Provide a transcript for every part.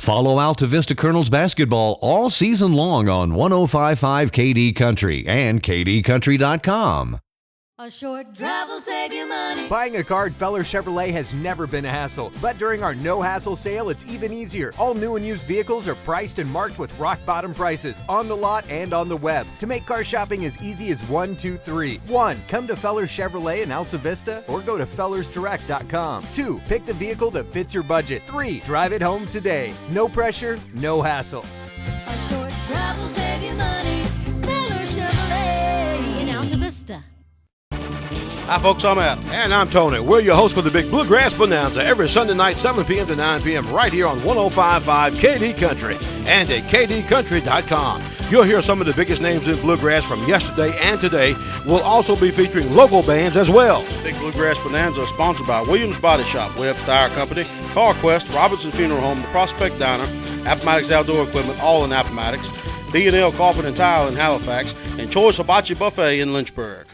Follow Altavista Colonels basketball all season long on 105.5 KD Country and kdcountry.com. A short drive will save you money. Buying a car at Feller Chevrolet has never been a hassle, but during our no-hassle sale, it's even easier. All new and used vehicles are priced and marked with rock-bottom prices on the lot and on the web. To make car shopping as easy as 1, 2, 3. 1. Come to Feller Chevrolet in Altavista or go to fellersdirect.com. 2. Pick the vehicle that fits your budget. 3. Drive it home today. No pressure, no hassle. A short drive will save you money. Feller Chevrolet in Altavista. Hi, folks. I'm Adam. And I'm Tony. We're your hosts for the Big Bluegrass Bonanza every Sunday night, 7 p.m. to 9 p.m. right here on 105.5 KD Country and at kdcountry.com. You'll hear some of the biggest names in bluegrass from yesterday and today. We'll also be featuring local bands as well. Big Bluegrass Bonanza is sponsored by Williams Body Shop, Webb's Tire Company, CarQuest, Robinson Funeral Home, the Prospect Diner, Appomattox Outdoor Equipment, all in Appomattox, B&L Carpet and Tile in Halifax, and Choice Hibachi Buffet in Lynchburg.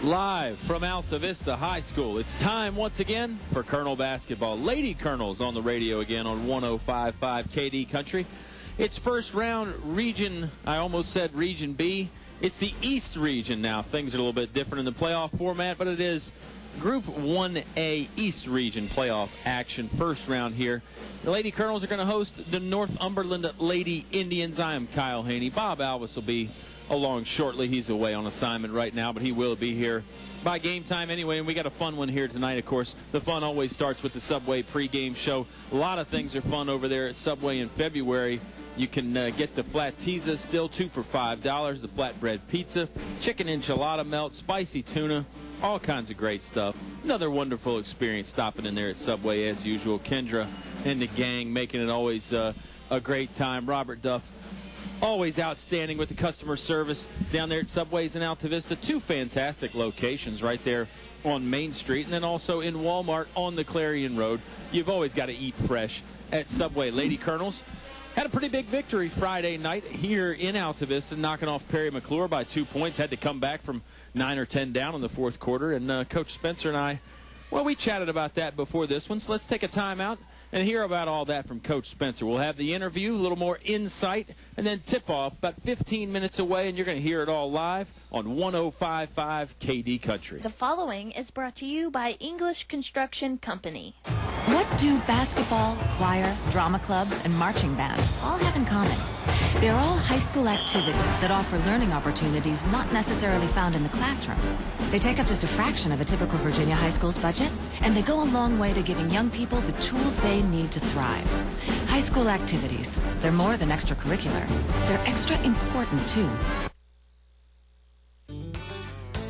Live from Altavista High School, it's time once again for Colonel basketball. Lady Colonels on the radio again on 105.5 KD Country. It's first round region, I almost said region B. It's the East region now. Things are a little bit different in the playoff format, but it is Group 1A East region playoff action. First round here. The Lady Colonels are going to host the Northumberland Lady Indians. I am Kyle Haney. Bob Alvis will be along shortly. He's away on assignment right now, but he will be here by game time anyway, and we got a fun one here tonight. Of course, the fun always starts with the Subway pregame show. A lot of things are fun over there at Subway in February. You can get the flat pizza, still 2 for $5, the flatbread pizza, chicken enchilada melt, spicy tuna, all kinds of great stuff. Another wonderful experience stopping in there at Subway as usual. Kendra and the gang making it always a great time. Robert Duff always outstanding with the customer service down there at Subways in Altavista. Two fantastic locations right there on Main Street, and then also in Walmart on the Clarion Road. You've always got to eat fresh at Subway. Lady Colonels had a pretty big victory Friday night here in Altavista, knocking off Perry McClure by 2 points. Had to come back from 9 or 10 down in the fourth quarter. And Coach Spencer and I, well, we chatted about that before this one, so let's take a timeout and hear about all that from Coach Spencer. We'll have the interview, a little more insight, and then tip-off about 15 minutes away, and you're going to hear it all live on 105.5 KD Country. The following is brought to you by English Construction Company. What do basketball, choir, drama club, and marching band all have in common? They're all high school activities that offer learning opportunities not necessarily found in the classroom. They take up just a fraction of a typical Virginia high school's budget, and they go a long way to giving young people the tools they need to thrive. High school activities, they're more than extracurricular. They're extra important, too.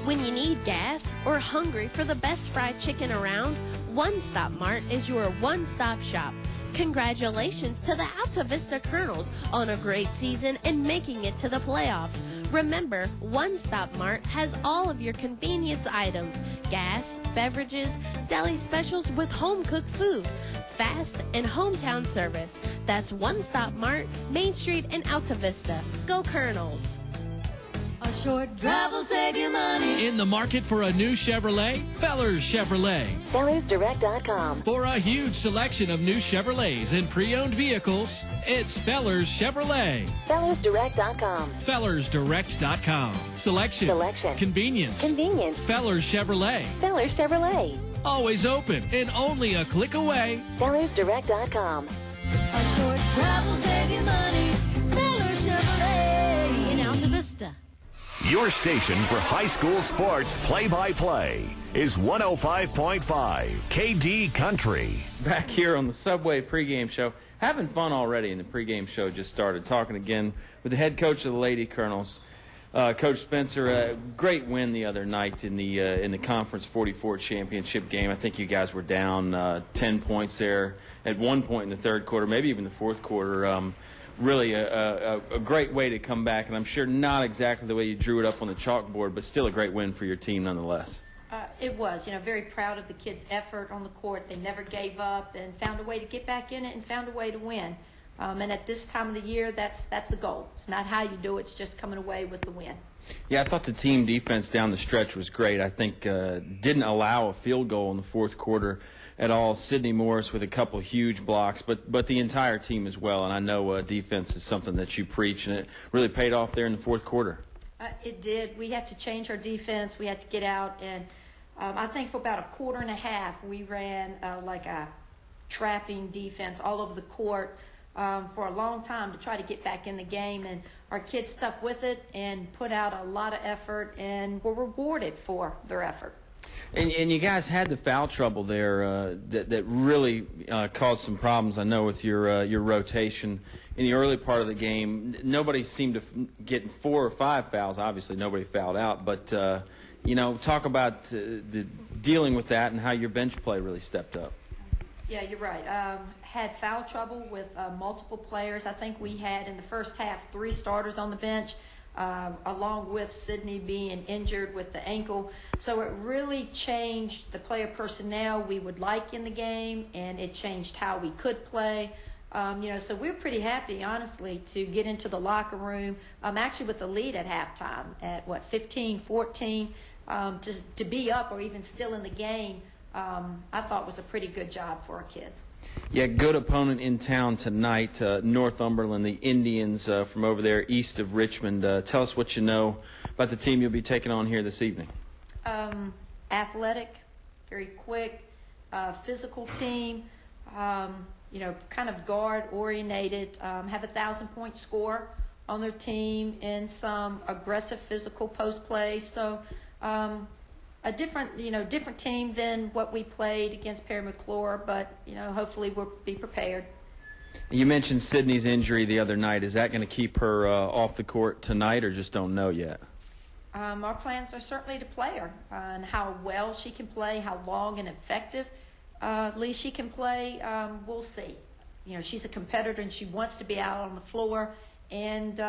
When you need gas or hungry for the best fried chicken around, One Stop Mart is your one-stop shop. Congratulations to the Altavista Colonels on a great season and making it to the playoffs. Remember, One Stop Mart has all of your convenience items, gas, beverages, deli specials with home-cooked food, fast and hometown service. That's One Stop Mart, Main Street in Altavista. Go Colonels! A short drive will save you money. In the market for a new Chevrolet? Fellers Chevrolet. FellersDirect.com. For a huge selection of new Chevrolets and pre-owned vehicles, it's Fellers Chevrolet. FellersDirect.com. FellersDirect.com. Selection. Convenience. Fellers Chevrolet. Fellers Chevrolet. Always open and only a click away. FellersDirect.com. A short drive will save you money. Feller Chevrolet in Altavista. Your station for high school sports play-by-play is 105.5 KD Country. Back here on the Subway pregame show. Having fun already, and the pregame show just started. Talking again with the head coach of the Lady Colonels, Coach Spencer. A great win the other night in the Conference 44 championship game. I think you guys were down 10 points there at one point in the third quarter, maybe even the fourth quarter. Really a great way to come back, and I'm sure not exactly the way you drew it up on the chalkboard, but still a great win for your team nonetheless. It was, very proud of the kids' effort on the court. They never gave up and found a way to get back in it and found a way to win. And at this time of the year, that's the goal. It's not how you do it, it's just coming away with the win. Yeah, I thought the team defense down the stretch was great. I think didn't allow a field goal in the fourth quarter at all. Sydney Morris with a couple huge blocks, but the entire team as well. And I know defense is something that you preach, and it really paid off there in the fourth quarter. It did. We had to change our defense. We had to get out, and I think for about a quarter and a half, we ran like a trapping defense all over the court for a long time to try to get back in the game, and our kids stuck with it and put out a lot of effort and were rewarded for their effort. And you guys had the foul trouble there that really caused some problems, I know, with your rotation. In the early part of the game, nobody seemed to get 4 or 5 fouls. Obviously, nobody fouled out. But, talk about the dealing with that and how your bench play really stepped up. Yeah, you're right. Had foul trouble with multiple players. I think we had in the first half 3 starters on the bench, along with Sydney being injured with the ankle. So it really changed the player personnel we would like in the game, and it changed how we could play. So we're pretty happy, honestly, to get into the locker room, actually with the lead at halftime at, 15-14, to be up or even still in the game. I thought was a pretty good job for our kids. Yeah, good opponent in town tonight, Northumberland, the Indians from over there east of Richmond. Tell us what you know about the team you'll be taking on here this evening. Athletic, very quick, physical team, kind of guard-orientated, have a 1,000-point score on their team and some aggressive physical post play. So a different team than what we played against Perry McClure, but, hopefully we'll be prepared. You mentioned Sydney's injury the other night. Is that going to keep her off the court tonight, or just don't know yet? Our plans are certainly to play her, and how well she can play, how long and effectively she can play, we'll see. She's a competitor and she wants to be out on the floor, and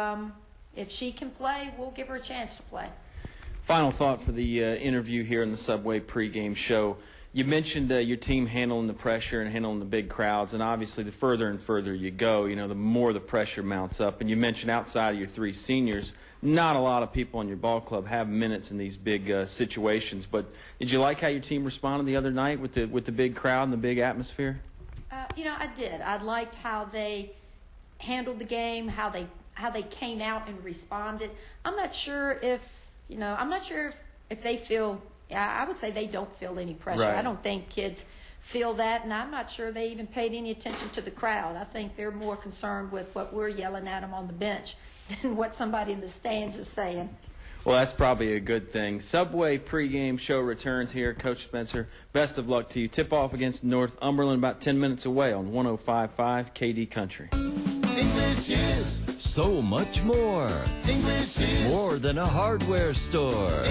if she can play, we'll give her a chance to play. Final thought for the interview here in the Subway pregame show. You mentioned your team handling the pressure and handling the big crowds, and obviously the further and further you go, the more the pressure mounts up. And you mentioned outside of your 3 seniors, not a lot of people on your ball club have minutes in these big situations. But did you like how your team responded the other night with the big crowd and the big atmosphere? I did. I liked how they handled the game, how they came out and responded. I'm not sure if they feel. I would say they don't feel any pressure. Right. I don't think kids feel that, and I'm not sure they even paid any attention to the crowd. I think they're more concerned with what we're yelling at them on the bench than what somebody in the stands is saying. Well, that's probably a good thing. Subway pregame show returns here. Coach Spencer, best of luck to you. Tip-off against Northumberland about 10 minutes away on 105.5 KD Country. English is so much more. English is more than a hardware store.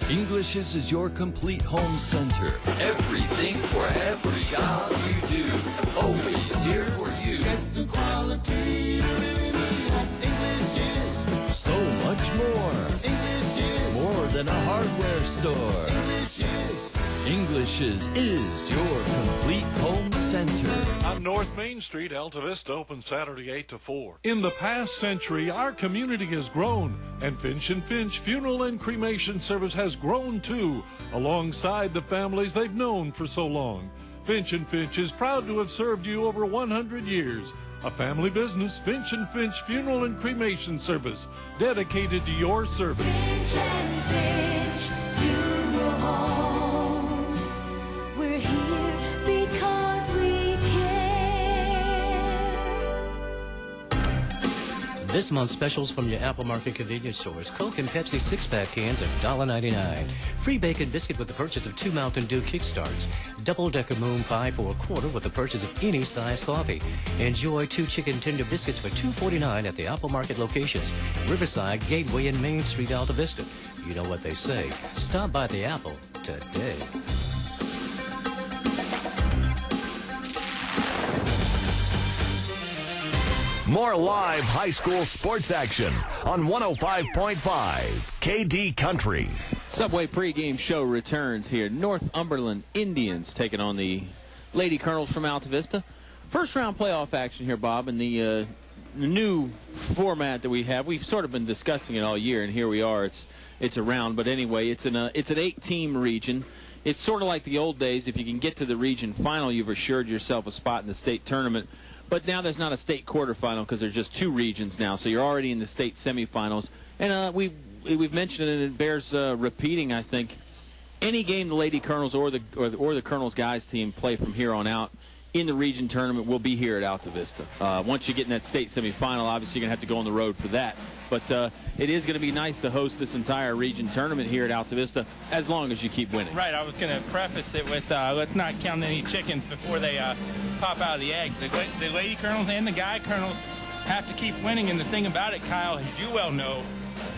English is your complete home center. Everything for every job you do. Always here for you. Get the quality you really need. That's English is so much more. English is more than a hardware store. English is your complete home center. On North Main Street, Altavista open Saturday 8 to 4. In the past century, our community has grown, and Finch & Finch Funeral and Cremation Service has grown too, alongside the families they've known for so long. Finch & Finch is proud to have served you over 100 years. A family business, Finch & Finch Funeral and Cremation Service, dedicated to your service. Finch & Finch Funeral Homes. We're here because we care. This month's specials from your Apple Market convenience stores. Coke and Pepsi 6-pack cans at $1.99. Free bacon biscuit with the purchase of 2 Mountain Dew Kickstarts. Double-decker Moon Pie for a quarter with the purchase of any size coffee. Enjoy 2 chicken tender biscuits for $2.49 at the Apple Market locations. Riverside, Gateway, and Main Street, Altavista. You know what they say. Stop by the Apple today. More live high school sports action on 105.5 KD Country. Subway pregame show returns here. Northumberland Indians taking on the Lady Colonels from Altavista. First round playoff action here, Bob, in the new format that we have. We've sort of been discussing it all year, and here we are. It's around, but anyway, it's an 8-team region. It's sort of like the old days. If you can get to the region final, you've assured yourself a spot in the state tournament. But now there's not a state quarterfinal because there's just 2 regions now, so you're already in the state semifinals. And we've mentioned it, and it bears repeating, I think. Any game the Lady Colonels or the Colonels guys team play from here on out in the region tournament will be here at Altavista. Once you get in that state semifinal, obviously you're going to have to go on the road for that. But it is going to be nice to host this entire region tournament here at Altavista as long as you keep winning. Right. I was going to preface it with let's not count any chickens before they pop out of the egg. The Lady Colonels and the Guy Colonels have to keep winning. And the thing about it, Kyle, as you well know,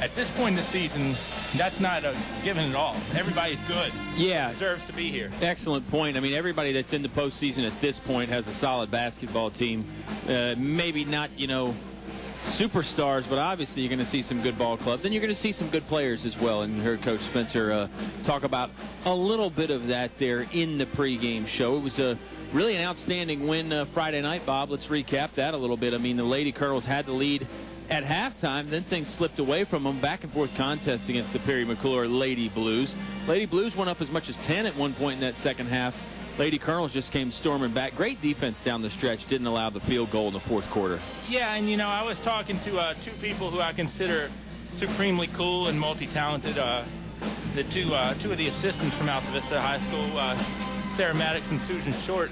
at this point in the season, that's not a given at all. Everybody's good. Yeah. Deserves to be here. Excellent point. I mean, everybody that's in the postseason at this point has a solid basketball team. Maybe not, superstars, but obviously you're going to see some good ball clubs, and you're going to see some good players as well. And you heard Coach Spencer talk about a little bit of that there in the pregame show. It was really an outstanding win Friday night, Bob. Let's recap that a little bit. I mean, the Lady Colonels had the lead at halftime, then things slipped away from them. Back and forth contest against the Perry McClure Lady Blues. Lady Blues went up as much as 10 at one point in that second half. Lady Colonels just came storming back. Great defense down the stretch. Didn't allow the field goal in the fourth quarter. Yeah, and I was talking to 2 people who I consider supremely cool and multi-talented. The two of the assistants from Altavista High School, Sarah Maddox and Susan Short.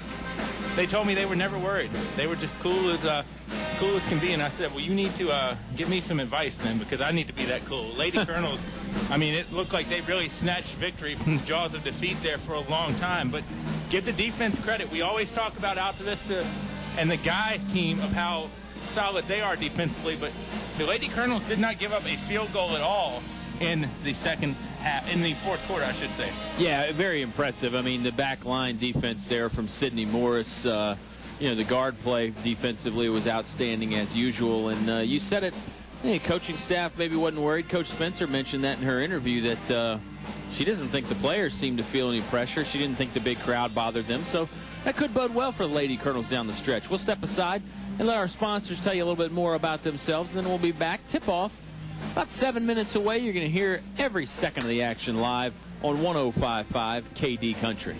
They told me they were never worried. They were just cool as can be. And I said, well, you need to give me some advice then, because I need to be that cool. Lady Colonels, I mean, it looked like they really snatched victory from the jaws of defeat there for a long time. But give the defense credit. We always talk about Altavista and the guys team of how solid they are defensively, but the Lady Colonels did not give up a field goal at all in the second half, in the fourth quarter, I should say. Yeah, very impressive. I mean, the back line defense there from Sydney Morris, the guard play defensively was outstanding as usual. And you said it, coaching staff maybe wasn't worried. Coach Spencer mentioned that in her interview, that she doesn't think the players seemed to feel any pressure. She didn't think the big crowd bothered them. So that could bode well for the Lady Colonels down the stretch. We'll step aside and let our sponsors tell you a little bit more about themselves, and then we'll be back. Tip-off about 7 minutes away. You're going to hear every second of the action live on 105.5 KD Country.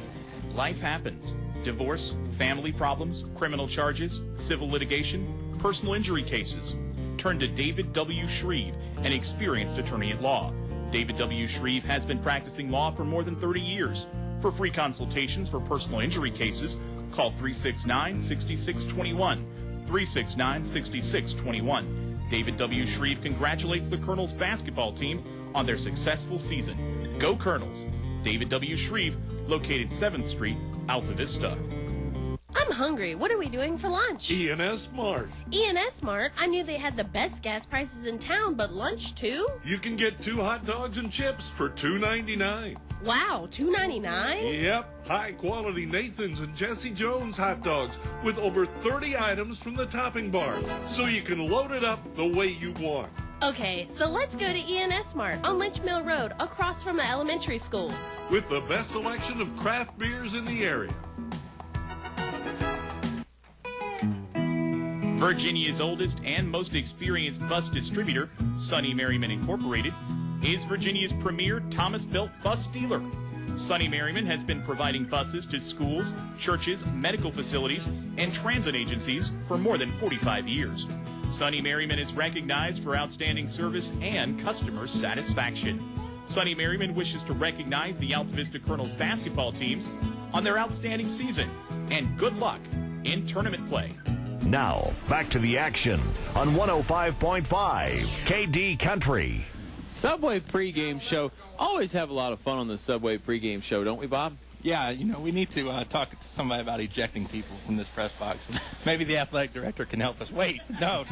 Life happens. Divorce, family problems, criminal charges, civil litigation, personal injury cases. Turn to David W. Shreve, an experienced attorney at law. David W. Shreve has been practicing law for more than 30 years. For free consultations for personal injury cases, call 369-6621. 369-6621. David W. Shreve congratulates the Colonels basketball team on their successful season. Go Colonels! David W. Shreve, located 7th Street, Altavista. I'm hungry. What are we doing for lunch? E&S Mart. E&S Mart? I knew they had the best gas prices in town, but lunch too? You can get 2 hot dogs and chips for $2.99. Wow, $2.99? Yep, high-quality Nathan's and Jesse Jones hot dogs with over 30 items from the topping bar, so you can load it up the way you want. Okay, so let's go to E&S Mart on Lynch Mill Road, across from the elementary school. With the best selection of craft beers in the area. Virginia's oldest and most experienced bus distributor, Sonny Merriman Incorporated, is Virginia's premier Thomas-built bus dealer. Sonny Merriman has been providing buses to schools, churches, medical facilities, and transit agencies for more than 45 years. Sonny Merriman is recognized for outstanding service and customer satisfaction. Sonny Merriman wishes to recognize the Altavista Colonels basketball teams on their outstanding season, and good luck in tournament play. Now, back to the action on 105.5 KD Country. Subway pregame show. Always have a lot of fun on the Subway pregame show, don't we, Bob? Yeah, we need to talk to somebody about ejecting people from this press box. Maybe the athletic director can help us. Wait, no,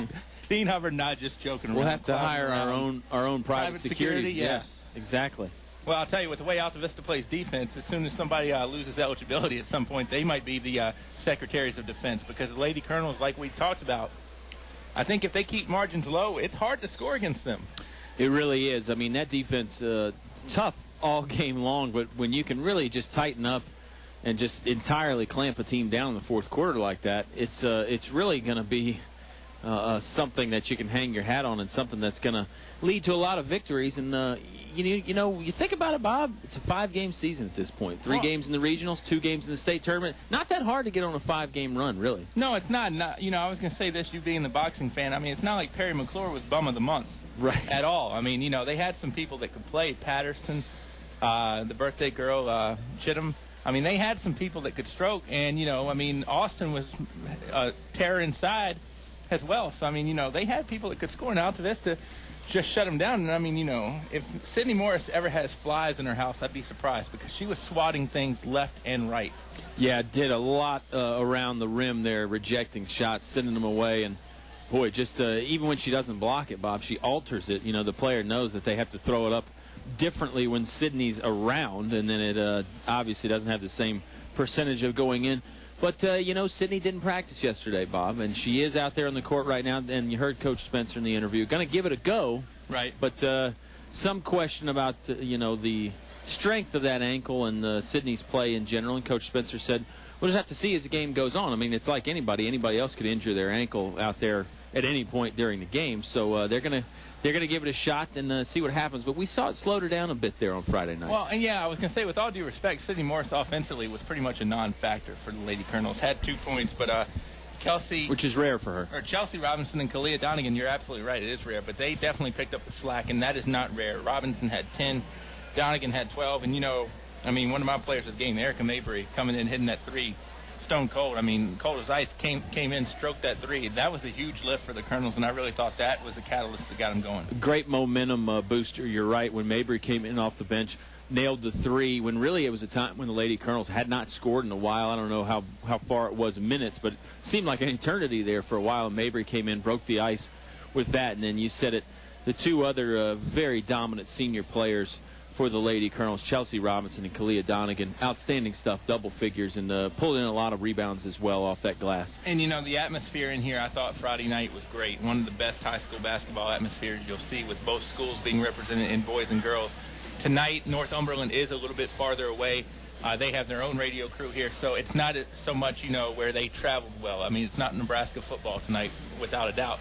Dean Hubbard and I just joking around. We'll have to hire our own private security. Yeah. Yes, exactly. Well, I'll tell you, with the way Altavista plays defense, as soon as somebody loses eligibility at some point, they might be the secretaries of defense, because the Lady Colonels, like we talked about, I think if they keep margins low, it's hard to score against them. It really is. I mean, that defense, tough all game long, but when you can really just tighten up and just entirely clamp a team down in the fourth quarter like that, it's really going to be something that you can hang your hat on and something that's going to lead to a lot of victories. And, you think about it, Bob, it's a 5-game season at this point. 3 games in the regionals, 2 games in the state tournament. Not that hard to get on a 5-game run, really. No, it's not. I was going to say this, you being the boxing fan. I mean, it's not like Perry McClure was bum of the month. Right. At all. I mean, they had some people that could play. Patterson, the birthday girl, Chittum. I mean, they had some people that could stroke. And, Austin was terror inside as well. So, I mean, they had people that could score. And Altavista just shut them down. And, I mean, if Sydney Morris ever has flies in her house, I'd be surprised because she was swatting things left and right. Yeah, did a lot around the rim there, rejecting shots, sending them away. And, boy, just even when she doesn't block it, Bob, she alters it. The player knows that they have to throw it up differently when Sydney's around, and then it obviously doesn't have the same percentage of going in. But, Sydney didn't practice yesterday, Bob, and she is out there on the court right now, and you heard Coach Spencer in the interview. Going to give it a go. Right. But some question about, the strength of that ankle and Sydney's play in general, and Coach Spencer said, we'll just have to see as the game goes on. I mean, it's like anybody else could injure their ankle out there at any point during the game. So they're going to give it a shot and see what happens. But we saw it slowed her down a bit there on Friday night. Well, and I was going to say, with all due respect, Sydney Morris offensively was pretty much a non-factor for the Lady Colonels. Had 2 points, but Kelsey... Which is rare for her. Or Chelsea Robinson and Kalia Donegan, you're absolutely right. It is rare, but they definitely picked up the slack, and that is not rare. Robinson had 10, Donegan had 12, and, one of my players of the game, Erica Mabry, coming in, hitting that 3. Stone cold. I mean, cold as ice, came in, stroked that 3. That was a huge lift for the Colonels, and I really thought that was the catalyst that got them going. Great momentum booster. You're right. When Mabry came in off the bench, nailed the 3, when really it was a time when the Lady Colonels had not scored in a while. I don't know how far it was in minutes, but it seemed like an eternity there for a while. And Mabry came in, broke the ice with that, and then you said it, the 2 other very dominant senior players for the Lady Colonels, Chelsea Robinson and Kalia Donegan. Outstanding stuff, double figures, and pulled in a lot of rebounds as well off that glass. And, the atmosphere in here, I thought Friday night was great. One of the best high school basketball atmospheres you'll see, with both schools being represented in boys and girls. Tonight, Northumberland is a little bit farther away. They have their own radio crew here, so it's not so much, where they traveled well. I mean, it's not Nebraska football tonight, without a doubt.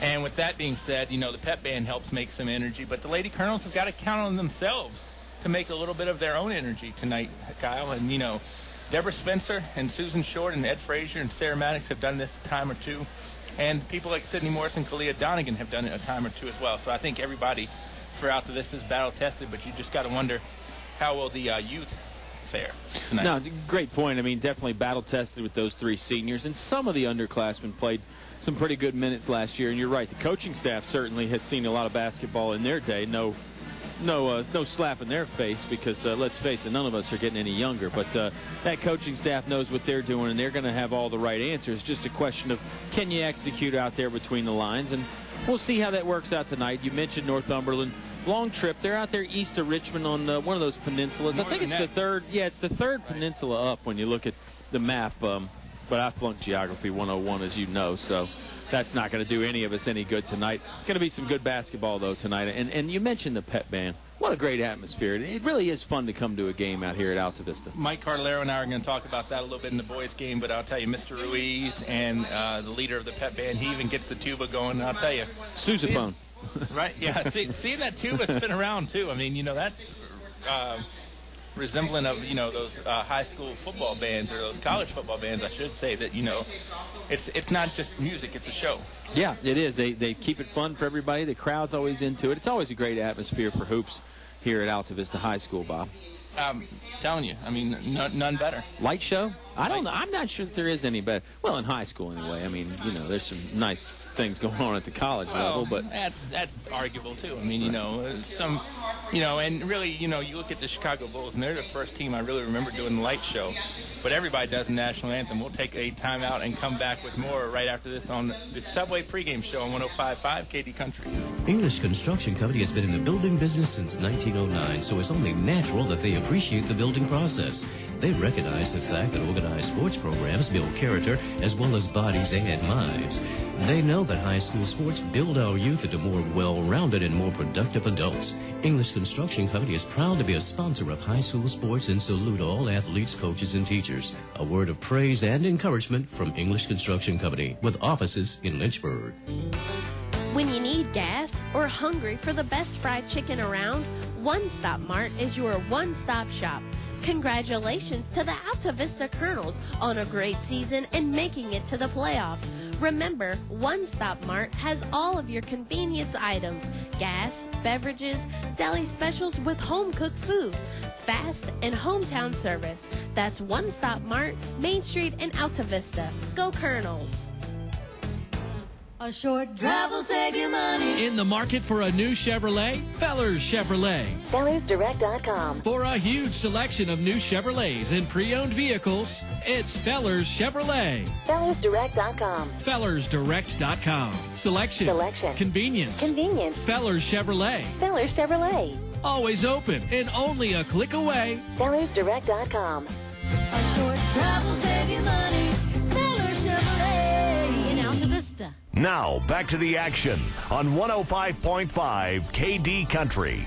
And with that being said, the pep band helps make some energy, but the Lady Colonels have got to count on themselves to make a little bit of their own energy tonight, Kyle. And, Deborah Spencer and Susan Short and Ed Frazier and Sarah Maddox have done this a time or 2. And people like Sydney Morris and Kalia Donegan have done it a time or 2 as well. So I think everybody throughout this is battle-tested, but you just got to wonder how will the youth fare tonight. No, great point. I mean, definitely battle-tested with those 3 seniors. And some of the underclassmen played some pretty good minutes last year, and you're right. The coaching staff certainly has seen a lot of basketball in their day. No slap in their face because, let's face it, none of us are getting any younger. But that coaching staff knows what they're doing, and they're going to have all the right answers. Just a question of can you execute out there between the lines, and we'll see how that works out tonight. You mentioned Northumberland. Long trip. They're out there east of Richmond on one of those peninsulas. I think it's the third. Yeah, it's the third peninsula up when you look at the map. But I flunked Geography 101, as you know, so that's not going to do any of us any good tonight. Going to be some good basketball, though, tonight. And you mentioned the pep band. What a great atmosphere. It really is fun to come to a game out here at Altavista. Mike Cardellaro and I are going to talk about that a little bit in the boys' game, but I'll tell you, Mr. Ruiz and the leader of the pep band, he even gets the tuba going, and I'll tell you. Sousaphone. Right, yeah. Seeing that tuba spin around, too. I mean, that's resembling of, those high school football bands, or those college football bands, I should say, that, it's not just music, it's a show. Yeah, it is. They keep it fun for everybody. The crowd's always into it. It's always a great atmosphere for hoops here at Altavista High School, Bob. Telling you, I mean, none better. Light show? I don't know. I'm not sure that there is any better. Well, in high school anyway. I mean, there's some nice things going on at the college level, but that's arguable too. I mean, some, and really, you look at the Chicago Bulls, and they're the first team I really remember doing the light show. But everybody does the national anthem. We'll take a timeout and come back with more right after this on the Subway pregame show on 105.5 KD Country. English Construction Company has been in the building business since 1909, so it's only natural that they appreciate the building process. They recognize the fact that organized sports programs build character as well as bodies and minds. They know that high school sports build our youth into more well-rounded and more productive adults. English Construction Company is proud to be a sponsor of high school sports and salute all athletes, coaches, and teachers. A word of praise and encouragement from English Construction Company with offices in Lynchburg. When you need gas or hungry for the best fried chicken around, One Stop Mart is your one-stop shop. Congratulations to the Altavista Colonels on a great season and making it to the playoffs. Remember, One Stop Mart has all of your convenience items, gas, beverages, deli specials with home-cooked food, fast and hometown service. That's One Stop Mart, Main Street in Altavista. Go Colonels! A short drive will save you money. In the market for a new Chevrolet? Fellers Chevrolet. FellersDirect.com. For a huge selection of new Chevrolets and pre-owned vehicles, it's Fellers Chevrolet. FellersDirect.com. FellersDirect.com. Selection. Convenience. Fellers Chevrolet. Fellers Chevrolet. Always open and only a click away. FellersDirect.com. A short drive will save you money. Fellers Chevrolet in Altavista. Now, back to the action on 105.5 KD Country.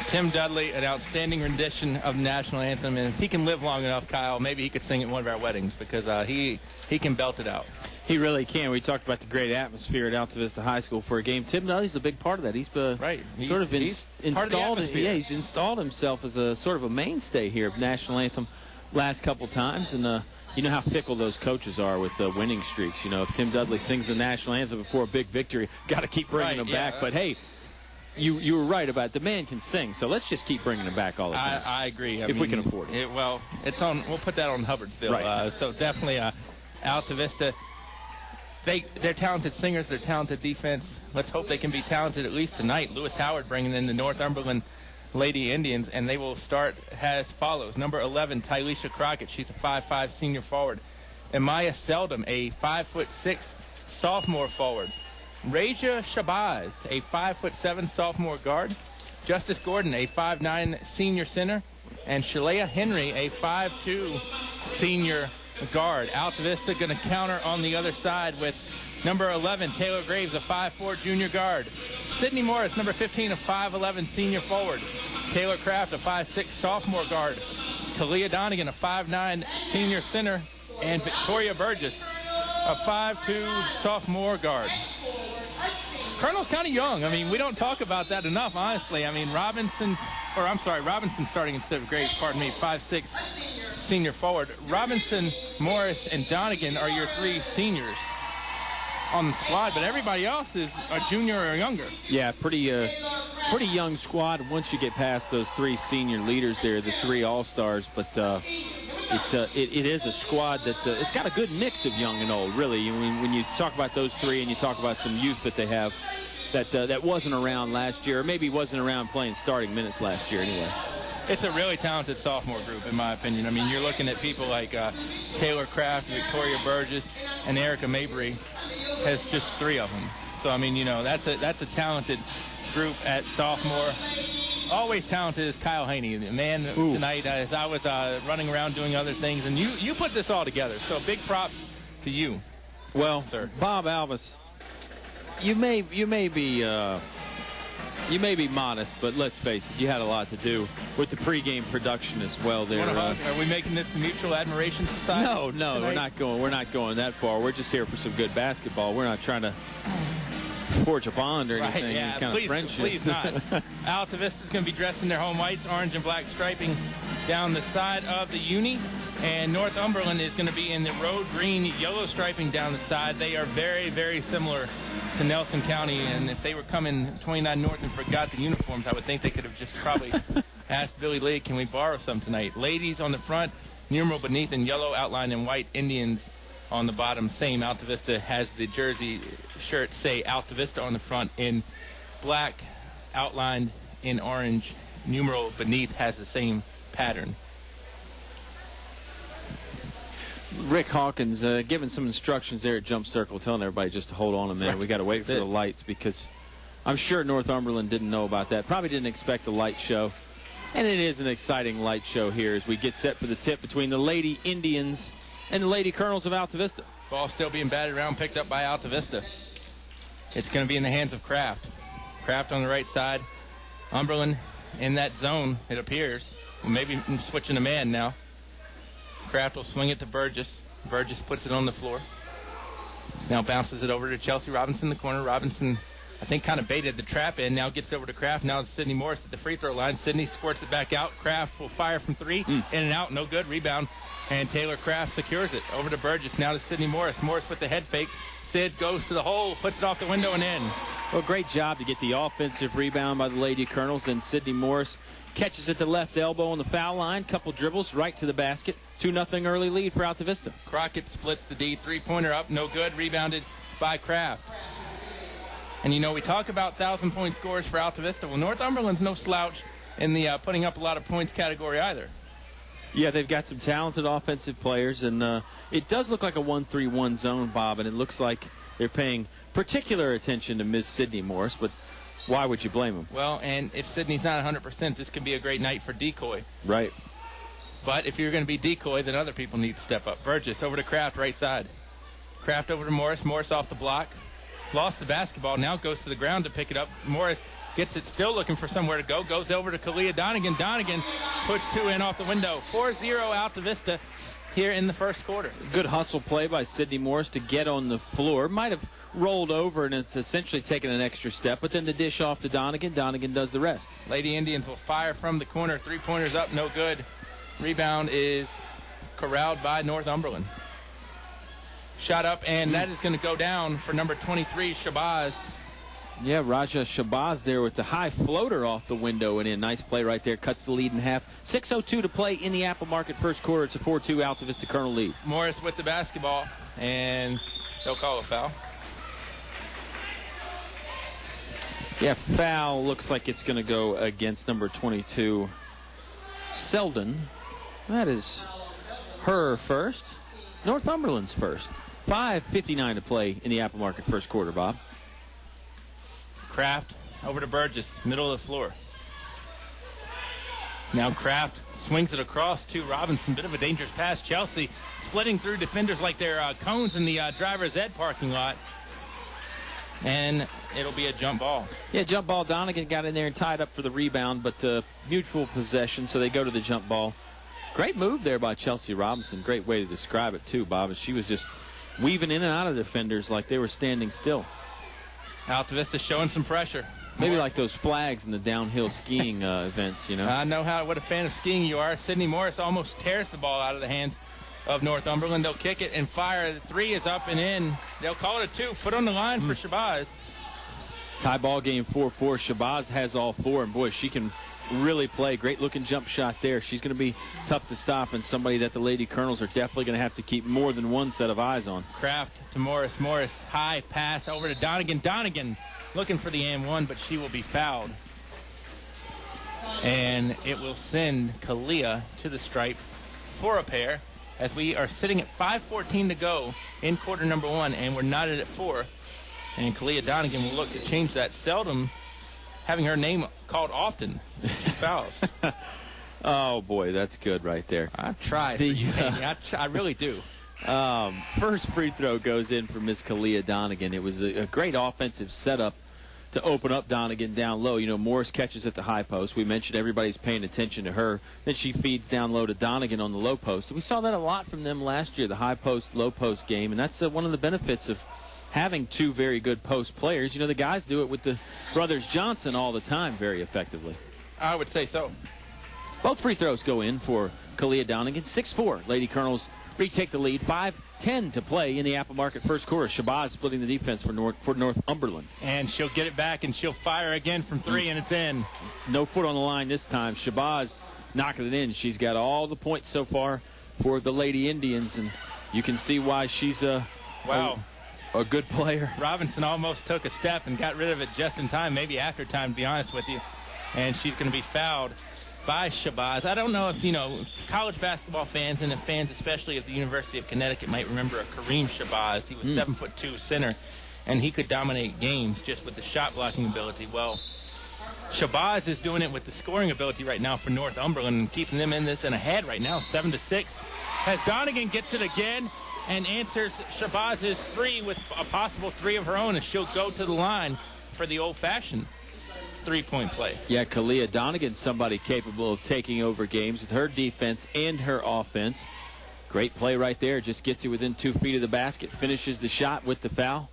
Tim Dudley, an outstanding rendition of the national anthem, and if he can live long enough, Kyle, maybe he could sing at one of our weddings because he can belt it out. He really can. We talked about the great atmosphere at Altavista High School for a game. Tim Dudley's a big part of that. He's he's installed himself as a sort of a mainstay here of national anthem last couple times, and you know how fickle those coaches are with winning streaks. You know, if Tim Dudley sings the national anthem before a big victory, got to keep bringing them back. But hey, you were right about it. The man can sing, so let's just keep bringing him back all the time. I agree. If we can afford it. It's on. We'll put that on Hubbardsville. Right. So definitely, Altavista. They're talented singers. They're talented defense. Let's hope they can be talented at least tonight. Lewis Howard bringing in the Northumberland Lady Indians, and they will start as follows. Number 11, Tylisha Crockett. She's a 5'5" senior forward. Amaya Seldom, a 5'6" sophomore forward. Raja Shabazz, a 5'7" sophomore guard. Justice Gordon, a 5'9" senior center. And Shalea Henry, a 5'2" senior guard. Altavista going to counter on the other side with number 11, Taylor Graves, a 5'4" junior guard. Sydney Morris, number 15, a 5'11" senior forward. Taylor Kraft, a 5'6" sophomore guard. Talia Donegan, a 5'9" senior center. And Victoria Burgess, a 5'2" sophomore guard. Colonel's kind of young. I mean, we don't talk about that enough, honestly. I mean, Robinson starting instead of Graves, 5'6" senior forward. Robinson, Morris, and Donegan are your three seniors on the squad, but everybody else is a junior or younger. Yeah, pretty young squad once you get past those three senior leaders there, the three all-stars, but it is a squad that it's got a good mix of young and old, really. When you talk about those three and you talk about some youth that they have that wasn't around last year, or maybe wasn't around playing starting minutes last year anyway. It's a really talented sophomore group, in my opinion. I mean, you're looking at people like Taylor Kraft, Victoria Burgess, and Erica Mabry has just three of them. So, I mean, you know, that's a talented group at sophomore. Always talented is Kyle Haney, the man tonight, as I was running around doing other things, and you put this all together. So big props to you. Well, sir. Bob Alvis, you may be modest, but let's face it, you had a lot to do with the pregame production as well there. Are we making this a mutual admiration society? No, tonight? we're not going that far. We're just here for some good basketball. We're not trying to forge a bond or anything. Right, yeah, kind of friendship. Please not. Altavista's going to be dressed in their home whites, orange and black striping down the side of the uni. And Northumberland is going to be in the road green, yellow striping down the side. They are very, very similar to Nelson County. And if they were coming 29 North and forgot the uniforms, I would think they could have just probably asked Billy Lee, can we borrow some tonight? Ladies on the front, numeral beneath in yellow, outlined in white. Indians on the bottom, same. Altavista has the jersey shirt say Altavista on the front in black, outlined in orange. Numeral beneath has the same pattern. Rick Hawkins giving some instructions there at Jump Circle, telling everybody just to hold on a minute. We got to wait for the lights, because I'm sure Northumberland didn't know about that. Probably didn't expect the light show. And it is an exciting light show here as we get set for the tip between the Lady Indians and the Lady Colonels of Altavista. Ball still being batted around, picked up by Altavista. It's going to be in the hands of Kraft. Kraft on the right side. Umberland in that zone, it appears. Maybe switching a man now. Kraft will swing it to Burgess. Burgess puts it on the floor. Now bounces it over to Chelsea Robinson in the corner. Robinson, I think, kind of baited the trap in. Now gets it over to Kraft. Now it's Sydney Morris at the free throw line. Sydney squirts it back out. Kraft will fire from three. In and out. No good. Rebound. And Taylor Kraft secures it. Over to Burgess. Now to Sydney Morris. Morris with the head fake. Sid goes to the hole. Puts it off the window and in. Well, great job to get the offensive rebound by the Lady Colonels. Then Sydney Morris catches it to left elbow on the foul line. Couple dribbles right to the basket. 2-0 early lead for Altavista. Crockett splits the D. Three-pointer up. No good. Rebounded by Kraft. And, we talk about 1,000-point scores for Altavista. Well, Northumberland's no slouch in the putting up a lot of points category either. Yeah, they've got some talented offensive players, and it does look like a 1-3-1 zone, Bob, and it looks like they're paying particular attention to Ms. Sydney Morris, but why would you blame them? Well, and if Sydney's not 100%, this could be a great night for decoy. Right. But if you're going to be decoy, then other people need to step up. Burgess over to Kraft, right side. Kraft over to Morris. Morris off the block. Lost the basketball. Now goes to the ground to pick it up. Morris gets it, still looking for somewhere to go. Goes over to Kalia Donegan. Donegan puts two in off the window. 4-0 Altavista here in the first quarter. Good hustle play by Sydney Morris to get on the floor. Might have rolled over, and it's essentially taken an extra step, but then the dish off to Donegan. Donegan does the rest. Lady Indians will fire from the corner. Three-pointers up, no good. Rebound is corralled by Northumberland. Shot up, and that is going to go down for number 23, Shabazz. Yeah, Raja Shabazz there with the high floater off the window and in. Nice play right there. Cuts the lead in half. 6:02 to play in the Apple Market first quarter. It's a 4-2 Altavista Colonel lead. Morris with the basketball, and they'll call a foul. Yeah, foul looks like it's going to go against number 22, Selden. That is her first. Northumberland's first. 5:59 to play in the Apple Market first quarter, Bob. Kraft over to Burgess, middle of the floor. Now Kraft swings it across to Robinson. Bit of a dangerous pass. Chelsea splitting through defenders like they're cones in the driver's ed parking lot. And it'll be a jump ball. Yeah, jump ball. Donegan got in there and tied up for the rebound, but mutual possession, so they go to the jump ball. Great move there by Chelsea Robinson. Great way to describe it, too, Bob. She was just weaving in and out of defenders like they were standing still. Altavista showing some pressure. Maybe like those flags in the downhill skiing events, I know what a fan of skiing you are. Sydney Morris almost tears the ball out of the hands of Northumberland. They'll kick it and fire. The three is up and in. They'll call it a two. Foot on the line for Shabazz. Tie ball game 4-4. Shabazz has all four, and boy, she can really play. Great looking jump shot there. She's going to be tough to stop, and somebody that the Lady Colonels are definitely going to have to keep more than one set of eyes on. Kraft to Morris. Morris, high pass over to Donegan. Donegan looking for the and one, but she will be fouled. And it will send Kalia to the stripe for a pair as we are sitting at 5:14 to go in quarter number one, and we're knotted at 4. And Kalia Donegan will look to change that. Seldom having her name called often. She fouls. Oh, boy, that's good right there. I try. I really do. First free throw goes in for Miss Kalia Donegan. It was a great offensive setup to open up Donegan down low. Morris catches at the high post. We mentioned everybody's paying attention to her. Then she feeds down low to Donegan on the low post. We saw that a lot from them last year, the high post, low post game, and that's one of the benefits of having two very good post players. The guys do it with the brothers Johnson all the time very effectively. I would say so. Both free throws go in for Kalia Donegan. 6-4. Lady Colonels retake the lead. 5:10 to play in the Apple Market first quarter. Shabazz splitting the defense for Northumberland. And she'll get it back, and she'll fire again from three, and it's in. No foot on the line this time. Shabazz knocking it in. She's got all the points so far for the Lady Indians, and you can see why she's a good player. Robinson almost took a step and got rid of it just in time, maybe after time, to be honest with you. And she's going to be fouled. by Shabazz. I don't know if, college basketball fans and fans especially of the University of Connecticut might remember a Kareem Shabazz. He was 7'2" center, and he could dominate games just with the shot blocking ability. Well, Shabazz is doing it with the scoring ability right now for Northumberland and keeping them in this and ahead right now, 7-6. As Donegan gets it again and answers Shabazz's three with a possible three of her own, and she'll go to the line for the old-fashioned three-point play. Yeah, Kalia Donegan, somebody capable of taking over games with her defense and her offense. Great play right there. Just gets you within 2 feet of the basket. Finishes the shot with the foul.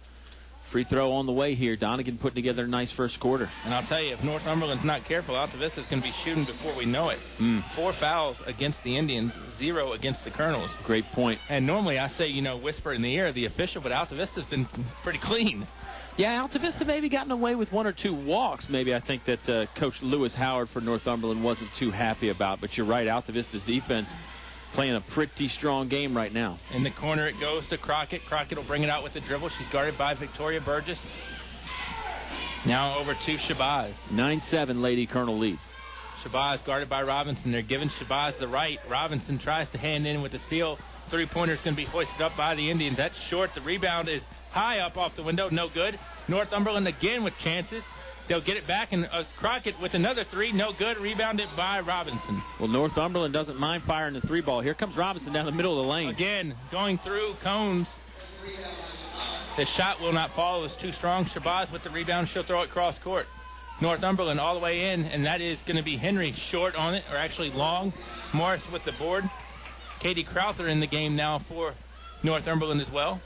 Free throw on the way here. Donegan putting together a nice first quarter. And I'll tell you, if Northumberland's not careful, Altavista is going to be shooting before we know it. 4 fouls against the Indians, 0 against the Colonels. Great point. And normally I say, whisper in the ear of the official, but Altavista's been pretty clean. Yeah, Altavista maybe gotten away with 1 or 2 walks. Maybe I think that Coach Lewis Howard for Northumberland wasn't too happy about. But you're right, Altavista's defense playing a pretty strong game right now. In the corner it goes to Crockett. Crockett will bring it out with the dribble. She's guarded by Victoria Burgess. Now over to Shabazz. 9-7 Lady Colonel lead. Shabazz guarded by Robinson. They're giving Shabazz the right. Robinson tries to hand in with the steal. Three-pointer is going to be hoisted up by the Indians. That's short. The rebound is high up off the window. No good. Northumberland again with chances. They'll get it back, and Crockett with another three. No good. Rebounded by Robinson. Well, Northumberland doesn't mind firing the 3-ball. Here comes Robinson down the middle of the lane. Again, going through cones. The shot will not fall. It was too strong. Shabazz with the rebound. She'll throw it cross court. Northumberland all the way in, and that is going to be Henry short on it, or actually long. Morris with the board. Katie Crowther in the game now for Northumberland as well.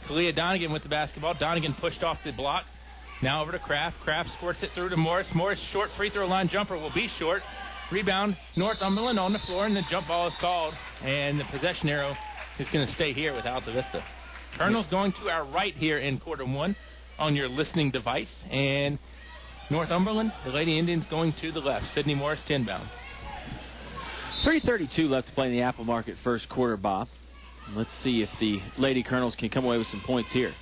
Kalia Donegan with the basketball. Donegan pushed off the block. Now over to Kraft. Kraft squirts it through to Morris. Morris, short free throw line jumper will be short. Rebound, Northumberland on the floor, and the jump ball is called. And the possession arrow is going to stay here with Altavista. Colonel's going to our right here in quarter one on your listening device. And Northumberland, the Lady Indians, going to the left. Sydney Morris, 10-bound. 3:32 left to play in the Apple Market first quarter, Bob. Let's see if the Lady Colonels can come away with some points here.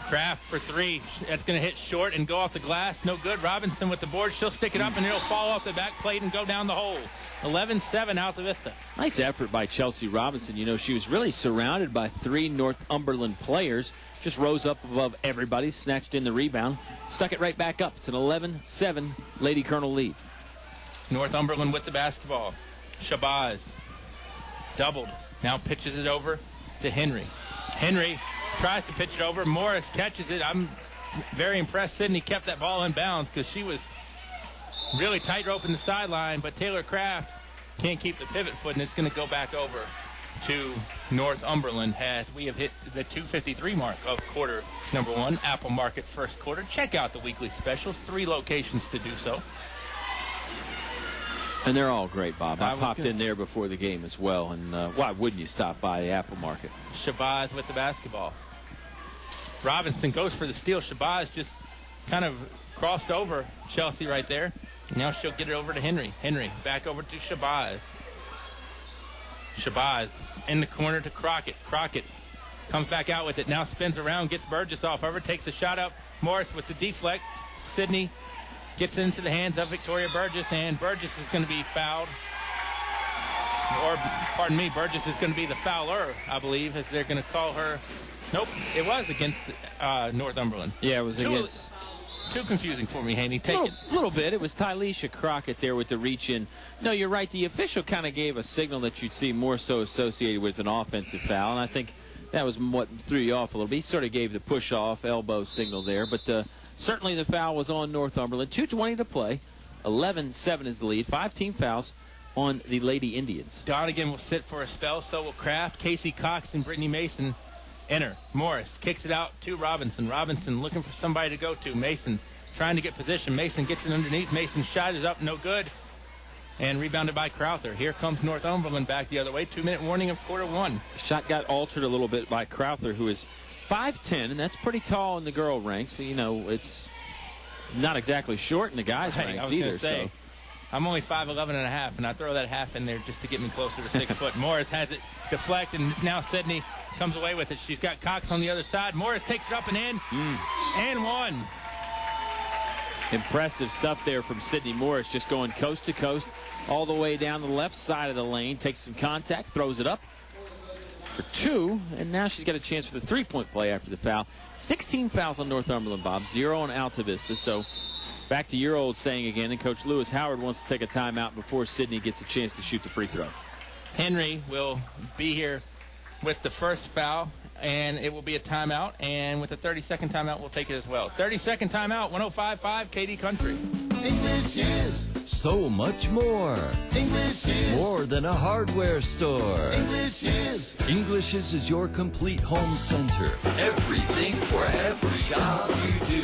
Kraft for three. That's going to hit short and go off the glass. No good. Robinson with the board. She'll stick it up, and it'll fall off the back plate and go down the hole. 11-7 Altavista. Nice effort by Chelsea Robinson. She was really surrounded by 3 Northumberland players. Just rose up above everybody, snatched in the rebound, stuck it right back up. It's an 11-7 Lady Colonel lead. Northumberland with the basketball. Shabazz doubled. Now pitches it over to Henry. Henry tries to pitch it over. Morris catches it. I'm very impressed Sydney kept that ball in bounds because she was really tight-roping the sideline, but Taylor Kraft can't keep the pivot foot, and it's going to go back over to Northumberland as we have hit the 2:53 mark of quarter number one, Apple Market first quarter. Check out the weekly specials. 3 locations to do so. And they're all great, Bob. I popped in there before the game as well, and why wouldn't you stop by the Apple Market? Shabazz with the basketball. Robinson goes for the steal. Shabazz just kind of crossed over Chelsea right there. Now she'll get it over to Henry. Henry back over to Shabazz. Shabazz in the corner to Crockett. Crockett comes back out with it. Now spins around, gets Burgess off of her, takes a shot up. Morris with the deflect. Sydney gets into the hands of Victoria Burgess, and Burgess is going to be fouled. Or, pardon me, Burgess is going to be the fouler, I believe, as they're going to call her. Nope, it was against Northumberland. Yeah, it was against. Too confusing for me, Haney. Take it. A little bit. It was Tylisha Crockett there with the reach in. No, you're right. The official kind of gave a signal that you'd see more so associated with an offensive foul, and I think that was what threw you off a little bit. He sort of gave the push-off elbow signal there, but certainly the foul was on Northumberland. 2:20 to play. 11-7 is the lead. 5 team fouls on the Lady Indians. Donegan will sit for a spell. So will Kraft. Casey Cox and Brittany Mason enter. Morris kicks it out to Robinson. Robinson looking for somebody to go to. Mason trying to get position. Mason gets it underneath. Mason's shot is up. No good. And rebounded by Crowther. Here comes Northumberland back the other way. 2-minute warning of quarter one. The shot got altered a little bit by Crowther, who is 5'10", and that's pretty tall in the girl ranks. So, it's not exactly short in the guys' ranks either. So I'm only 5'11 and a half, and I throw that half in there just to get me closer to 6 foot. Morris has it deflect, and now Sydney comes away with it. She's got Cox on the other side. Morris takes it up and in, and one. Impressive stuff there from Sydney Morris, just going coast to coast all the way down the left side of the lane. Takes some contact, throws it up for 2, and now she's got a chance for the 3-point play after the foul. 16 fouls on Northumberland, Bob, 0 on Altavista. So back to your old saying again, and Coach Lewis Howard wants to take a timeout before Sydney gets a chance to shoot the free throw. Henry will be here with the first foul, and it will be a timeout. And with the 30-second timeout, we'll take it as well. 30-second timeout, 105.5 KD Country. English is So much more. English is More than a hardware store. English is your complete home center. Everything for every job you do.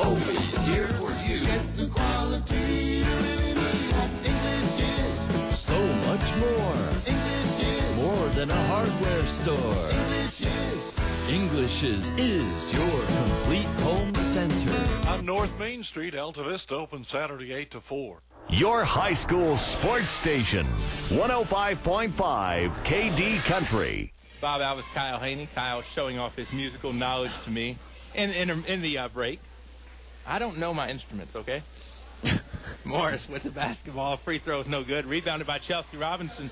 Always here for you. Get the quality you really need. That's English is So much more. English is More than a hardware store. English is your complete home center. On North Main Street, Altavista open Saturday 8 to 4. Your high school sports station, 105.5 KD Country. Bob, that was Kyle Haney. Kyle showing off his musical knowledge to me in the break. I don't know my instruments, okay? Morris with the basketball. Free throw is no good. Rebounded by Chelsea Robinson.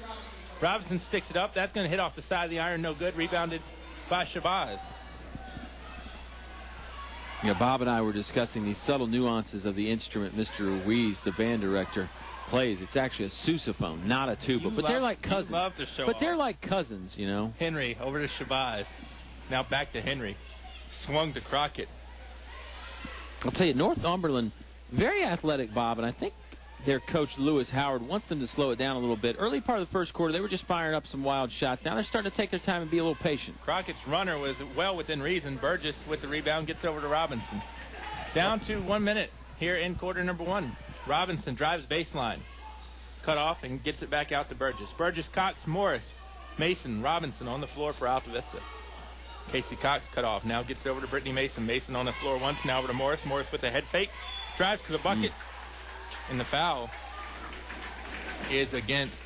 Robinson sticks it up. That's going to hit off the side of the iron. No good. Rebounded by Shabazz. Yeah, Bob and I were discussing these subtle nuances of the instrument Mr. Ruiz, the band director, plays. It's actually a sousaphone, not a tuba. But they're like cousins. Love to show but off. They're like cousins, you know. Henry over to Shabazz. Now back to Henry. Swung to Crockett. I'll tell you, Northumberland, very athletic, Bob, and I think their coach Lewis Howard wants them to slow it down a little bit. Early part of the first quarter, they were just firing up some wild shots. Now they're starting to take their time and be a little patient. Crockett's runner was well within reason. Burgess with the rebound gets over to Robinson. Down to 1 minute here in quarter number 1. Robinson drives baseline. Cut off and gets it back out to Burgess. Burgess, Cox, Morris, Mason, Robinson on the floor for Altavista. Casey Cox cut off. Now gets it over to Brittany Mason. Mason on the floor once. Now over to Morris. Morris with a head fake. Drives to the bucket. And the foul is against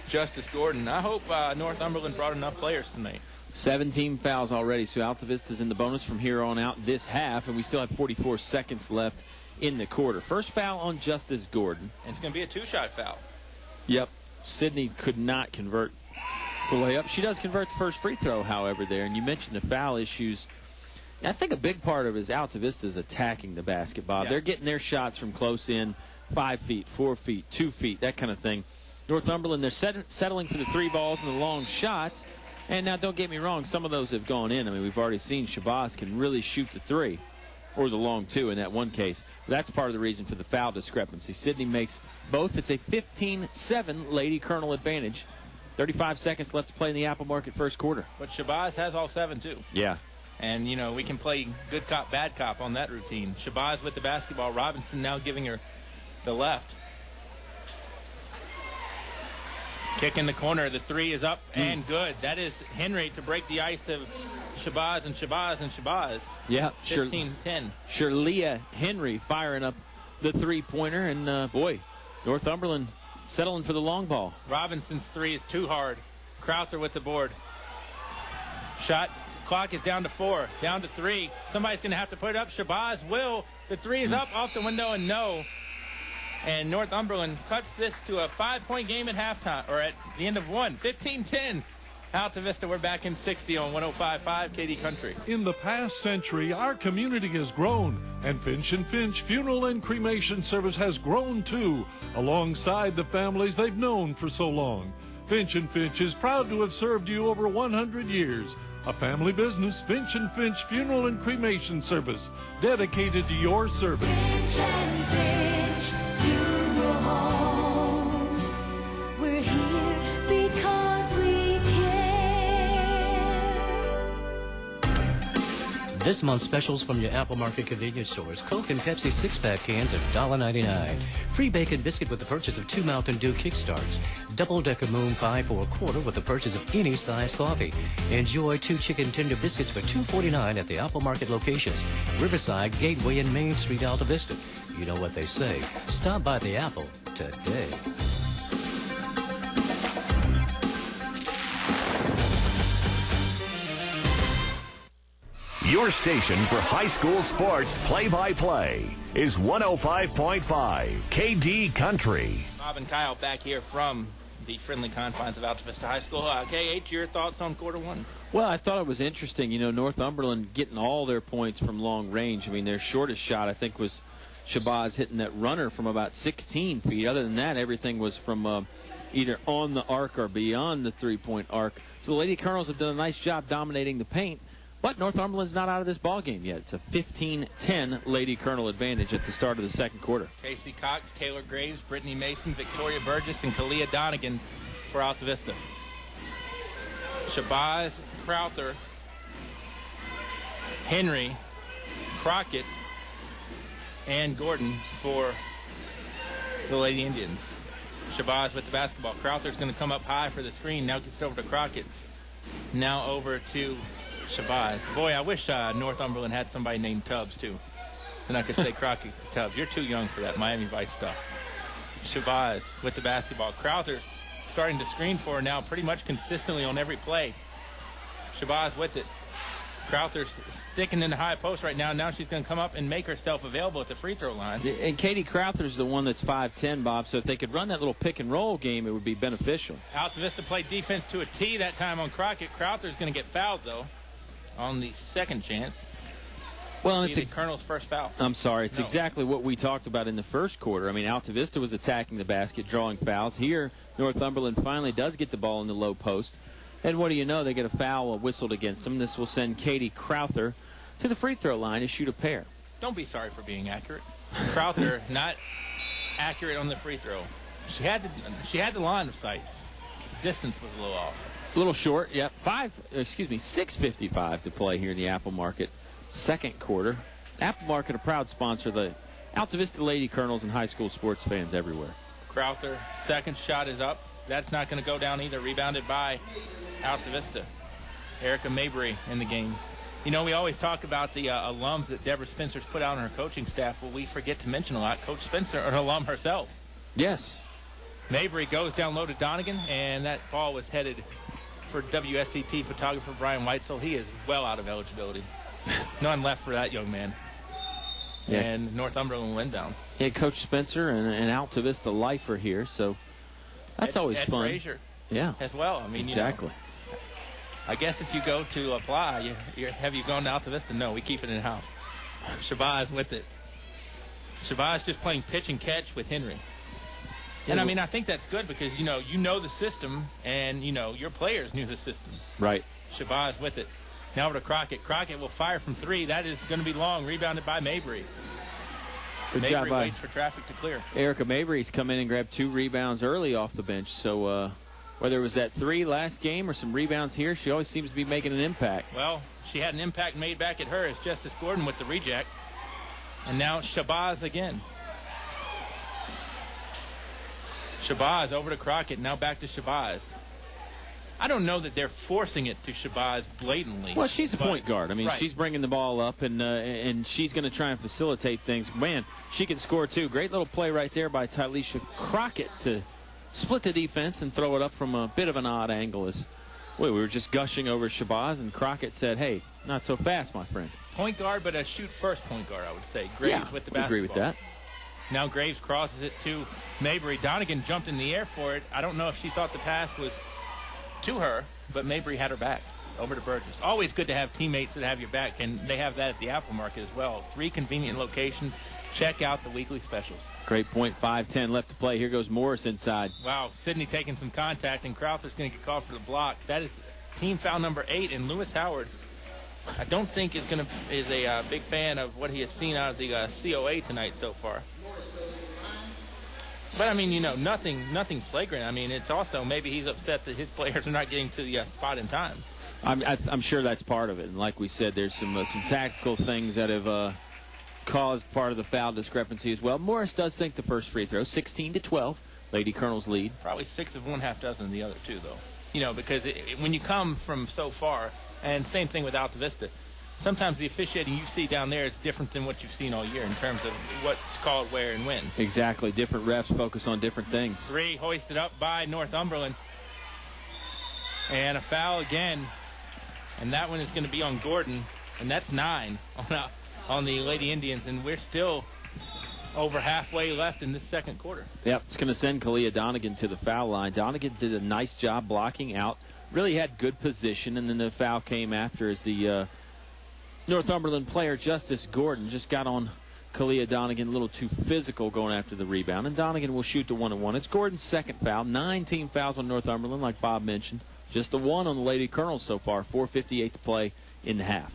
Justice Gordon. I hope Northumberland brought enough players tonight. 17 fouls already, so Altavista's in the bonus from here on out this half, and we still have 44 seconds left in the quarter. First foul on Justice Gordon. And it's going to be a 2-shot foul. Yep. Sydney could not convert the layup. She does convert the first free throw, however, there. And you mentioned the foul issues. I think a big part of it is Altavista's attacking the basketball. Yeah. They're getting their shots from close in. 5 feet, 4 feet, 2 feet, that kind of thing. Northumberland, they're settling for the 3 balls and the long shots. And now, don't get me wrong, some of those have gone in. I mean, we've already seen Shabazz can really shoot the 3 or the long 2 in that one case. But that's part of the reason for the foul discrepancy. Sydney makes both. It's a 15-7 Lady Colonel advantage. 35 seconds left to play in the Apple Market first quarter. But Shabazz has all 7, too. Yeah. And, you know, we can play good cop, bad cop on that routine. Shabazz with the basketball. Robinson now giving her the left. Kick in the corner. The 3 is up and good. That is Henry to break the ice of Shabazz and Shabazz and Shabazz. Yeah. 15-10. Shirlea Henry firing up the 3-pointer. And, boy, Northumberland settling for the long ball. Robinson's 3 is too hard. Crowther with the board. Shot. Clock is down to 4. Down to 3. Somebody's going to have to put it up. Shabazz will. The 3 is up off the window and no. And Northumberland cuts this to a 5-point game at halftime, or at the end of 1. 15-10. Altavista, we're back in 60 on 105.5 KD Country. In the past century, our community has grown, and Finch & Finch Funeral and Cremation Service has grown too, alongside the families they've known for so long. Finch & Finch is proud to have served you over 100 years. A family business, Finch & Finch Funeral and Cremation Service, dedicated to your service. Finch & Finch Funeral Homes. We're here because we care. This month's specials from your Apple Market convenience stores. Coke and Pepsi 6-pack cans at $1.99. Free bacon biscuit with the purchase of 2 Mountain Dew Kickstarts. Double-decker Moon Pie for a quarter with the purchase of any size coffee. Enjoy 2 chicken tender biscuits for $2.49 at the Apple Market locations. Riverside, Gateway, and Main Street, Altavista. You know what they say. Stop by the Apple today. Your station for high school sports play-by-play is 105.5 KD Country. Bob and Kyle back here from the friendly confines of Altavista High School. K.H., your thoughts on quarter one? Well, I thought it was interesting. Northumberland getting all their points from long range. I mean, their shortest shot, I think, was Shabazz hitting that runner from about 16 feet. Other than that, everything was from either on the arc or beyond the three-point arc. So the Lady Colonels have done a nice job dominating the paint. But Northumberland's not out of this ballgame yet. It's a 15-10 Lady Colonel advantage at the start of the second quarter. Casey Cox, Taylor Graves, Brittany Mason, Victoria Burgess, and Kalia Donegan for Altavista. Shabazz, Crowther, Henry, Crockett, and Gordon for the Lady Indians. Shabazz with the basketball. Crowther's going to come up high for the screen. Now gets it over to Crockett. Now over to Shabazz. Boy, I wish Northumberland had somebody named Tubbs, too. Then I could say Crockett to Tubbs. You're too young for that Miami Vice stuff. Shabazz with the basketball. Crowther's starting to screen for her now pretty much consistently on every play. Shabazz with it. Crowther's sticking in the high post right now. Now she's going to come up and make herself available at the free throw line. And Katie Crowther's the one that's 5'10", Bob, so if they could run that little pick-and-roll game, it would be beneficial. Altavista played defense to a T that time on Crockett. Crowther's going to get fouled, though, on the second chance. Well, it's the Colonel's first foul. I'm sorry. It's exactly what we talked about in the first quarter. I mean, Altavista was attacking the basket, drawing fouls. Here, Northumberland finally does get the ball in the low post. And what do you know? They get a foul whistled against them. This will send Katie Crowther to the free throw line to shoot a pair. Don't be sorry for being accurate. Crowther not accurate on the free throw. She had the line of sight. The distance was a little off. A little short, yep. 6:55 to play here in the Apple Market second quarter. Apple Market, a proud sponsor of the Altavista Lady Colonels and high school sports fans everywhere. Crowther, second shot is up. That's not going to go down either. Rebounded by Altavista. Erica Mabry in the game. We always talk about the alums that Deborah Spencer's put out on her coaching staff. Well, we forget to mention a lot. Coach Spencer, an alum herself. Yes. Mabry goes down low to Donegan, and that ball was headed for WSCT photographer Brian Weitzel. He is well out of eligibility. None left for that young man. Yeah. And Northumberland went down. Yeah, Coach Spencer and Altavista lifer here, so that's always Ed fun. Frazier, yeah, as well. I mean, exactly. I guess if you go to apply, have you gone to Altavista? No, we keep it in house. Shabazz with it. Shabazz just playing pitch and catch with Henry. And I mean, I think that's good because you know the system, and your players knew the system. Right. Shabazz with it. Now over to Crockett. Crockett will fire from three. That is going to be long. Rebounded by Mabry. Good Mabry job by waits for traffic to clear. Erica Mabry's come in and grabbed 2 rebounds early off the bench. So whether it was that 3 last game or some rebounds here, she always seems to be making an impact. Well, she had an impact made back at her as Justice Gordon with the reject. And now Shabazz again. Shabazz over to Crockett. Now back to Shabazz. I don't know that they're forcing it to Shabazz blatantly. Well, she's a point guard. I mean, right. She's bringing the ball up, and she's going to try and facilitate things. Man, she can score, too. Great little play right there by Tylisha Crockett to split the defense and throw it up from a bit of an odd angle. We were just gushing over Shabazz, and Crockett said, hey, not so fast, my friend. Point guard, but a shoot-first point guard, I would say. Graves with the basketball. I agree with that. Now Graves crosses it to Mabry. Donegan jumped in the air for it. I don't know if she thought the pass was to her, but Mabry had her back. Over to Burgess. Always good to have teammates that have your back, and they have that at the Apple Market as well. 3 convenient locations. Check out the weekly specials. Great point. 5:10 left to play. Here goes Morris inside. Wow, Sydney taking some contact, and Crowther's going to get called for the block. That is team foul number 8, and Lewis Howard, I don't think is a big fan of what he has seen out of the COA tonight so far. But, I mean, nothing flagrant. I mean, it's also maybe he's upset that his players are not getting to the spot in time. I'm sure that's part of it. And like we said, there's some tactical things that have caused part of the foul discrepancy as well. Morris does sink the first free throw, 16-12. Lady Colonel's lead. Probably 6 of 1/2 dozen of the other 2, though. Because when you come from so far, and same thing with Altavista, sometimes the officiating you see down there is different than what you've seen all year in terms of what's called where and when. Exactly. Different refs focus on different things. 3 hoisted up by Northumberland. And a foul again. And that one is going to be on Gordon. and that's 9 on the Lady Indians, and we're still over halfway left in this second quarter. Yep, it's going to send Kalia Donegan to the foul line. Donegan did a nice job blocking out, really had good position, and then the foul came after as the Northumberland player, Justice Gordon, just got on Kalia Donegan a little too physical going after the rebound, and Donegan will shoot the 1-and-1. It's Gordon's second foul. 9 team fouls on Northumberland, like Bob mentioned. Just the 1 on the Lady Colonels so far. 4:58 to play in the half.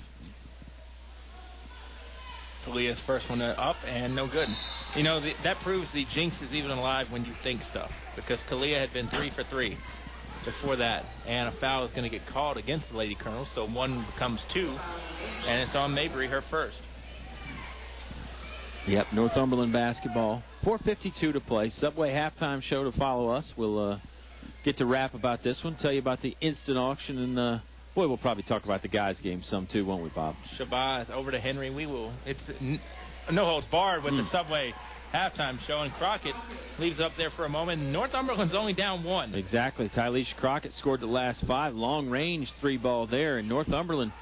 Kalia's first one up and no good. You know, that proves the jinx is even alive when you think stuff, because Kalia had been 3 for 3 before that, and a foul is going to get called against the Lady Colonels, so 1 becomes 2, and it's on Mabry, her first. Yep, Northumberland basketball. 4:52 to play. Subway halftime show to follow us. We'll get to rap about this one, tell you about the instant auction, and boy, we'll probably talk about the guys' game some too, won't we, Bob? Shabazz over to Henry. We will. It's no holds barred with the Subway halftime show, and Crockett leaves up there for a moment. Northumberland's only down 1. Exactly. Tyleisha Crockett scored the last 5. Long-range 3-ball there, and Northumberland,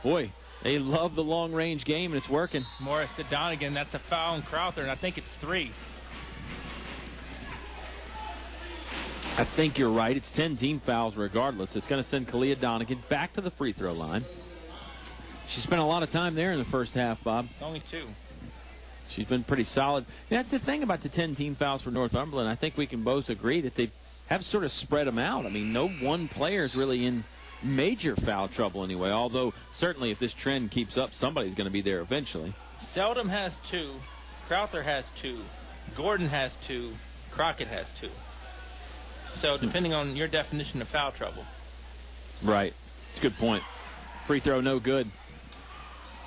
boy, they love the long-range game, and it's working. Morris to Donegan. That's a foul on Crowther, and I think it's 3. I think you're right. It's 10 team fouls regardless. It's going to send Kalia Donegan back to the free throw line. She spent a lot of time there in the first half, Bob. Only 2. She's been pretty solid. That's the thing about the 10 team fouls for Northumberland. I think we can both agree that they have sort of spread them out. I mean, no one player is really in major foul trouble anyway, although certainly if this trend keeps up, somebody's going to be there eventually. Seldom has 2. Crowther has 2. Gordon has 2. Crockett has 2. So depending on your definition of foul trouble. Right. It's a good point. Free throw no good.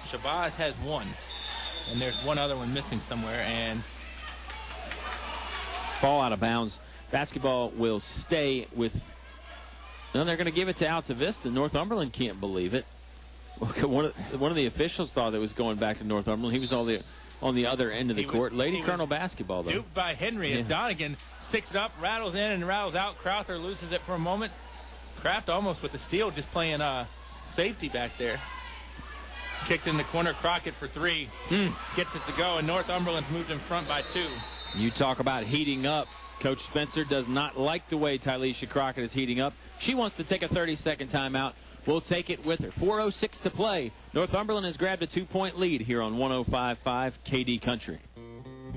Shabazz has 1. And there's one other one missing somewhere, and ball out of bounds. Basketball will stay with. No, they're going to give it to Altavista. Northumberland can't believe it. One of the officials thought it was going back to Northumberland. He was on the other end of the court. Lady Colonel basketball, though. Duped by Henry as Donegan sticks it up, rattles in and rattles out. Crowther loses it for a moment. Kraft almost with the steal, just playing safety back there. Kicked in the corner. Crockett for 3. Gets it to go, and Northumberland's moved in front by 2. You talk about heating up. Coach Spencer does not like the way Tyleisha Crockett is heating up. She wants to take a 30-second timeout. We'll take it with her. 4:06 to play. Northumberland has grabbed a 2-point lead here on 105.5 KD Country.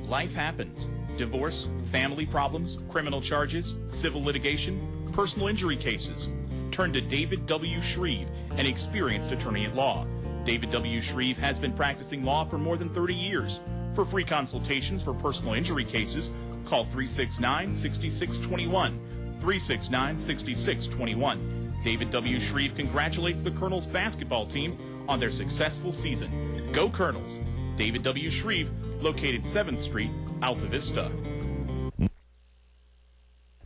Life happens. Divorce, family problems, criminal charges, civil litigation, personal injury cases. Turn to David W. Shreve, an experienced attorney at law. David W. Shreve has been practicing law for more than 30 years. For free consultations for personal injury cases, call 369-6621. 369-6621. David W. Shreve congratulates the Colonels basketball team on their successful season. Go Colonels! David W. Shreve, located 7th Street, Altavista.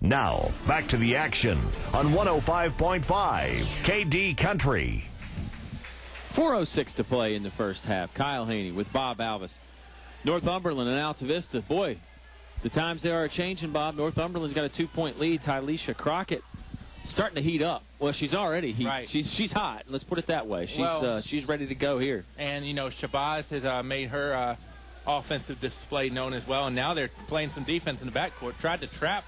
Now, back to the action on 105.5 KD Country. 4:06 to play in the first half. Kyle Haney with Bob Alvis. Northumberland and Altavista. Boy, the times they are changing, Bob. Northumberland's got a 2-point lead. Tyleisha Crockett starting to heat up. Well, she's already heat. Right. She's hot. Let's put it that way. She's ready to go here. And, you know, Shabazz has made her offensive display known as well, and now they're playing some defense in the backcourt. Tried to trap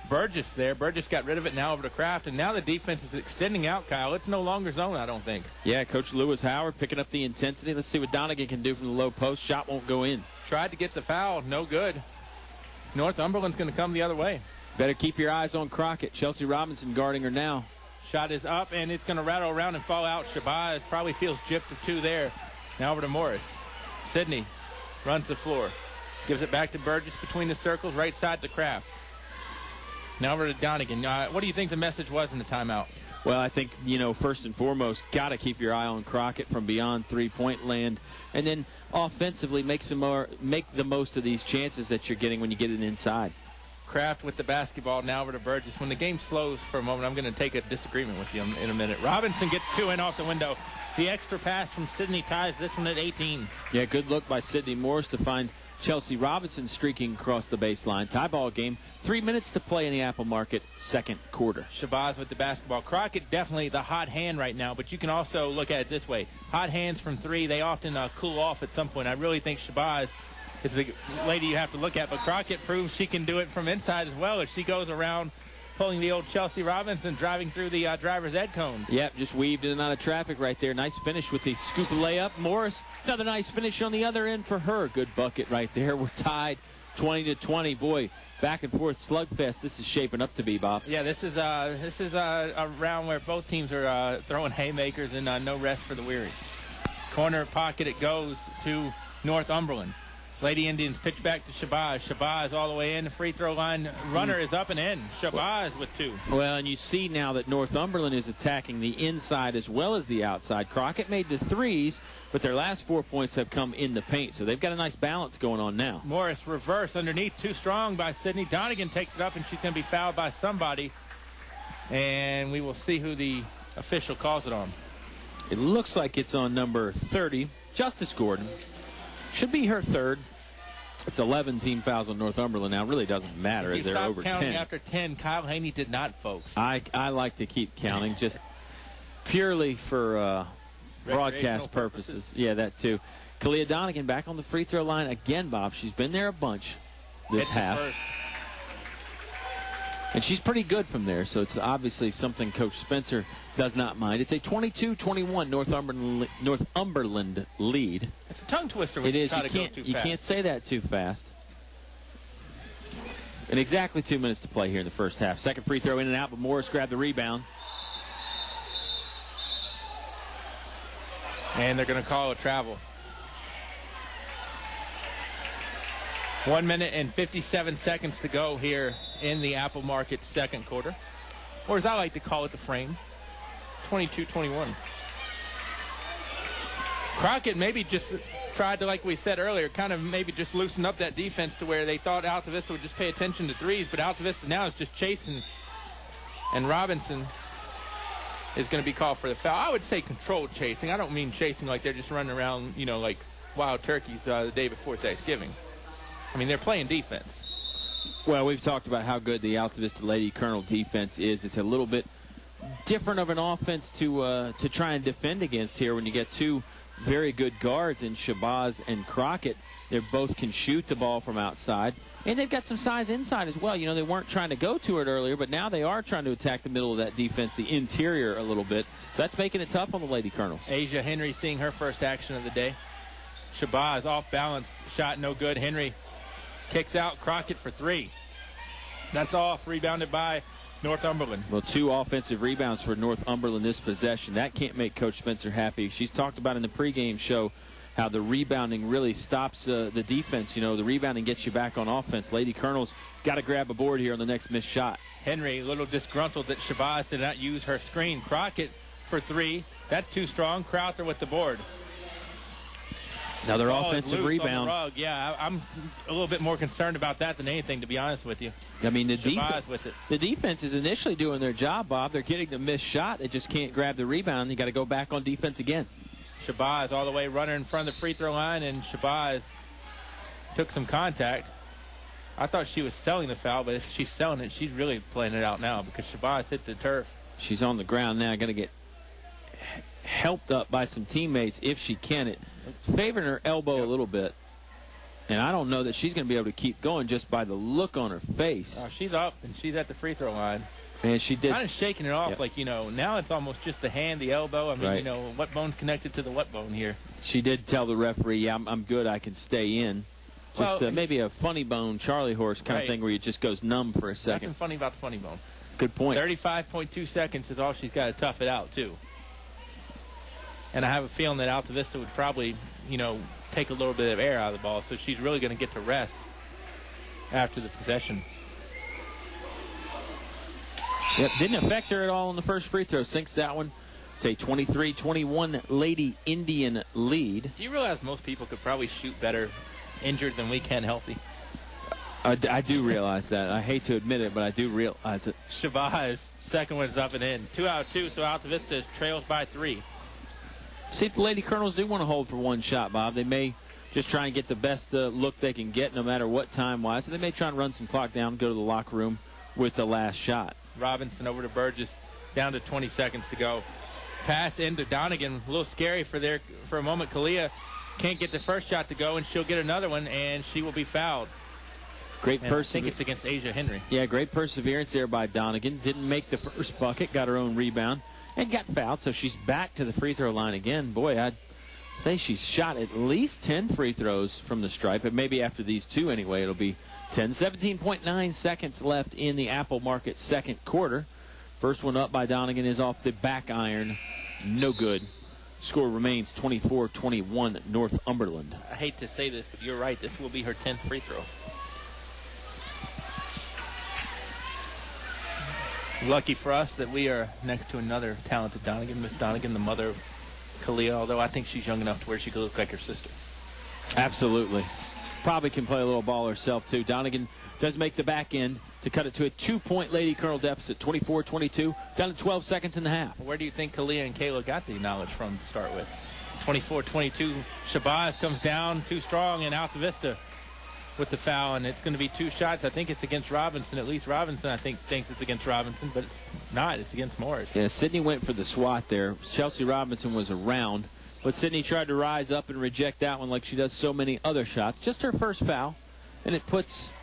Burgess there. Burgess got rid of it, now over to Kraft, and now the defense is extending out, Kyle. It's no longer zone, I don't think. Yeah, Coach Lewis Howard picking up the intensity. Let's see what Donegan can do from the low post. Shot won't go in. Tried to get the foul, no good. Northumberland's going to come the other way. Better keep your eyes on Crockett. Chelsea Robinson guarding her now. Shot is up, and it's going to rattle around and fall out. Shabazz probably feels gypped or 2 there. Now over to Morris. Sidney runs the floor. Gives it back to Burgess between the circles, right side to Kraft. Now over to Donegan. What do you think the message was in the timeout? Well, I think, first and foremost, got to keep your eye on Crockett from beyond three-point land. And then offensively make the most of these chances that you're getting when you get it inside. Kraft with the basketball, now over to Burgess. When the game slows for a moment, I'm going to take a disagreement with you in a minute. Robinson gets 2 in off the window. The extra pass from Sidney ties this one at 18. Yeah, good look by Sidney Morris to find Chelsea Robinson streaking across the baseline. Tie ball game. 3 minutes to play in the Apple Market second quarter. Shabazz with the basketball. Crockett definitely the hot hand right now, but you can also look at it this way. Hot hands from three, they often cool off at some point. I really think Shabazz is the lady you have to look at, but Crockett proves she can do it from inside as well as she goes around pulling the old Chelsea Robinson, driving through the driver's ed cone. Yep, just weaved in and out of traffic right there. Nice finish with the scoop layup. Morris, another nice finish on the other end for her. Good bucket right there. We're tied 20-20. Boy, back and forth slugfest. This is shaping up to be, Bob. Yeah, this is a round where both teams are throwing haymakers and no rest for the weary. Corner pocket it goes to Northumberland. Lady Indians pitch back to Shabazz. Shabazz all the way in. The free throw line runner is up and in. Shabazz with two. Well, and you see now that Northumberland is attacking the inside as well as the outside. Crockett made the threes, but their last 4 points have come in the paint, so they've got a nice balance going on now. Morris reverse underneath, too strong by Sydney. Donegan takes it up, and she's going to be fouled by somebody, and we will see who the official calls it on. It looks like it's on number 30, Justice Gordon. Should be her third. It's 11 team fouls on Northumberland now. It really doesn't matter as they're over 10. Counting after 10. Kyle Haney did not, folks. I like to keep counting just purely for broadcast purposes. Yeah, that too. Kalia Donegan back on the free throw line again, Bob. She's been there a bunch this half. And she's pretty good from there, so it's obviously something Coach Spencer does not mind. It's a 22-21 Northumberland lead. It's a tongue twister when you try to go too fast. You can't say that too fast. And exactly 2 minutes to play here in the first half. Second free throw in and out, but Morris grabbed the rebound. And they're going to call a travel. 1 minute and 57 seconds to go here in the Apple Market second quarter. Or as I like to call it, the frame. 22-21. Crockett maybe just tried to, like we said earlier, kind of maybe just loosen up that defense to where they thought Altavista would just pay attention to threes, but Altavista now is just chasing, and Robinson is going to be called for the foul. I would say controlled chasing. I don't mean chasing like they're just running around, like wild turkeys the day before Thanksgiving. I mean, they're playing defense. Well, we've talked about how good the Altavista Lady Colonel defense is. It's a little bit different of an offense to try and defend against here when you get two very good guards in Shabazz and Crockett. They both can shoot the ball from outside, and they've got some size inside as well. They weren't trying to go to it earlier, but now they are trying to attack the middle of that defense, the interior a little bit. So that's making it tough on the Lady Colonels. Asia Henry seeing her first action of the day. Shabazz off balance, shot no good. Henry kicks out. Crockett for three. That's off, rebounded by Northumberland. Well, 2 offensive rebounds for Northumberland this possession. That can't make Coach Spencer happy. She's talked about in the pregame show how the rebounding really stops the defense. The rebounding gets you back on offense. Lady Colonels got to grab a board here on the next missed shot. Henry a little disgruntled that Shabazz did not use her screen. Crockett for three. That's too strong. Crowther with the board. Another offensive rebound. On the rug. Yeah, I'm a little bit more concerned about that than anything, to be honest with you. I mean, the defense is initially doing their job, Bob. They're getting the missed shot. They just can't grab the rebound. You got to go back on defense again. Shabazz all the way runner in front of the free throw line, and Shabazz took some contact. I thought she was selling the foul, but if she's selling it, she's really playing it out now because Shabazz hit the turf. She's on the ground now, going to get helped up by some teammates if she can. It favoring her elbow a little bit, and I don't know that she's going to be able to keep going just by the look on her face. She's up, and she's at the free throw line. And she did. Kind of shaking it off, like, now it's almost just the hand, the elbow. I mean, right. What bone's connected to the what bone here? She did tell the referee, yeah, I'm good, I can stay in. Just maybe a funny bone, Charlie horse kind of thing where it just goes numb for a second. Nothing funny about the funny bone. Good point. 35.2 seconds is all she's got to tough it out, too. And I have a feeling that Altavista would probably, take a little bit of air out of the ball, so she's really going to get to rest after the possession. Yep, didn't affect her at all on the first free throw. Sinks that one. It's a 23-21 Lady Indian lead. Do you realize most people could probably shoot better injured than we can healthy? I do realize that. I hate to admit it, but I do realize it. Shabazz, second one's up and in. 2 out of 2, so Altavista trails by 3. See if the Lady Colonels do want to hold for one shot, Bob. They may just trying to get the best look they can get no matter what time-wise. So they may try and run some clock down, go to the locker room with the last shot. Robinson over to Burgess, down to 20 seconds to go. Pass into Donegan, a little scary for a moment. Kalia can't get the first shot to go, and she'll get another one, and she will be fouled. Great perseverance. I think it's against Asia Henry. Yeah, great perseverance there by Donegan. Didn't make the first bucket, got her own rebound, and got fouled, so she's back to the free throw line again. Boy, I'd say she's shot at least 10 free throws from the stripe, and maybe after these two anyway, it'll be 10. 17.9 seconds left in the Apple Market second quarter. First one up by Donegan is off the back iron. No good. Score remains 24-21 Northumberland. I hate to say this, but you're right. This will be her 10th free throw. Lucky for us that we are next to another talented Donegan, Miss Donegan, the mother of Kalia, although I think she's young enough to where she could look like her sister. Absolutely. Probably can play a little ball herself, too. Donegan does make the back end to cut it to a 2-point Lady Colonel deficit, 24-22, down to 12 seconds in the half. Where do you think Kalia and Kayla got the knowledge from to start with? 24-22. Shabazz comes down too strong, and Altavista with the foul, and it's going to be two shots. I think it's against Robinson. At least Robinson, I think, thinks it's against Robinson, but it's not. It's against Morris. Yeah, Sydney went for the swat there. Chelsea Robinson was around, but Sydney tried to rise up and reject that one like she does so many other shots. Just her first foul, and it puts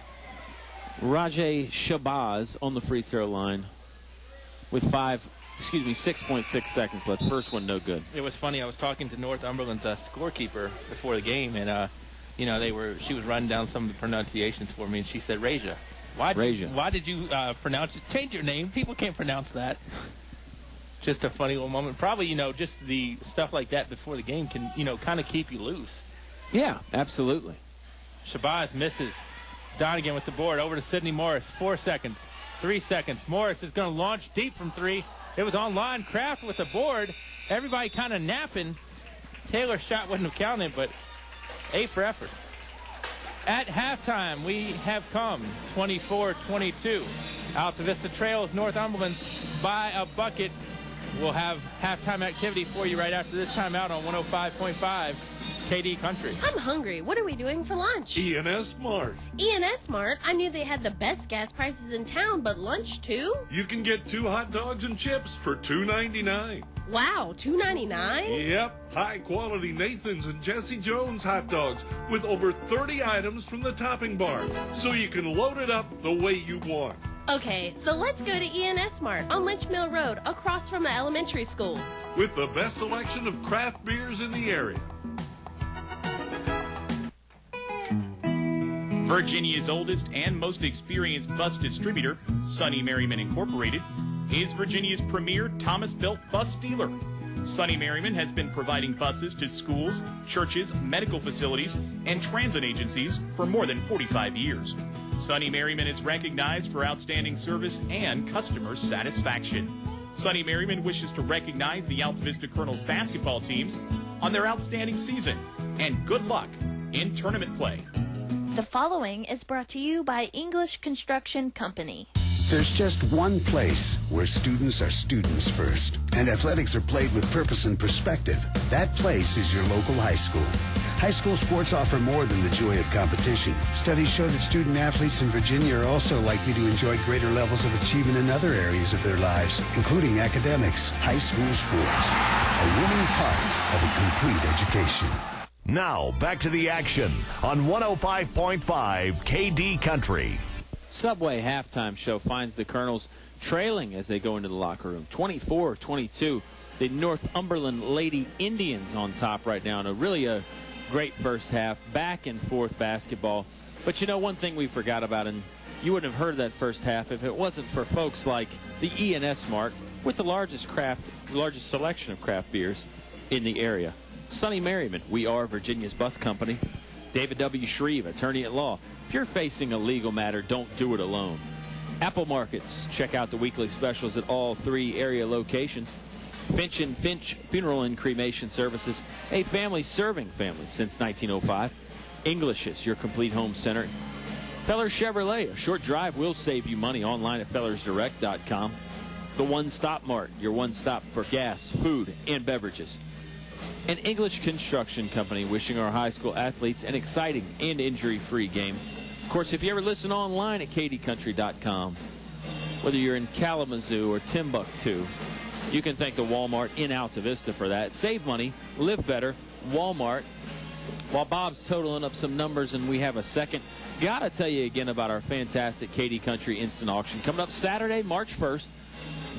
Rajay Shabazz on the free throw line with 6.6 seconds left. First one no good. It was funny. I was talking to Northumberland's scorekeeper before the game, and she was running down some of the pronunciations for me, and she said Raja. Why did you pronounce it? Change your name. People can't pronounce that. Just a funny little moment. Probably, just the stuff like that before the game can, kind of keep you loose. Yeah, absolutely. Shabazz misses. Donegan with the board over to Sydney Morris. 4 seconds. 3 seconds. Morris is going to launch deep from three. It was online. Kraft with the board. Everybody kind of napping. Taylor's shot wouldn't have counted, but A for effort. At halftime, we have come 24-22. Altavista trails Northumberland by a bucket. We'll have halftime activity for you right after this timeout on 105.5 KD Country. I'm hungry. What are we doing for lunch? E&S Mart. E&S Mart? I knew they had the best gas prices in town, but lunch too? You can get 2 hot dogs and chips for $2.99. Wow, $2.99? Yep, high-quality Nathan's and Jesse Jones hot dogs with over 30 items from the topping bar, so you can load it up the way you want. Okay, so let's go to E&S Mart on Lynch Mill Road, across from the elementary school. With the best selection of craft beers in the area. Virginia's oldest and most experienced bus distributor, Sonny Merriman Incorporated, is Virginia's premier Thomas-built bus dealer. Sonny Merriman has been providing buses to schools, churches, medical facilities, and transit agencies for more than 45 years. Sonny Merriman is recognized for outstanding service and customer satisfaction. Sonny Merriman wishes to recognize the Altavista Colonels basketball teams on their outstanding season, and good luck in tournament play. The following is brought to you by English Construction Company. There's just one place where students are students first, and athletics are played with purpose and perspective. That place is your local high school. High school sports offer more than the joy of competition. Studies show that student athletes in Virginia are also likely to enjoy greater levels of achievement in other areas of their lives, including academics. High school sports, a winning part of a complete education. Now, back to the action on 105.5 KD Country. Subway halftime show finds the Colonels trailing as they go into the locker room. 24-22. The Northumberland Lady Indians on top right now. And really a great first half. Back and forth basketball. But one thing we forgot about, and you wouldn't have heard that first half if it wasn't for folks like the E&S Mart with the largest selection of craft beers in the area. Sonny Merriman, we are Virginia's bus company. David W. Shreve, attorney at law. If you're facing a legal matter, don't do it alone. Apple Markets, check out the weekly specials at all 3 area locations. Finch & Finch Funeral and Cremation Services, a family serving families since 1905. English's, your complete home center. Fellers Chevrolet, a short drive will save you money online at fellersdirect.com. The One Stop Mart, your one stop for gas, food, and beverages. and English Construction Company, wishing our high school athletes an exciting and injury-free game. Of course, if you ever listen online at kdcountry.com, whether you're in Kalamazoo or Timbuktu, you can thank the Walmart in Altavista for that. Save money, live better, Walmart. While Bob's totaling up some numbers and we have a second, gotta tell you again about our fantastic KD Country Instant Auction. Coming up Saturday, March 1st.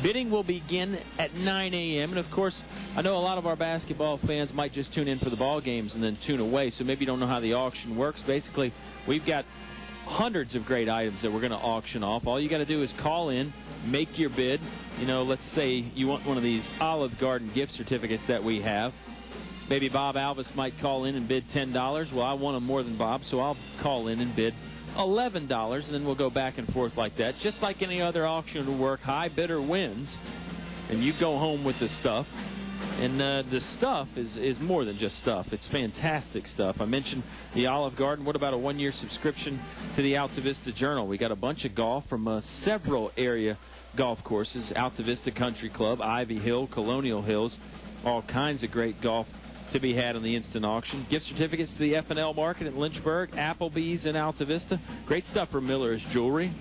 Bidding will begin at 9 a.m. And, of course, I know a lot of our basketball fans might just tune in for the ball games and then tune away, so maybe you don't know how the auction works. Basically, we've got hundreds of great items that we're going to auction off. All you got to do is call in, make your bid. You know, let's say you want one of these Olive Garden gift certificates that we have. Maybe Bob Alvis might call in and bid $10. Well, I want them more than Bob, so I'll call in and bid $11, and then we'll go back and forth like that. Just like any other auction will work, high bidder wins, and you go home with the stuff. And the stuff is more than just stuff. It's fantastic stuff. I mentioned the Olive Garden. What about a one-year subscription to the Altavista Journal? We got a bunch of golf from several area golf courses, Altavista Country Club, Ivy Hill, Colonial Hills, all kinds of great golf to be had on the instant auction. Gift certificates to the F&L Market in Lynchburg, Applebee's in Altavista. Great stuff for Miller's Jewelry.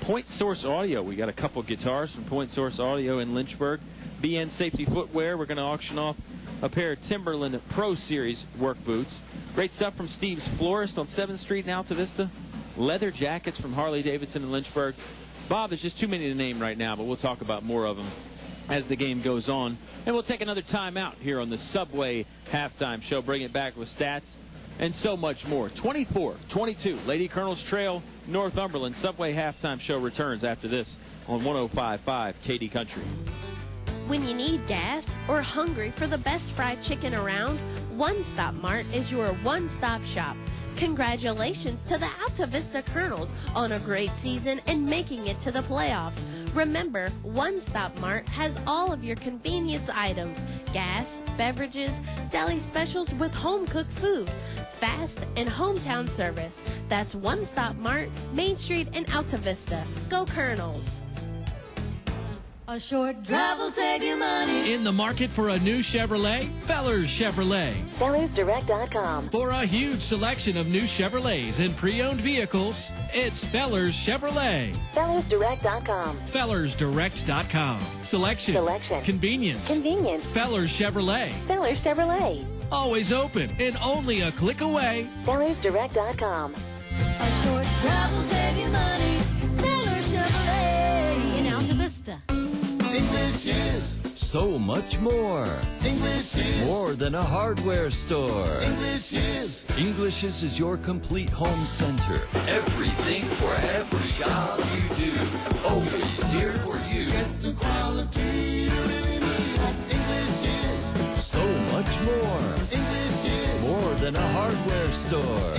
Point Source Audio. We got a couple guitars from Point Source Audio in Lynchburg. BN Safety Footwear. We're going to auction off a pair of Timberland Pro Series work boots. Great stuff from Steve's Florist on 7th Street in Altavista. Leather jackets from Harley Davidson in Lynchburg. Bob, there's just too many to name right now, but we'll talk about more of them as the game goes on. And we'll take another time out here on the Subway Halftime Show. Bring it back with stats and so much more. 24-22, Lady Colonel's Trail, Northumberland. Subway Halftime Show returns after this on 105.5 KD Country. When you need gas or hungry for the best fried chicken around, One Stop Mart is your one-stop shop. Congratulations to the Altavista Colonels on a great season and making it to the playoffs. Remember, One Stop Mart has all of your convenience items, gas, beverages, deli specials with home-cooked food, fast and hometown service. That's One Stop Mart, Main Street in Altavista. Go Colonels! A short drive will save you money. In the market for a new Chevrolet? Fellers Chevrolet. FellersDirect.com. For a huge selection of new Chevrolets and pre-owned vehicles, it's Fellers Chevrolet. FellersDirect.com. FellersDirect.com. Selection. Convenience. Fellers Chevrolet. Fellers Chevrolet. Always open and only a click away. FellersDirect.com. A short drive will save you money. Fellers Chevrolet in Altavista. English is so much more. English is More than a hardware store. English is your complete home center. Everything for every job you do. Always here for you. Get the quality you really need. That's English is So much more. English is More than a hardware store.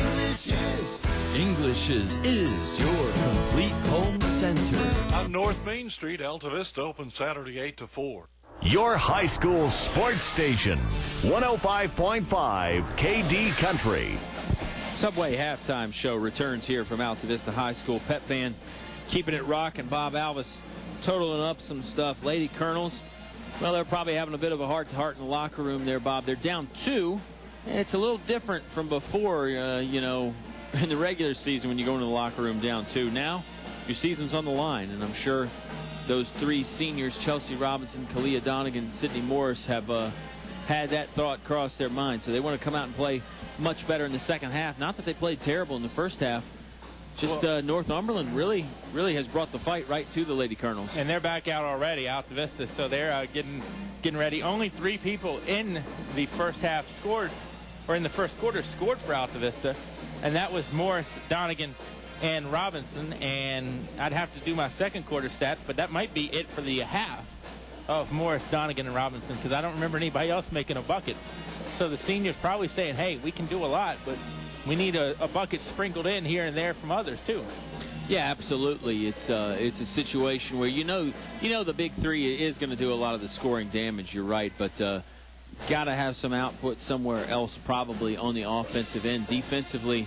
English is your complete home center. On North Main Street, Altavista, open Saturday 8 to 4. Your high school sports station, 105.5 KD Country. Subway Halftime Show returns here from Altavista High School. Pep Band keeping it rocking. Bob Alvis totaling up some stuff. Lady Colonels, well, they're probably having a bit of a heart-to-heart in the locker room there, Bob. They're down 2. And it's a little different from before, in the regular season when you go into the locker room down 2. Now, your season's on the line, and I'm sure those 3 seniors, Chelsea Robinson, Kalia Donegan, Sydney Morris, have had that thought cross their mind. So they want to come out and play much better in the second half. Not that they played terrible in the first half. Just Northumberland really has brought the fight right to the Lady Colonels. And they're back out already, Altavista, so they're getting ready. Only 3 people in the first half scored, or in the first quarter scored for Altavista, and that was Morris, Donegan, and Robinson. And I'd have to do my second quarter stats, but that might be it for the half of Morris, Donegan, and Robinson, because I don't remember anybody else making a bucket. So the seniors probably saying, hey, we can do a lot, but we need a bucket sprinkled in here and there from others too. Yeah, absolutely. It's a situation where you know the big 3 is going to do a lot of the scoring damage. You're right, but got to have some output somewhere else, probably on the offensive end. Defensively,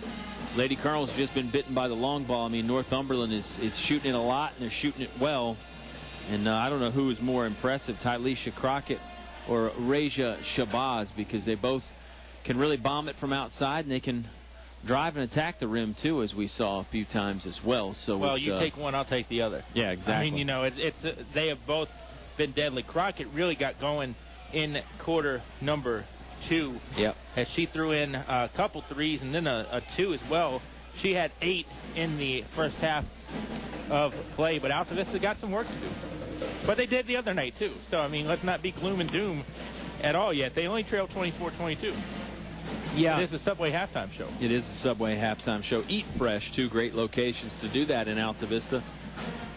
Lady Colonels have just been bitten by the long ball. I mean, Northumberland is shooting it a lot, and they're shooting it well. And I don't know who is more impressive, Tyleisha Crockett or Raja Shabazz, because they both can really bomb it from outside, and they can drive and attack the rim too, as we saw a few times as well. So well, you take one, I'll take the other. Yeah, exactly. I mean, you know, they have both been deadly. Crockett really got going in quarter number 2. Yep. As she threw in a couple threes and then a 2 as well. She had 8 in the first half of play, but Altavista got some work to do. But they did the other night too. So I mean, let's not be gloom and doom at all yet. They only trailed 24-22. Yeah. It is a Subway halftime show. It is a Subway halftime show. Eat Fresh, 2 great locations to do that in Altavista.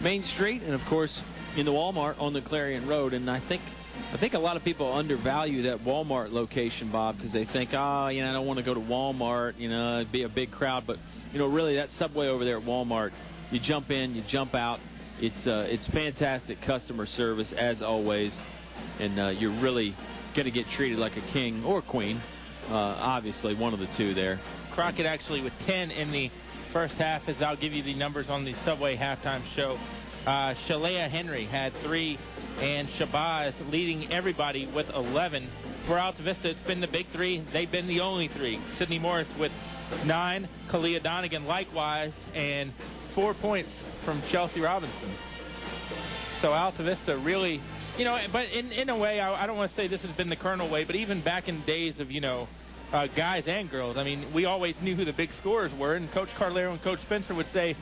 Main Street, and of course in the Walmart on the Clarion Road. And I think a lot of people undervalue that Walmart location, Bob, because they think, I don't want to go to Walmart, it'd be a big crowd. But really, that Subway over there at Walmart, you jump in, you jump out. It's fantastic customer service as always, and you're really going to get treated like a king or queen. Obviously, one of the two there. Crockett actually with 10 in the first half, as I'll give you the numbers on the Subway halftime show. Shalea Henry had 3, and Shabazz leading everybody with 11. For Altavista, it's been the big 3. They've been the only 3. Sydney Morris with 9, Kalia Donegan likewise, and 4 points from Chelsea Robinson. So Altavista really, but in a way, I don't want to say this has been the Colonel way, but even back in days of, guys and girls, I mean, we always knew who the big scorers were, and Coach Carlero and Coach Spencer would say,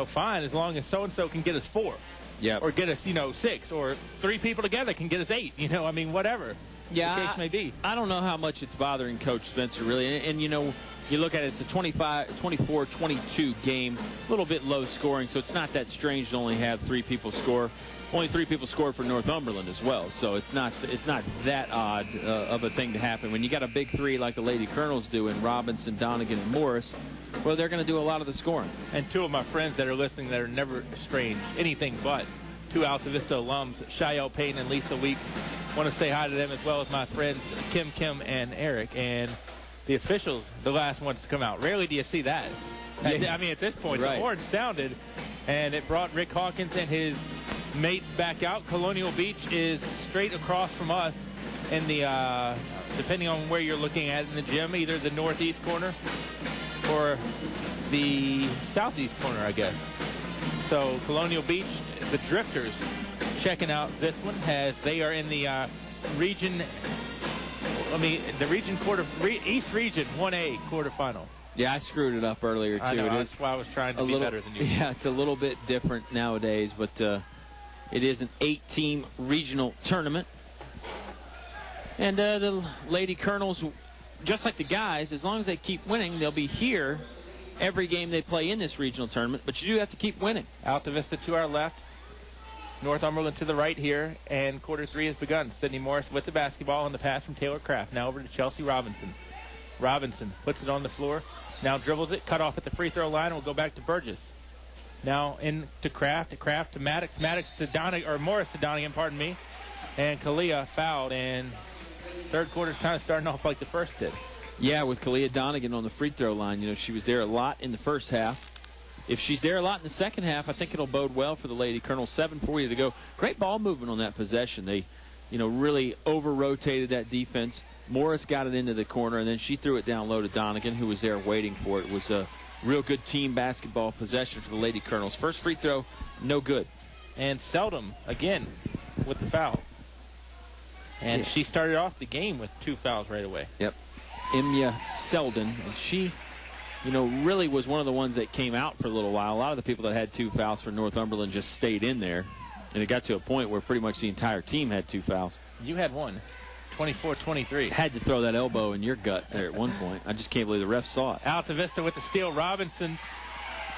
fine, as long as so-and-so can get us 4. Yeah. Or get us, 6, or 3 people together can get us 8, whatever the case may be. I don't know how much it's bothering Coach Spencer, really. And you look at it, it's a 24-22 game, a little bit low scoring, so it's not that strange to only have 3 people score. Only 3 people scored for Northumberland as well, so it's not that odd of a thing to happen. When you got a big 3 like the Lady Colonels do in Robinson, Donegan, and Morris, well, they're going to do a lot of the scoring. And 2 of my friends that are listening that are never strange, anything but 2 Altavista alums, Shael Payne and Lisa Weeks. Want to say hi to them as well as my friends Kim, and Eric. And the officials, the last ones to come out. Rarely do you see that. Yeah. I mean, at this point, right. The horn sounded, and it brought Rick Hawkins and his mates back out. Colonial Beach is straight across from us in the, depending on where you're looking at in the gym, either the northeast corner or the southeast corner, I guess. So Colonial Beach, the Drifters, checking out this one as they are in the region. East Region 1A quarterfinal. Yeah, I screwed it up earlier too. I know, that's why I was trying to be better than you. Yeah, it's a little bit different nowadays, but it is an 8-team regional tournament. And the Lady Colonels, just like the guys, as long as they keep winning, they'll be here every game they play in this regional tournament, but you do have to keep winning. Altavista to our left, Northumberland to the right here, and quarter 3 has begun. Sydney Morris with the basketball and the pass from Taylor Kraft. Now over to Chelsea Robinson. Robinson puts it on the floor, now dribbles it, cut off at the free throw line, and will go back to Burgess. Now in to Kraft to Maddox, Morris to Donegan, pardon me, and Kalia fouled, and third quarter's kind of starting off like the first did. Yeah, with Kalia Donegan on the free throw line, she was there a lot in the first half. If she's there a lot in the second half, I think it'll bode well for the Lady Colonel. 7:40 to go. Great ball movement on that possession. They, really over-rotated that defense. Morris got it into the corner, and then she threw it down low to Donegan, who was there waiting for it. It was a real good team basketball possession for the Lady Colonels. First free throw, no good. And Seldom, again, with the foul. And she started off the game with 2 fouls right away. Yep. Imya Selden, and she, really was one of the ones that came out for a little while. A lot of the people that had 2 fouls for Northumberland just stayed in there, and it got to a point where pretty much the entire team had 2 fouls. You had 1, 24-23. Had to throw that elbow in your gut there at one point. I just can't believe the ref saw it. Altavista with the steal. Robinson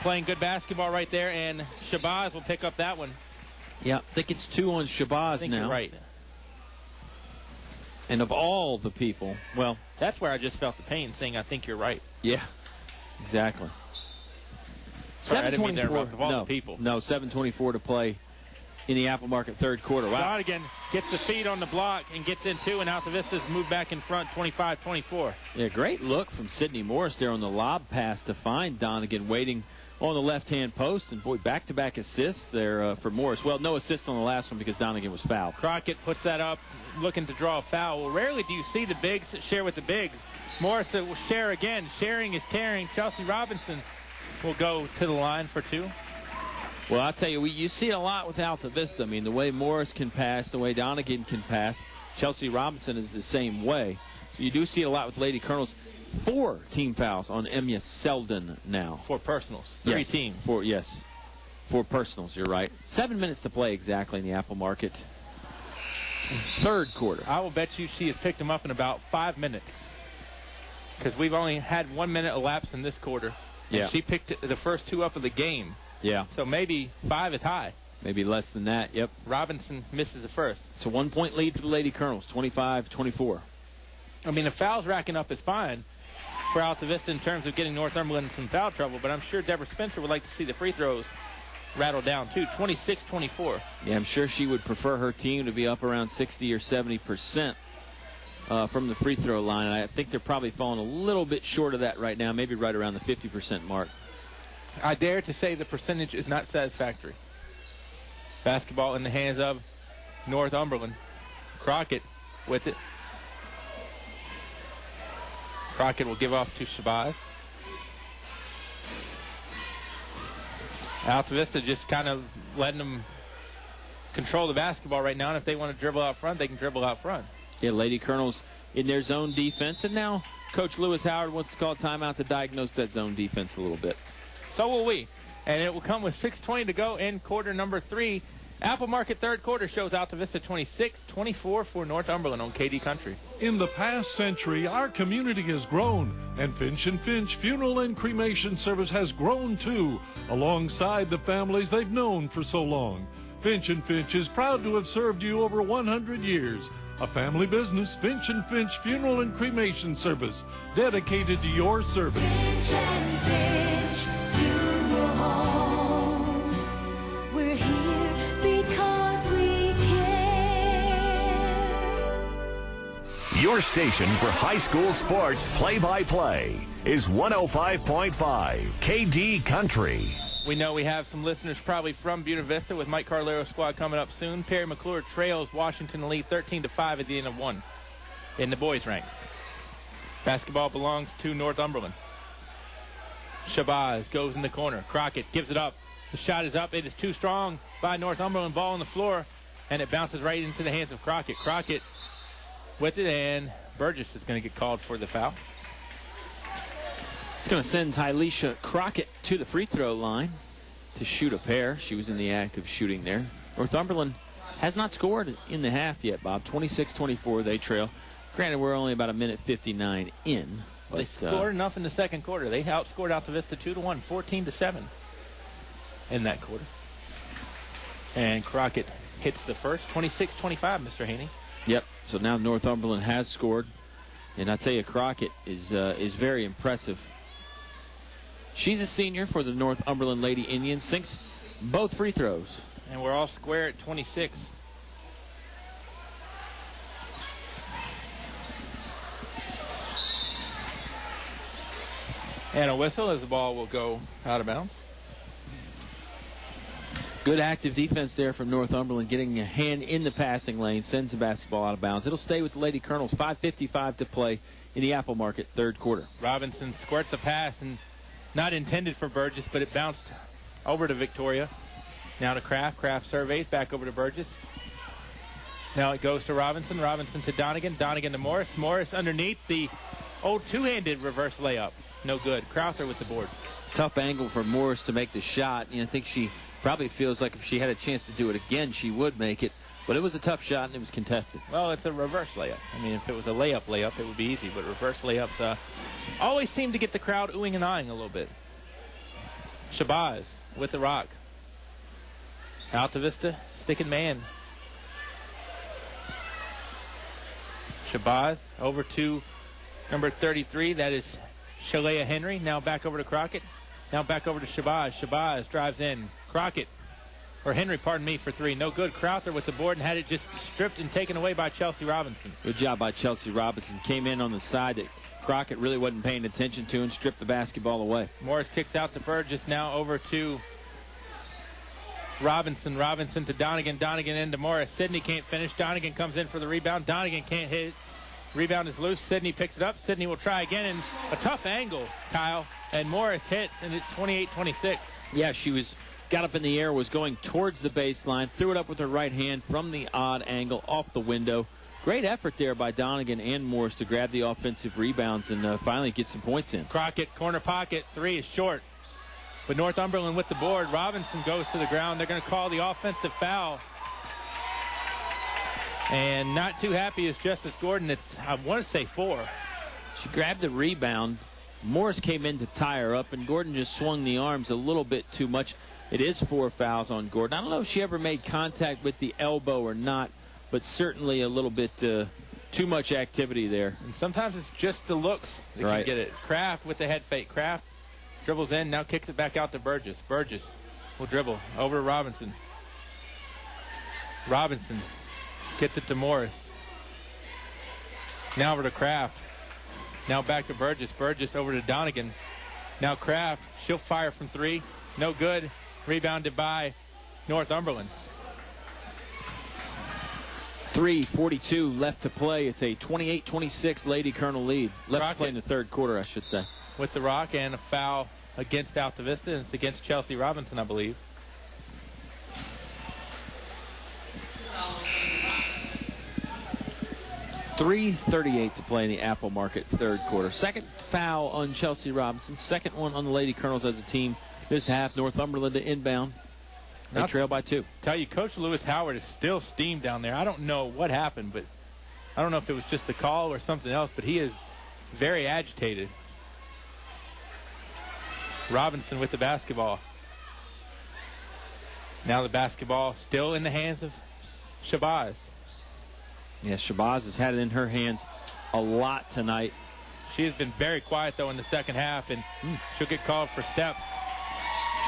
playing good basketball right there, and Shabazz will pick up that one. Yeah, I think it's 2 on Shabazz I think now. You're right. And of all the people, well, that's where I just felt the pain, saying I think you're right. Yeah, exactly. 7:24. Of all the people. No, 7:24 to play in the Apple Market third quarter. Wow. Donegan gets the feed on the block and gets in 2, and Altavista's moved back in front, 25-24. Yeah, great look from Sydney Morris there on the lob pass to find Donegan waiting on the left-hand post. And, boy, back-to-back assists there for Morris. Well, no assist on the last one because Donegan was fouled. Crockett puts that up, looking to draw a foul. Well, rarely do you see the bigs share with the bigs. Morris will share again. Sharing is tearing. Chelsea Robinson will go to the line for 2. Well, I'll tell you, you see it a lot with Altavista. I mean, the way Morris can pass, the way Donegan can pass. Chelsea Robinson is the same way. So you do see it a lot with Lady Colonels. 4 team fouls on Emiya Selden now. 4 personals. 3 teams. 4 personals, you're right. 7 minutes to play exactly in the Apple Market. Third quarter. I will bet you she has picked them up in about 5 minutes. Because we've only had 1 minute elapsed in this quarter. And she picked the first 2 up of the game. Yeah. So maybe 5 is high. Maybe less than that, yep. Robinson misses the first. It's a 1-point lead for the Lady Colonels, 25-24. I mean, the fouls racking up is fine for Altavista in terms of getting Northumberland in some foul trouble, but I'm sure Deborah Spencer would like to see the free throws rattle down too. 26-24. Yeah, I'm sure she would prefer her team to be up around 60 or 70% from the free throw line. And I think they're probably falling a little bit short of that right now, maybe right around the 50% mark. I dare to say the percentage is not satisfactory. Basketball in the hands of Northumberland. Crockett with it. Crockett will give off to Shabazz. Altavista just kind of letting them control the basketball right now, and if they want to dribble out front, they can dribble out front. Yeah, Lady Colonels in their zone defense, and now Coach Lewis Howard wants to call a timeout to diagnose that zone defense a little bit. So will we. And it will come with 6:20 to go in quarter number 3. Apple Market third quarter shows Altavista 26-24 for Northumberland on KD Country. In the past century, our community has grown, and Finch & Finch Funeral and Cremation Service has grown too, alongside the families they've known for so long. Finch & Finch is proud to have served you over 100 years. A family business, Finch & Finch Funeral and Cremation Service, dedicated to your service. Finch and Finch Funeral Homes. We're here because we care. Your station for high school sports play-by-play is 105.5 KD Country. We know we have some listeners probably from Buena Vista with Mike Carlero's squad coming up soon. Perry McClure trails Washington lead 13-5 at the end of 1 in the boys' ranks. Basketball belongs to Northumberland. Shabazz goes in the corner. Crockett gives it up. The shot is up. It is too strong by Northumberland. Ball on the floor, and it bounces right into the hands of Crockett. Crockett with it, and Burgess is going to get called for the foul. It's going to send Tylisha Crockett to the free throw line to shoot a pair. She was in the act of shooting there. Northumberland has not scored in the half yet, Bob. 26-24, they trail. Granted, we're only about a minute 59 in. But, they scored enough in the second quarter. They outscored Altavista 2-1, 14-7 in that quarter. And Crockett hits the first, 26-25, Mr. Haney. Yep, so now Northumberland has scored. And I tell you, Crockett is very impressive. She's a senior for the Northumberland Lady Indians. Sinks both free throws. And we're all square at 26. And a whistle as the ball will go out of bounds. Good active defense there from Northumberland, getting a hand in the passing lane, sends the basketball out of bounds. It'll stay with the Lady Colonels. 5:55 to play in the Apple Market third quarter. Robinson squirts a pass, and not intended for Burgess, but it bounced over to Victoria. Now to Kraft. Kraft surveys back over to Burgess. Now it goes to Robinson. Robinson to Donegan. Donegan to Morris. Morris underneath the old two-handed reverse layup. No good. Crowther with the board. Tough angle for Morris to make the shot. I think she probably feels like if she had a chance to do it again, she would make it. But it was a tough shot, and it was contested. Well, it's a reverse layup. I mean, if it was a layup, it would be easy. But reverse layups always seem to get the crowd oohing and eyeing a little bit. Shabazz with the rock. Altavista, sticking man. Shabazz over to number 33. That is Shalea Henry. Now back over to Crockett. Now back over to Shabazz. Shabazz drives in. Crockett or Henry, pardon me, for three. No good. Crowther with the board and had it just stripped and taken away by Chelsea Robinson. Good job by Chelsea Robinson. Came in on the side that Crockett really wasn't paying attention to and stripped the basketball away. Morris kicks out to Burgess, now over to Robinson. Robinson to Donegan. Donegan into Morris. Sidney can't finish. Donegan comes in for the rebound. Donegan can't hit it. Rebound is loose. Sidney picks it up. Sidney will try again, and a tough angle, Kyle. And Morris hits, and it's 28-26. Yeah, she got up in the air, was going towards the baseline, threw it up with her right hand from the odd angle off the window. Great effort there by Donegan and Morris to grab the offensive rebounds and finally get some points in. Crockett, corner pocket, three is short. But Northumberland with the board. Robinson goes to the ground. They're going to call the offensive foul. And not too happy is Justice Gordon. It's, I want to say, 4. She grabbed the rebound. Morris came in to tie her up, and Gordon just swung the arms a little bit too much. It is 4 fouls on Gordon. I don't know if she ever made contact with the elbow or not, but certainly a little bit too much activity there. And sometimes it's just the looks that Right. can get it. Kraft with the head fake. Kraft dribbles in, now kicks it back out to Burgess. Burgess will dribble over to Robinson. Robinson gets it to Morris. Now over to Kraft. Now back to Burgess. Burgess over to Donegan. Now Kraft. She'll fire from 3. No good. Rebounded by Northumberland. 3:42 left to play. It's a 28-26 Lady Colonel lead. Left to play in the third quarter, I should say. With the rock and a foul against Altavista, and it's against Chelsea Robinson, I believe. $3:38 to play in the Apple Market third quarter. Second foul on Chelsea Robinson. Second one on the Lady Colonels as a team this half. Northumberland to inbound. They trail by 2. Tell you, Coach Lewis Howard is still steamed down there. I don't know what happened, but I don't know if it was just a call or something else, but he is very agitated. Robinson with the basketball. Now the basketball still in the hands of Shabazz. Yeah, Shabazz has had it in her hands a lot tonight. She has been very quiet, though, in the second half, and she'll get called for steps.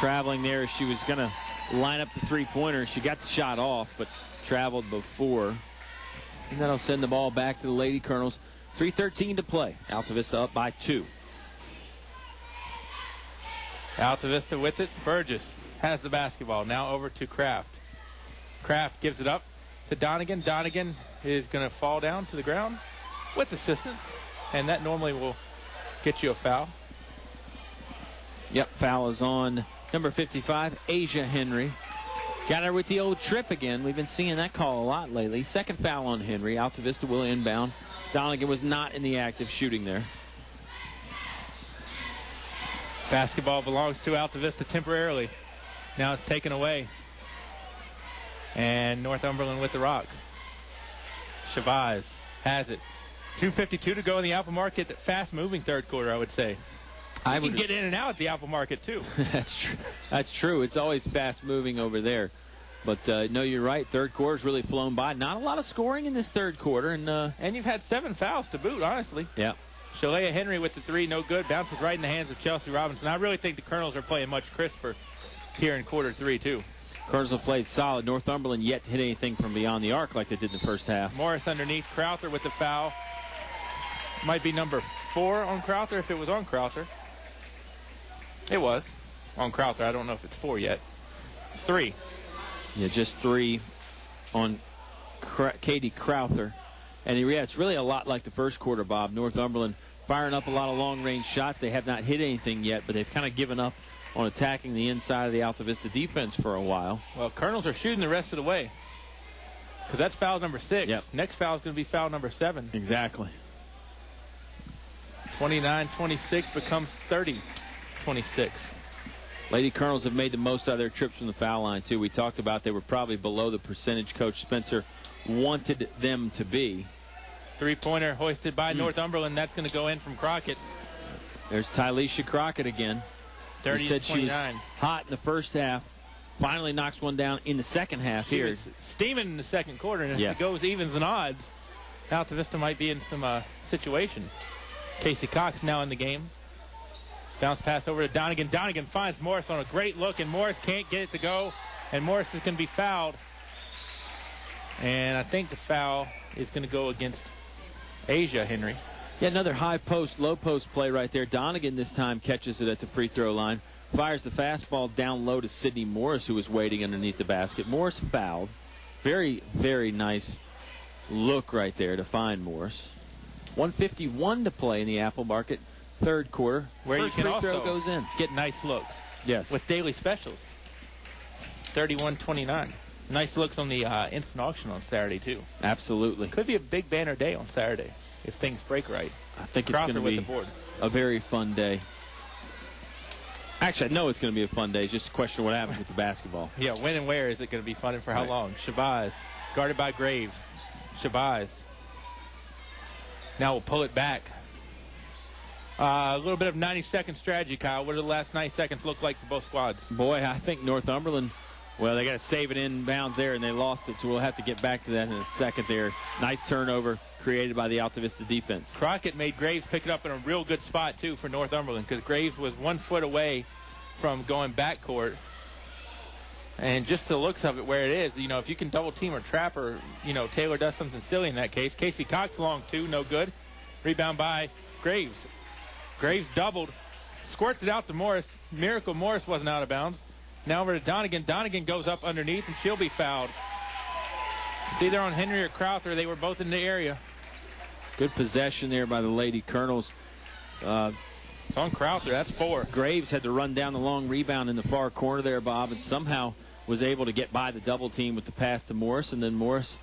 Traveling there, she was going to line up the three-pointer. She got the shot off, but traveled before. And that'll send the ball back to the Lady Colonels. 3:13 to play. Altavista up by 2. Altavista with it. Burgess has the basketball. Now over to Kraft. Kraft gives it up to Donegan. Donegan is going to fall down to the ground with assistance, and that normally will get you a foul. Yep, foul is on number 55, Asia Henry. Got her with the old trip again. We've been seeing that call a lot lately. Second foul on Henry. Altavista will inbound. Donegan was not in the act of shooting there. Basketball belongs to Altavista temporarily. Now it's taken away. And Northumberland with the rock. Shabazz has it. 2:52 to go in the Apple Market. Fast-moving third quarter, I would say. You can get in and out at the Apple Market, too. That's true. That's true. It's always fast-moving over there. But, no, you're right. Third quarter's really flown by. Not a lot of scoring in this third quarter. And you've had 7 fouls to boot, honestly. Yeah. Shalea Henry with the 3, no good. Bounces right in the hands of Chelsea Robinson. I really think the Colonels are playing much crisper here in quarter 3, too. Colonels have played solid. Northumberland yet to hit anything from beyond the arc like they did in the first half. Morris underneath. Crowther with the foul. Might be number 4 on Crowther if it was on Crowther. It was on Crowther. I don't know if it's 4 yet. 3. Yeah, just 3 on Katie Crowther. And yeah, it's really a lot like the first quarter, Bob. Northumberland firing up a lot of long-range shots. They have not hit anything yet, but they've kind of given up on attacking the inside of the Altavista defense for a while. Well, Colonels are shooting the rest of the way because that's foul number 6. Yep. Next foul is going to be foul number 7. Exactly. 29-26 becomes 30-26. Lady Colonels have made the most out of their trips from the foul line, too. We talked about they were probably below the percentage Coach Spencer wanted them to be. Three-pointer hoisted by Northumberland. That's going to go in from Crockett. There's Tyleisha Crockett again. 30-29. She said she was hot in the first half. Finally knocks one down in the second half She here. was steaming in the second quarter, and if it goes evens and odds, Altavista might be in some situation. Casey Cox now in the game. Bounce pass over to Donegan. Donegan finds Morris on a great look, and Morris can't get it to go. And Morris is going to be fouled. And I think the foul is going to go against Asia Henry. Yeah, another high post, low post play right there. Donegan this time catches it at the free throw line. Fires the fastball down low to Sidney Morris, who was waiting underneath the basket. Morris fouled. Very, very nice look right there to find Morris. 1:51 to play in the Apple Market third quarter. Where First you can free throw also goes in. get nice looks. Yes. With daily specials. 31-29. Nice looks on the instant auction on Saturday, too. Absolutely. Could be a big banner day on Saturday if things break right. I think it's Crowther going to with be the board. a very fun day. Actually, I know it's going to be a fun day. It's just a question of what happens with the basketball. Yeah, when and where is it going to be fun and for how long? Shabazz, guarded by Graves. Shabazz. Now we'll pull it back. A little bit of 90-second strategy, Kyle. What do the last 90 seconds look like for both squads? Boy, I think Northumberland, well, they got to save it inbounds there, and they lost it, so we'll have to get back to that in a second there. Nice turnover created by the Altavista defense. Crockett made Graves pick it up in a real good spot, too, for Northumberland, because Graves was 1 foot away from going backcourt. And just the looks of it where it is, you know, if you can double team or trap or, you know, Taylor does something silly in that case. Casey Cox long, too, no good. Rebound by Graves. Graves doubled, squirts it out to Morris. Miracle Morris wasn't out of bounds. Now over to Donegan. Donegan goes up underneath, and she'll be fouled. It's either on Henry or Crowther. They were both in the area. Good possession there by the Lady Colonels. It's on Crowther. That's 4. Graves had to run down the long rebound in the far corner there, Bob, and somehow was able to get by the double team with the pass to Morris, and then Morris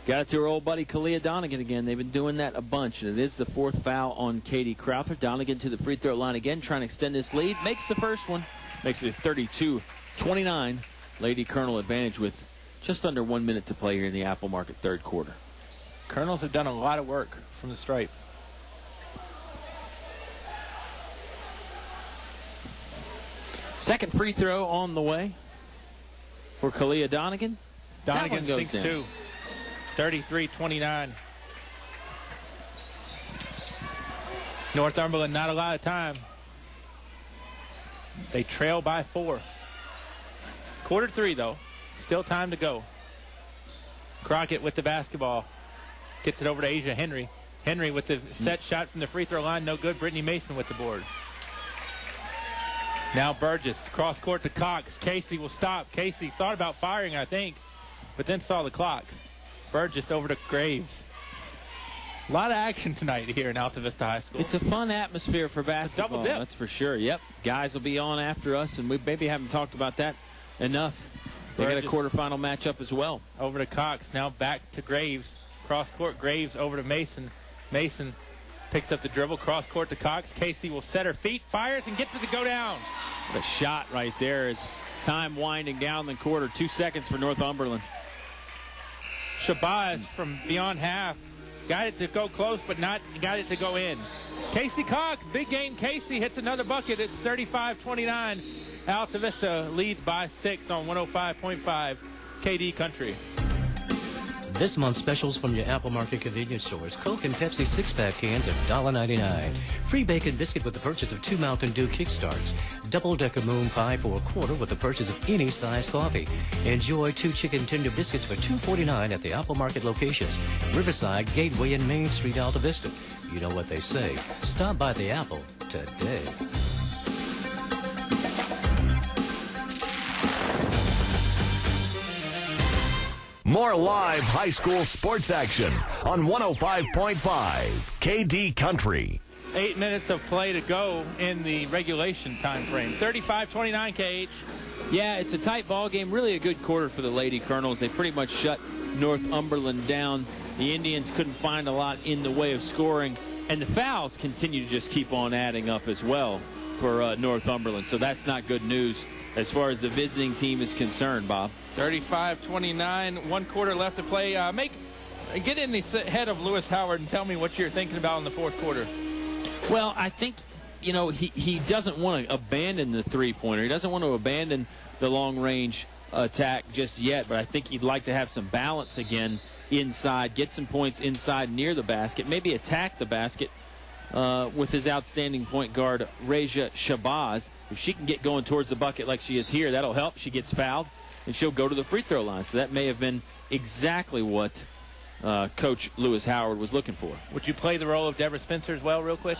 got it to her old buddy Kalia Donegan again. They've been doing that a bunch, and it is the 4th foul on Katie Crowther. Donegan to the free throw line again, trying to extend this lead. Makes the first one. Makes it 32-29. Lady Colonel advantage with just under 1 minute to play here in the Apple Market third quarter. Colonels have done a lot of work from the stripe. Second free throw on the way for Kalia Donegan. Donegan goes sinks down. 2. 33-29. Northumberland, not a lot of time. They trail by 4. Quarter 3, though. Still time to go. Crockett with the basketball. Gets it over to Asia Henry. Henry with the set shot from the free throw line. No good. Brittany Mason with the board. Now Burgess. Cross court to Cox. Casey will stop. Casey thought about firing, I think, but then saw the clock. Burgess over to Graves. A lot of action tonight here in Altavista High School. It's a fun atmosphere for basketball. Double dip. That's for sure. Yep. Guys will be on after us, and we maybe haven't talked about that enough. They got a quarterfinal matchup as well. Over to Cox. Now back to Graves. Cross court. Graves over to Mason. Mason picks up the dribble. Cross court to Cox. Casey will set her feet. Fires and gets it to go down. The shot right there is time winding down the quarter. 2 seconds for Northumberland. Shabazz from beyond half. Got it to go close, but not got it to go in. Casey Cox, big game. Casey hits another bucket. It's 35-29. Altavista leads by 6 on 105.5 KD Country. This month's specials from your Apple Market convenience stores. Coke and Pepsi 6-pack cans of $1.99. Free bacon biscuit with the purchase of 2 Mountain Dew Kickstarts. Double-decker moon pie for a quarter with the purchase of any size coffee. Enjoy 2 chicken tender biscuits for $2.49 at the Apple Market locations. Riverside, Gateway, and Main Street, Altavista. You know what they say. Stop by the Apple today. More live high school sports action on 105.5 KD Country. 8 minutes of play to go in the regulation time frame. 35-29 KH. Yeah, it's a tight ball game. Really a good quarter for the Lady Colonels. They pretty much shut Northumberland down. The Indians couldn't find a lot in the way of scoring. And the fouls continue to just keep on adding up as well for Northumberland. So that's not good news as far as the visiting team is concerned, Bob. 35-29, 1 quarter left to play. Get in the head of Lewis Howard and tell me what you're thinking about in the 4th quarter. Well, I think, you know, he doesn't want to abandon the three-pointer. He doesn't want to abandon the long-range attack just yet, but I think he'd like to have some balance again inside, get some points inside near the basket, maybe attack the basket with his outstanding point guard, Raja Shabazz. If she can get going towards the bucket like she is here, that'll help. She gets fouled. and she'll go to the free throw line. So that may have been exactly what Coach Lewis Howard was looking for. Would you play the role of Deborah Spencer as well real quick?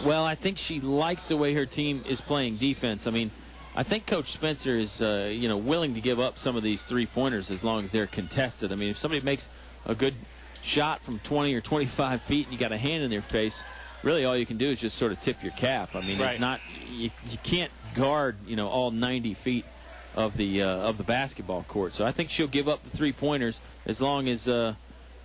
Well, I think she likes the way her team is playing defense. I mean, I think Coach Spencer is, willing to give up some of these three-pointers as long as they're contested. I mean, if somebody makes a good shot from 20 or 25 feet and you got a hand in their face, really all you can do is just sort of tip your cap. I mean, It's not you can't guard, all 90 feet of the basketball court. So I think she'll give up the three-pointers as long as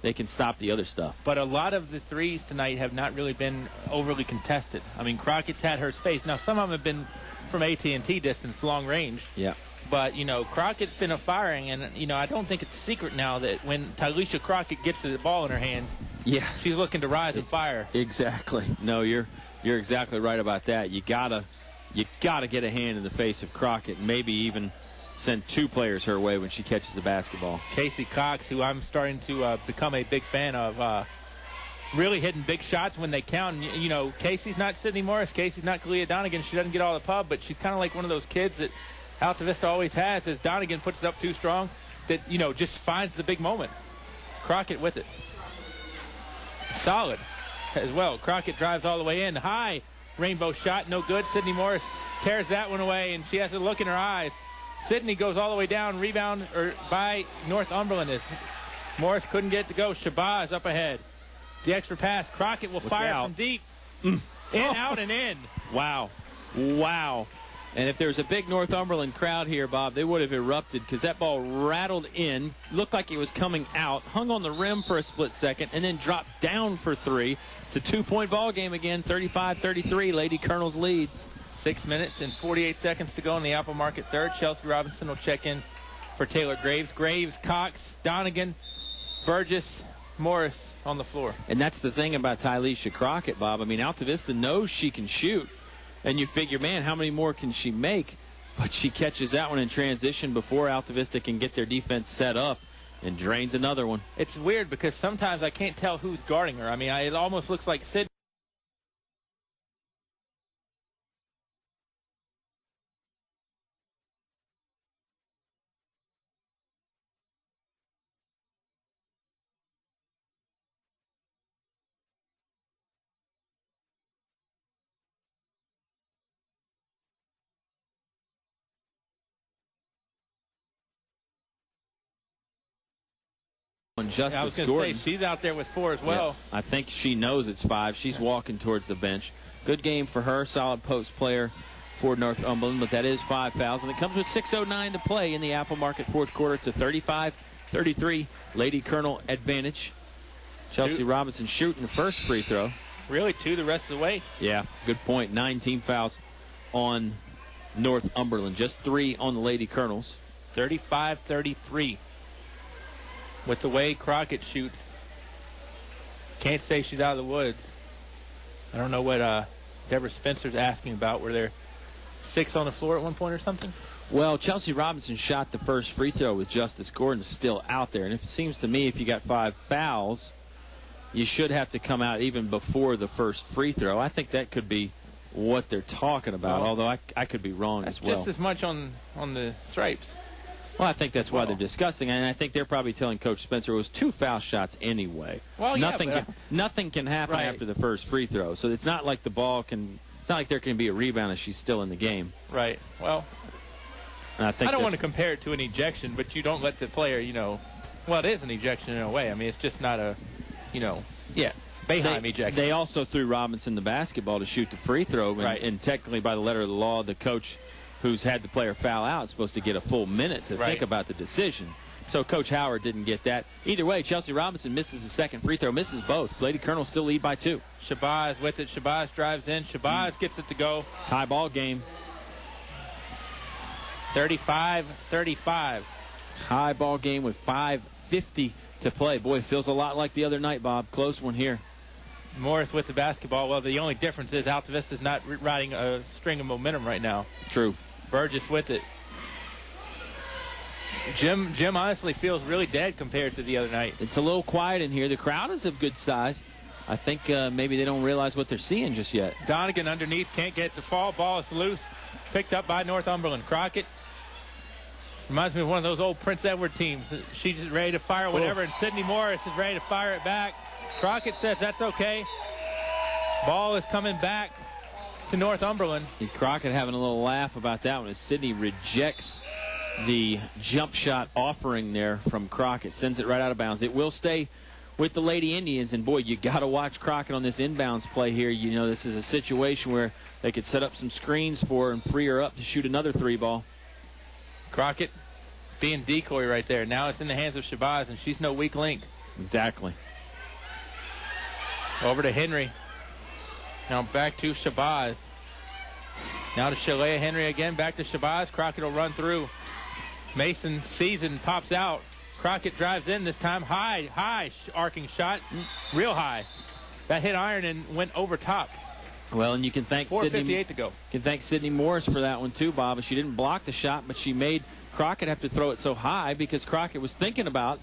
they can stop the other stuff. But a lot of the threes tonight have not really been overly contested. I mean, Crockett's had her space. Now, some of them have been from AT&T distance, long range. Yeah. But, Crockett's been firing, and, I don't think it's a secret now that when Tylisha Crockett gets the ball in her hands, she's looking to rise and fire. Exactly. No, you're exactly right about that. You gotta get a hand in the face of Crockett, and maybe even send two players her way when she catches the basketball. Casey Cox, who I'm starting to become a big fan of, really hitting big shots when they count. And, Casey's not Sydney Morris. Casey's not Kalia Donegan. She doesn't get all the pub, but she's kind of like one of those kids that Altavista always has, as Donegan puts it up too strong, that, just finds the big moment. Crockett with it. Solid as well. Crockett drives all the way in. High rainbow shot, no good. Sydney Morris tears that one away, and she has a look in her eyes. Sydney goes all the way down, rebound by Northumberland as Morris couldn't get it to go. Shabazz up ahead. The extra pass. Crockett will fire from deep. In, out, and in. Wow. And if there was a big Northumberland crowd here, Bob, they would have erupted because that ball rattled in, looked like it was coming out, hung on the rim for a split second, and then dropped down for three. It's a 2-point ball game again, 35-33, Lady Colonel's lead. 6 minutes and 48 seconds to go in the Apple Market third. Chelsea Robinson will check in for Taylor Graves. Graves, Cox, Donegan, Burgess, Morris on the floor. And that's the thing about Tylisha Crockett, Bob. I mean, Altavista knows she can shoot. And you figure, man, how many more can she make? But she catches that one in transition before Altavista can get their defense set up and drains another one. It's weird because sometimes I can't tell who's guarding her. I mean, it almost looks like Sid. Justice I was going to say, she's out there with 4 as well. Yeah, I think she knows it's 5. She's walking towards the bench. Good game for her. Solid post player for Northumberland, but that is 5 fouls. And it comes with 6:09 to play in the Apple Market fourth quarter. It's a 35-33 Lady Colonel advantage. Chelsea Robinson shooting the first free throw. Really, 2 the rest of the way. Yeah, good point. 19 fouls on Northumberland. Just 3 on the Lady Colonels. 35-33. With the way Crockett shoots, can't say she's out of the woods. I don't know what Deborah Spencer's asking about. Were there 6 on the floor at one point or something? Well, Chelsea Robinson shot the first free throw with Justice Gordon still out there. And it seems to me if you got 5 fouls, you should have to come out even before the first free throw. I think that could be what they're talking about, although I could be wrong as well. Just as much on the stripes. Well, I think that's why they're discussing, and I think they're probably telling Coach Spencer it was 2 foul shots anyway. Well, nothing can happen after the first free throw, so it's not like the ball can. It's not like there can be a rebound if she's still in the game. Right. Well, I don't want to compare it to an ejection, but you don't let the player, well, it is an ejection in a way. I mean, it's just not a, Boeheim ejection. They also threw Robinson the basketball to shoot the free throw, and technically by the letter of the law, the coach who's had the player foul out is supposed to get a full minute to think about the decision. So Coach Howard didn't get that. Either way, Chelsea Robinson misses the second free throw, misses both. Lady Colonel still lead by 2. Shabazz with it. Shabazz drives in. Shabazz gets it to go. Tie ball game. 35-35. Tie ball game with 5:50 to play. Boy, it feels a lot like the other night, Bob. Close one here. Morris with the basketball. Well, the only difference is Altavista's not riding a string of momentum right now. True. Burgess with it. Jim honestly feels really dead compared to the other night. It's a little quiet in here. The crowd is of good size. I think maybe they don't realize what they're seeing just yet. Donegan underneath, can't get the fall. Ball is loose. Picked up by Northumberland. Crockett Reminds me of one of those old Prince Edward teams. She's ready to fire whatever, and Sydney Morris is ready to fire it back. Crockett says that's okay. Ball is coming back to Northumberland. And Crockett having a little laugh about that one as Sydney rejects the jump shot offering there from Crockett. Sends it right out of bounds. It will stay with the Lady Indians, and boy, you got to watch Crockett on this inbounds play here. You know, this is a situation where they could set up some screens for her and free her up to shoot another 3-ball. Crockett being decoy right there. Now it's in the hands of Shabazz, and she's no weak link. Exactly. Over to Henry. Now back to Shabazz. Now to Shalea Henry again. Back to Shabazz. Crockett will run through. Mason sees it and pops out. Crockett drives in this time. High arcing shot. Real high. That hit iron and went over top. Well, and you can thank Sydney. 4:58 to go. Can thank Sydney Morris for that one too, Bob. She didn't block the shot, but she made Crockett have to throw it so high because Crockett was thinking about,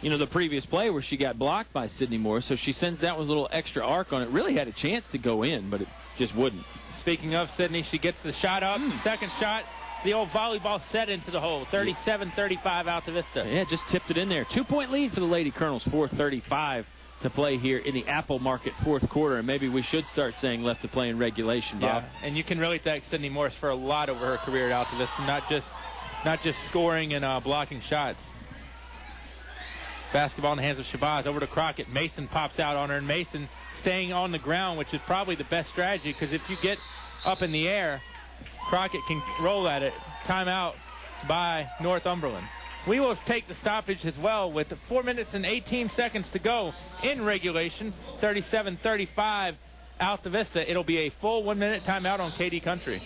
you know, the previous play where she got blocked by Sydney Morris. So she sends that with a little extra arc on it. Really had a chance to go in, but it just wouldn't. Speaking of Sydney, she gets the shot up. Second shot, the old volleyball set into the hole. 37-35 Altavista. Yeah, just tipped it in there. 2-point lead for the Lady Colonels. 4:35 to play here in the Apple Market fourth quarter, and maybe we should start saying left to play in regulation, Bob. Yeah, and you can really thank Sydney Morris for a lot over her career at Altavista, not just scoring and blocking shots. Basketball in the hands of Shabazz. Over to Crockett. Mason pops out on her, and Mason staying on the ground, which is probably the best strategy, because if you get up in the air, Crockett can roll at it. Timeout by Northumberland. We will take the stoppage as well with 4 minutes and 18 seconds to go in regulation. 37-35 Altavista. It'll be a full 1 minute timeout on KD Country.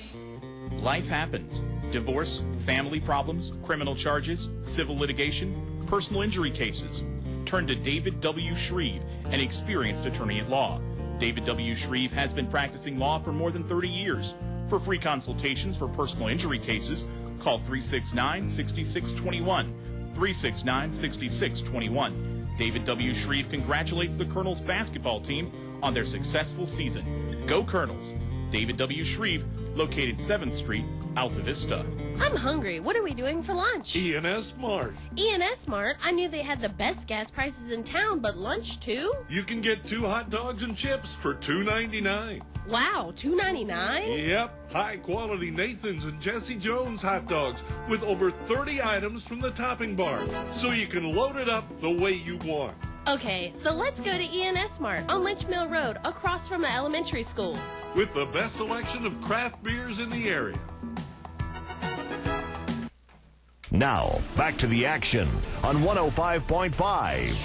Life happens. Divorce, family problems, criminal charges, civil litigation, personal injury cases. Turn to David W. Shreve, an experienced attorney at law. David W. Shreve has been practicing law for more than 30 years. For free consultations for personal injury cases, call 369-6621. 369-6621. David W. Shreve congratulates the Colonels basketball team on their successful season. Go Colonels! David W. Shreve, located 7th Street, Altavista. I'm hungry. What are we doing for lunch? E&S Mart. E&S Mart? I knew they had the best gas prices in town, but lunch too? You can get 2 hot dogs and chips for $2.99. Wow, $2.99? Yep, high-quality Nathan's and Jesse Jones hot dogs with over 30 items from the topping bar, so you can load it up the way you want. Okay, so let's go to E&S Mart on Lynch Mill Road, across from the elementary school. With the best selection of craft beers in the area. Now, back to the action on 105.5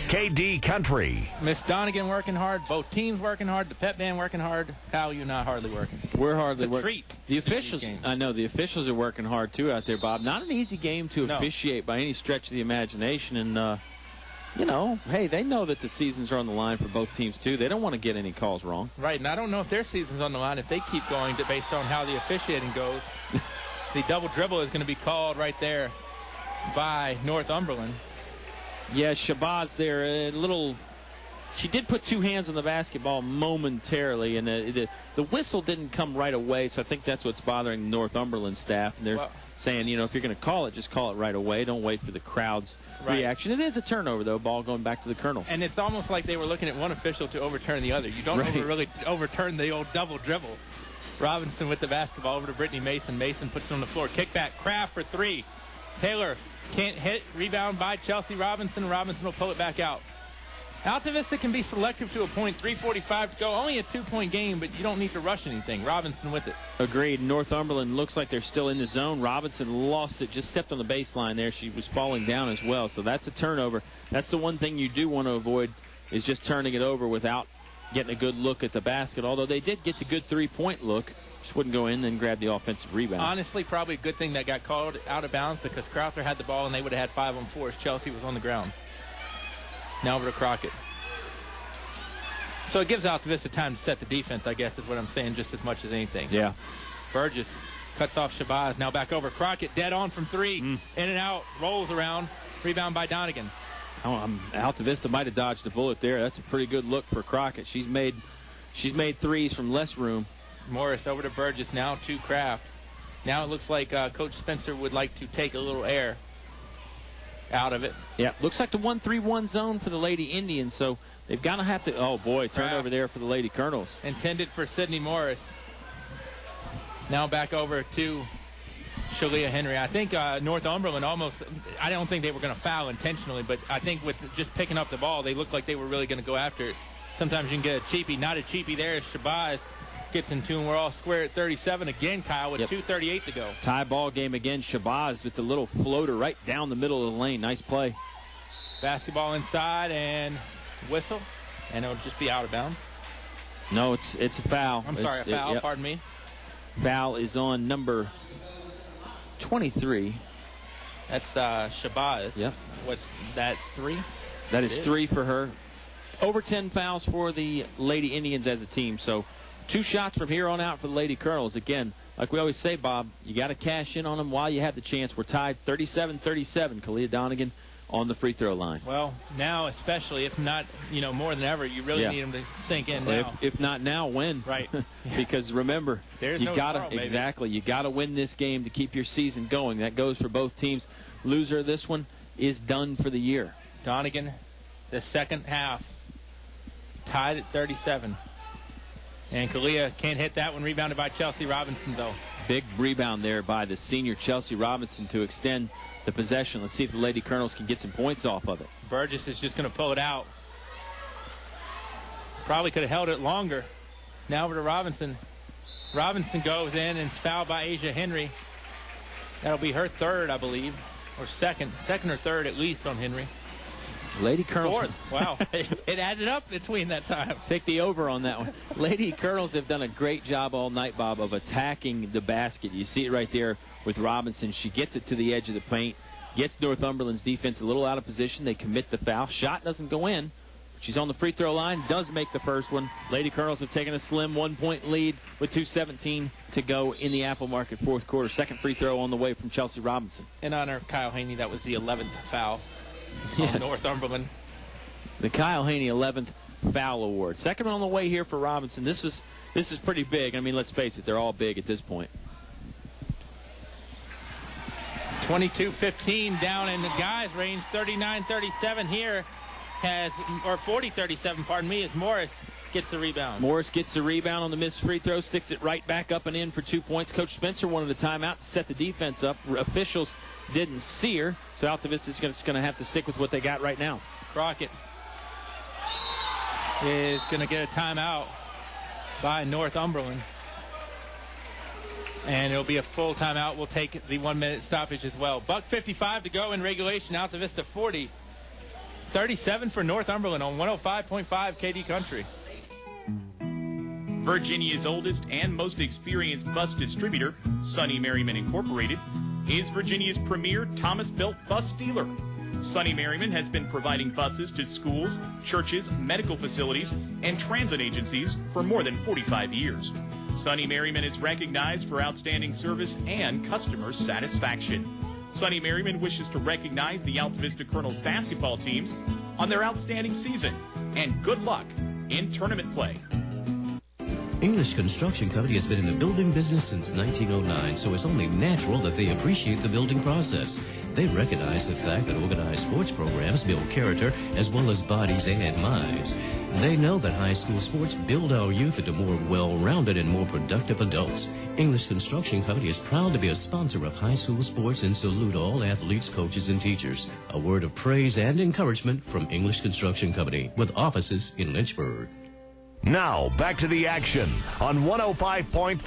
KD Country. Miss Donegan working hard. Both teams working hard. The pep band working hard. Kyle, you're not hardly working. We're hardly working. working. The officials, I know, the officials are working hard, too, out there, Bob. Not an easy game to officiate by any stretch of the imagination. And, you know, hey, they know that the seasons are on the line for both teams, too. They don't want to get any calls wrong. Right, and I don't know if their season's on the line if they keep going based on how the officiating goes. The double dribble is going to be called right there by Northumberland. Yeah, Shabazz there, a little. She did put 2 hands on the basketball momentarily, and the whistle didn't come right away, so I think that's what's bothering Northumberland staff. And they're saying, you know, if you're going to call it, just call it right away. Don't wait for the crowd's reaction. It is a turnover, though, ball going back to the Colonels. And it's almost like they were looking at one official to overturn the other. You don't really overturn the old double dribble. Robinson with the basketball over to Brittany Mason. Mason puts it on the floor. Kickback, Kraft for 3. Taylor can't hit. Rebound by Chelsea Robinson. Robinson will pull it back out. Altavista can be selective to a point. 3:45 to go. Only a 2-point game, but you don't need to rush anything. Robinson with it. Agreed. Northumberland looks like they're still in the zone. Robinson lost it. Just stepped on the baseline there. She was falling down as well. So that's a turnover. That's the one thing you do want to avoid, is just turning it over without getting a good look at the basket. Although they did get the good 3-point look. Just wouldn't go in and grab the offensive rebound. Honestly, probably a good thing that got called out of bounds, because Crowther had the ball and they would have had 5-on-4 as Chelsea was on the ground. Now over to Crockett. So it gives Altavista time to set the defense, I guess is what I'm saying, just as much as anything. Yeah. Burgess cuts off Shabazz. Now back over. Crockett dead on from 3. In and out. Rolls around. Rebound by Donegan. Altavista might have dodged a bullet there. That's a pretty good look for Crockett. She's made threes from less room. Morris over to Burgess, now to Kraft. Now it looks like Coach Spencer would like to take a little air. out of it. Yeah, looks like the 1-3-1 zone for the Lady Indians, so they've got to have to. Oh boy, turnover there for the Lady Colonels. Intended for Sydney Morris. Now back over to Shalia Henry. I think Northumberland almost, I don't think they were going to foul intentionally, but I think with just picking up the ball, they looked like they were really going to go after it. Sometimes you can get a cheapie. Not a cheapie there. Shabazz gets into, and we're all square at 37 again, Kyle, with 2:38 to go. Tie ball game again. Shabazz with the little floater right down the middle of the lane. Nice play. Basketball inside and whistle, and it'll just be out of bounds. No, it's a foul. I'm sorry, a foul. Pardon me. Foul is on number 23. That's Shabazz. Yep. What's that, 3? That is 3 for her. Over 10 fouls for the Lady Indians as a team. So 2 shots from here on out for the Lady Colonels. Again, like we always say, Bob, you got to cash in on them while you have the chance. We're tied 37-37. Kalia Donegan on the free throw line. Well, now especially, if not, more than ever, you really need them to sink in now. If not now, when? Right. Because remember, There's you no gotta tomorrow, exactly you gotta win this game to keep your season going. That goes for both teams. Loser of this one is done for the year. Donegan, the second half, tied at 37. And Kalia can't hit that one. Rebounded by Chelsea Robinson, though. Big rebound there by the senior Chelsea Robinson to extend the possession. Let's see if the Lady Colonels can get some points off of it. Burgess is just going to pull it out. Probably could have held it longer. Now over to Robinson. Robinson goes in and is fouled by Asia Henry. That'll be her third, I believe, or second or third at least on Henry. Lady Colonels. Fourth. Wow. It added up between that time. Take the over on that one. Lady Colonels have done a great job all night, Bob, of attacking the basket. You see it right there with Robinson. She gets it to the edge of the paint, gets Northumberland's defense a little out of position. They commit the foul. Shot doesn't go in. She's on the free throw line, does make the first one. Lady Colonels have taken a slim 1-point lead with 2:17 to go in the Apple Market fourth quarter. Second free throw on the way from Chelsea Robinson. In honor of Kyle Haney, that was the 11th foul. Yes. On Northumberland. The Kyle Haney 11th foul award. Second on the way here for Robinson. This is pretty big. I mean, let's face it, they're all big at this point. 22-15 down in the guys' range. 39-37 here or 40-37, pardon me, as Morris gets the rebound. Morris gets the rebound on the missed free throw, sticks it right back up and in for 2 points. Coach Spencer wanted a timeout to set the defense up. Officials didn't see her, so Altavista's going to have to stick with what they got right now. Crockett is going to get a timeout by Northumberland. And it'll be a full timeout. We'll take the 1-minute stoppage as well. $1:55 to go in regulation. Altavista 40. 37 for Northumberland on 105.5 KD Country. Virginia's oldest and most experienced bus distributor, Sonny Merriman Incorporated, is Virginia's premier Thomas-built bus dealer. Sonny Merriman has been providing buses to schools, churches, medical facilities, and transit agencies for more than 45 years. Sonny Merriman is recognized for outstanding service and customer satisfaction. Sonny Merriman wishes to recognize the Altavista Colonels basketball teams on their outstanding season, and good luck in tournament play. English Construction Company has been in the building business since 1909, so it's only natural that they appreciate the building process. They recognize the fact that organized sports programs build character as well as bodies and minds. They know that high school sports build our youth into more well-rounded and more productive adults. English Construction Company is proud to be a sponsor of high school sports and salute all athletes, coaches, and teachers. A word of praise and encouragement from English Construction Company with offices in Lynchburg. Now, back to the action on 105.5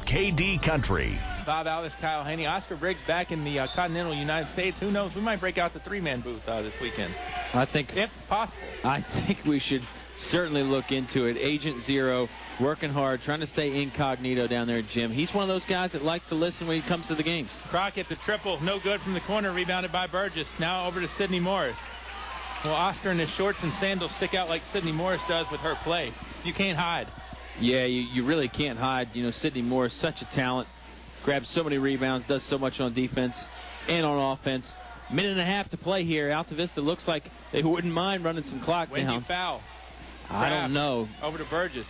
KD Country. Bob Alvis, Kyle Haney, Oscar Briggs back in the continental United States. Who knows? We might break out the 3-man booth this weekend. I think, if possible. I think we should certainly look into it. Agent Zero, working hard, trying to stay incognito down there at Jim. He's one of those guys that likes to listen when he comes to the games. Crockett, the triple, no good from the corner, rebounded by Burgess. Now over to Sydney Morris. Well, Oscar in his shorts and sandals stick out like Sydney Morris does with her play. You can't hide. Yeah, you really can't hide. You know, Sydney Morris, such a talent. Grabs so many rebounds, does so much on defense and on offense. Minute and a half to play here. Altavista looks like they wouldn't mind running some clock When do down. you foul? I don't know. Over to Burgess.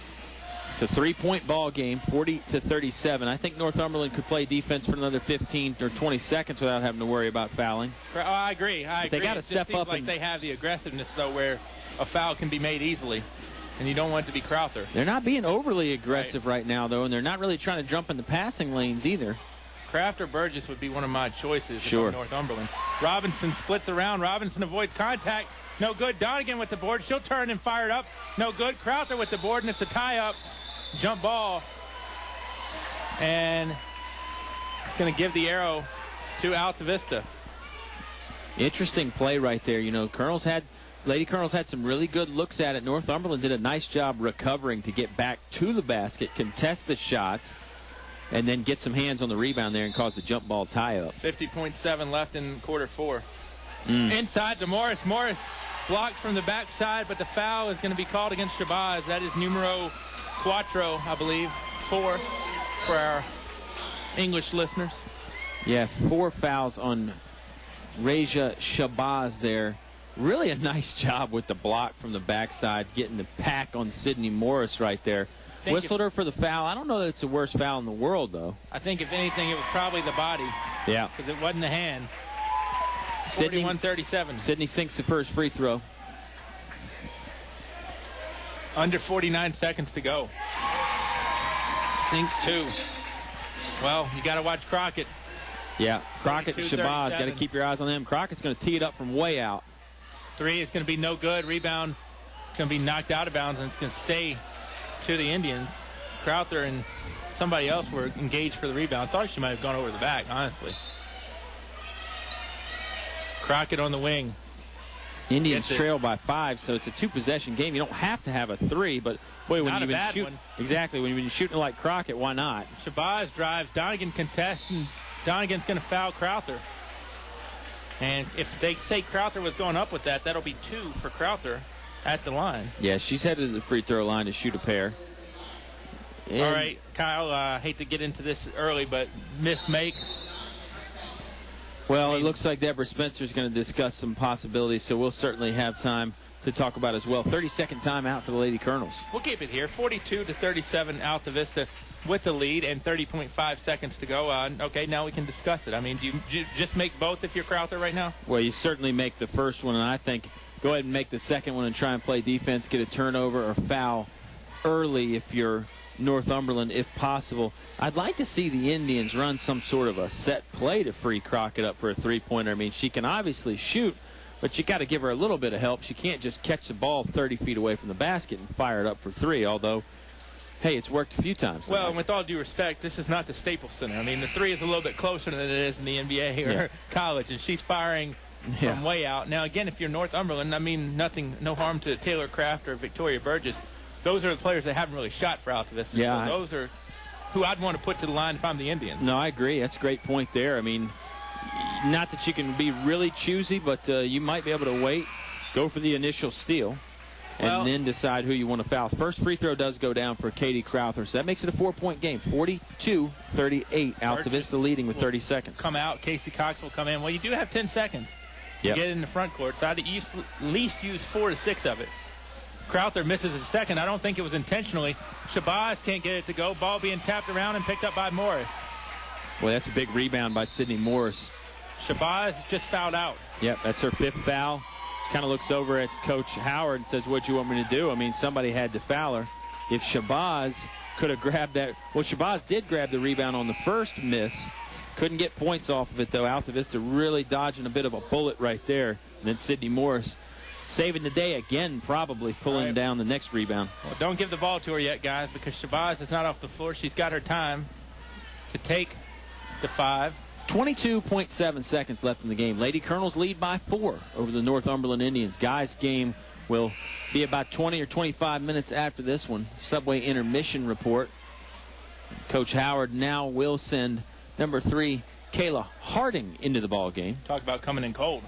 It's a 3-point ball game, 40-37. I think Northumberland could play defense for another 15 or 20 seconds without having to worry about fouling. I agree. They got to step up. Like they have the aggressiveness, though, where a foul can be made easily, and you don't want it to be Crowther. They're not being overly aggressive right now, though, and they're not really trying to jump in the passing lanes either. Kraft or Burgess would be one of my choices. Sure. If I'm Northumberland. Robinson splits around. Robinson avoids contact. No good. Donegan with the board. She'll turn and fire it up. No good. Crowther with the board, and it's a tie-up. Jump ball. And it's going to give the arrow to Altavista. Interesting play right there. You know, Lady Colonels had some really good looks at it. Northumberland did a nice job recovering to get back to the basket, contest the shots, and then get some hands on the rebound there and cause the jump ball tie-up. 50.7 left in quarter 4. Inside to Morris. Morris blocked from the backside, but the foul is going to be called against Shabazz. That is numero 4, I believe. 4 for our English listeners. Yeah, 4 fouls on Raja Shabazz there. Really a nice job with the block from the backside, getting the pack on Sydney Morris right there. Whistled her for the foul. I don't know that it's the worst foul in the world, though. I think, if anything, it was probably the body. Yeah. Because it wasn't the hand. 41-37. Sydney sinks the first free throw. Under 49 seconds to go. Sinks 2. Well, you got to watch Crockett. Yeah, Crockett and Shabazz, got to keep your eyes on them. Crockett's going to tee it up from way out. 3 is going to be no good. Rebound going to be knocked out of bounds, and it's going to stay to the Indians. Crowther and somebody else were engaged for the rebound. I thought she might have gone over the back, honestly. Crockett on the wing. Indians trail by 5, so it's a 2-possession game. You don't have to have a 3, but boy, when you've been shooting, exactly, when you've been shooting like Crockett, why not? Shabazz drives. Donegan contests, and Donegan's going to foul Crowther. And if they say Crowther was going up with that, that'll be 2 for Crowther at the line. Yeah, she's headed to the free throw line to shoot a pair. And all right, Kyle, I hate to get into this early, but miss make. Well, it looks like Deborah Spencer's going to discuss some possibilities, so we'll certainly have time to talk about as well. 30-second timeout for the Lady Colonels. We'll keep it here. 42-37 Altavista with the lead and 30.5 seconds to go. Okay, now we can discuss it. I mean, do you just make both if you're Crowther right now? Well, you certainly make the first one, and I think go ahead and make the second one and try and play defense, get a turnover or foul early if you're Northumberland, if possible. I'd like to see the Indians run some sort of a set play to free Crockett up for a three-pointer. I mean, she can obviously shoot, but you got to give her a little bit of help. She can't just catch the ball 30 feet away from the basket and fire it up for 3, although, hey, it's worked a few times. Well, and with all due respect, this is not the Staples Center. I mean, the 3 is a little bit closer than it is in the NBA or college, and she's firing from way out. Now, again, if you're Northumberland, I mean, no harm to Taylor Craft or Victoria Burgess. Those are the players that haven't really shot for Altavista. Yeah, so those are who I'd want to put to the line if I'm the Indians. No, I agree. That's a great point there. I mean, not that you can be really choosy, but you might be able to wait, go for the initial steal, and then decide who you want to foul. First free throw does go down for Katie Crowther, so that makes it a 4-point game. 42-38. Altavista leading with 30 seconds. Come out. Casey Cox will come in. Well, you do have 10 seconds to get in the front court, so I'd at least use 4 to 6 of it. Crowther misses a second. I don't think it was intentionally. Shabazz can't get it to go. Ball being tapped around and picked up by Morris. Well, that's a big rebound by Sydney Morris. Shabazz just fouled out. Yep, that's her 5th foul. She kind of looks over at Coach Howard and says, "What do you want me to do?" I mean, somebody had to foul her. If Shabazz could have grabbed that. Well, Shabazz did grab the rebound on the first miss. Couldn't get points off of it, though. Altavista really dodging a bit of a bullet right there. And then Sydney Morris saving the day again, probably pulling down the next rebound. Well, don't give the ball to her yet, guys, because Shabazz is not off the floor. She's got her time to take the 5. 22.7 seconds left in the game. Lady Colonels lead by 4 over the Northumberland Indians. Guys' game will be about 20 or 25 minutes after this one. Subway intermission report. Coach Howard now will send number 3, Kayla Harding, into the ball game. Talk about coming in cold.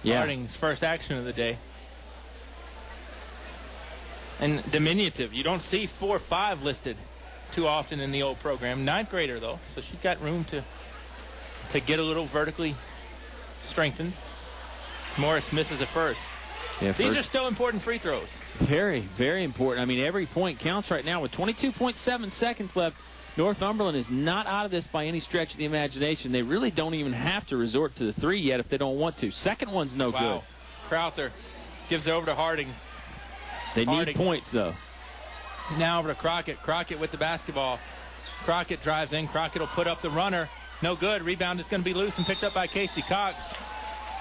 Yeah. Harding's first action of the day. And diminutive. You don't see 4-5 listed too often in the old program. 9th grader, though, so she's got room to get a little vertically strengthened. Morris misses a first. Yeah, These are still important free throws. Very, very important. I mean, every point counts right now with 22.7 seconds left. Northumberland is not out of this by any stretch of the imagination. They really don't even have to resort to the three yet if they don't want to. Second one's no good. Crowther gives it over to Harding. They need points, though. Now over to Crockett. Crockett with the basketball. Crockett drives in. Crockett will put up the runner. No good. Rebound is going to be loose and picked up by Casey Cox.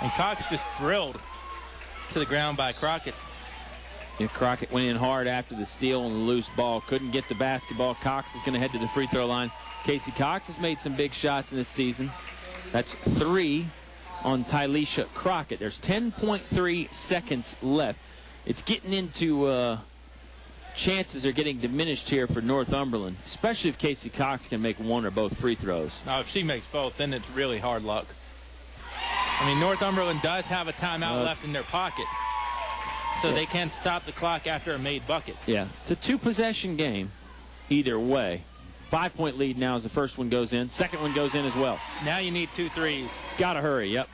And Cox just drilled to the ground by Crockett. Yeah, Crockett went in hard after the steal and the loose ball. Couldn't get the basketball. Cox is going to head to the free throw line. Casey Cox has made some big shots in this season. That's 3 on Tylisha Crockett. There's 10.3 seconds left. It's getting into chances are getting diminished here for Northumberland, especially if Casey Cox can make one or both free throws. Now, if she makes both, then it's really hard luck. I mean, Northumberland does have a timeout left in their pocket, so they can stop the clock after a made bucket. Yeah, it's a two-possession game either way. 5-point lead now as the first one goes in. Second one goes in as well. Now you need 2 threes. Gotta hurry, yep.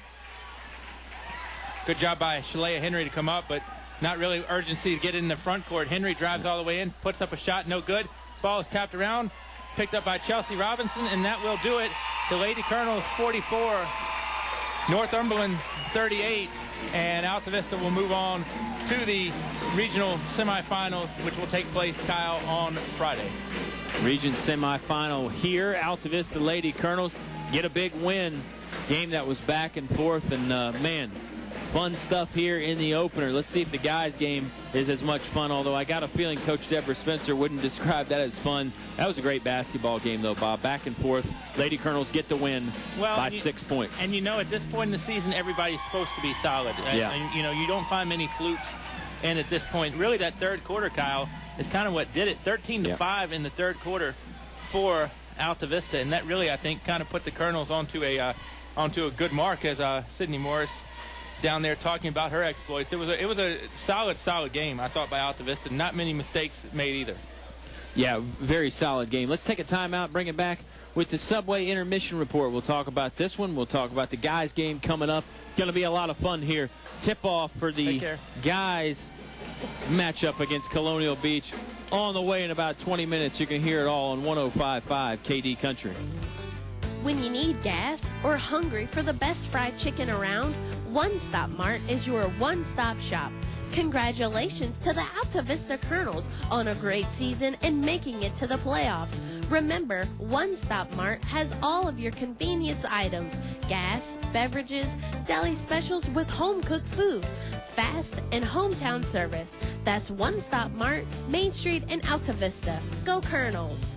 Good job by Shalea Henry to come up, but not really urgency to get in the front court. Henry drives all the way in, puts up a shot, no good. Ball is tapped around, picked up by Chelsea Robinson, and that will do it. The Lady Colonels 44, Northumberland 38, and Altavista will move on to the regional semifinals, which will take place, Kyle, on Friday. Region semifinal here. Altavista Lady Colonels get a big win. Game that was back and forth, and man, fun stuff here in the opener. Let's see if the guys' game is as much fun, although I got a feeling Coach Deborah Spencer wouldn't describe that as fun. That was a great basketball game, though, Bob. Back and forth. Lady Colonels get the win by 6 points. And, you know, at this point in the season, everybody's supposed to be solid. Yeah. And, you know, you don't find many flukes. And at this point, really that third quarter, Kyle, is kind of what did it. 13-5 in the third quarter for Altavista. And that really, I think, kind of put the Colonels onto a good mark, as Sydney Morris down there talking about her exploits. It was a solid game, I thought, by Altavista. Not many mistakes made either. Yeah, very solid game. Let's take a timeout, bring it back with the Subway Intermission Report. We'll talk about this one. We'll talk about the guys' game coming up. Going to be a lot of fun here. Tip-off for the guys' matchup against Colonial Beach on the way in about 20 minutes. You can hear it all on 105.5 KD Country. When you need gas or hungry for the best fried chicken around, One Stop Mart is your one-stop shop. Congratulations to the Altavista Colonels on a great season and making it to the playoffs. Remember, One Stop Mart has all of your convenience items, gas, beverages, deli specials with home-cooked food, fast and hometown service. That's One Stop Mart, Main Street in Altavista. Go Colonels!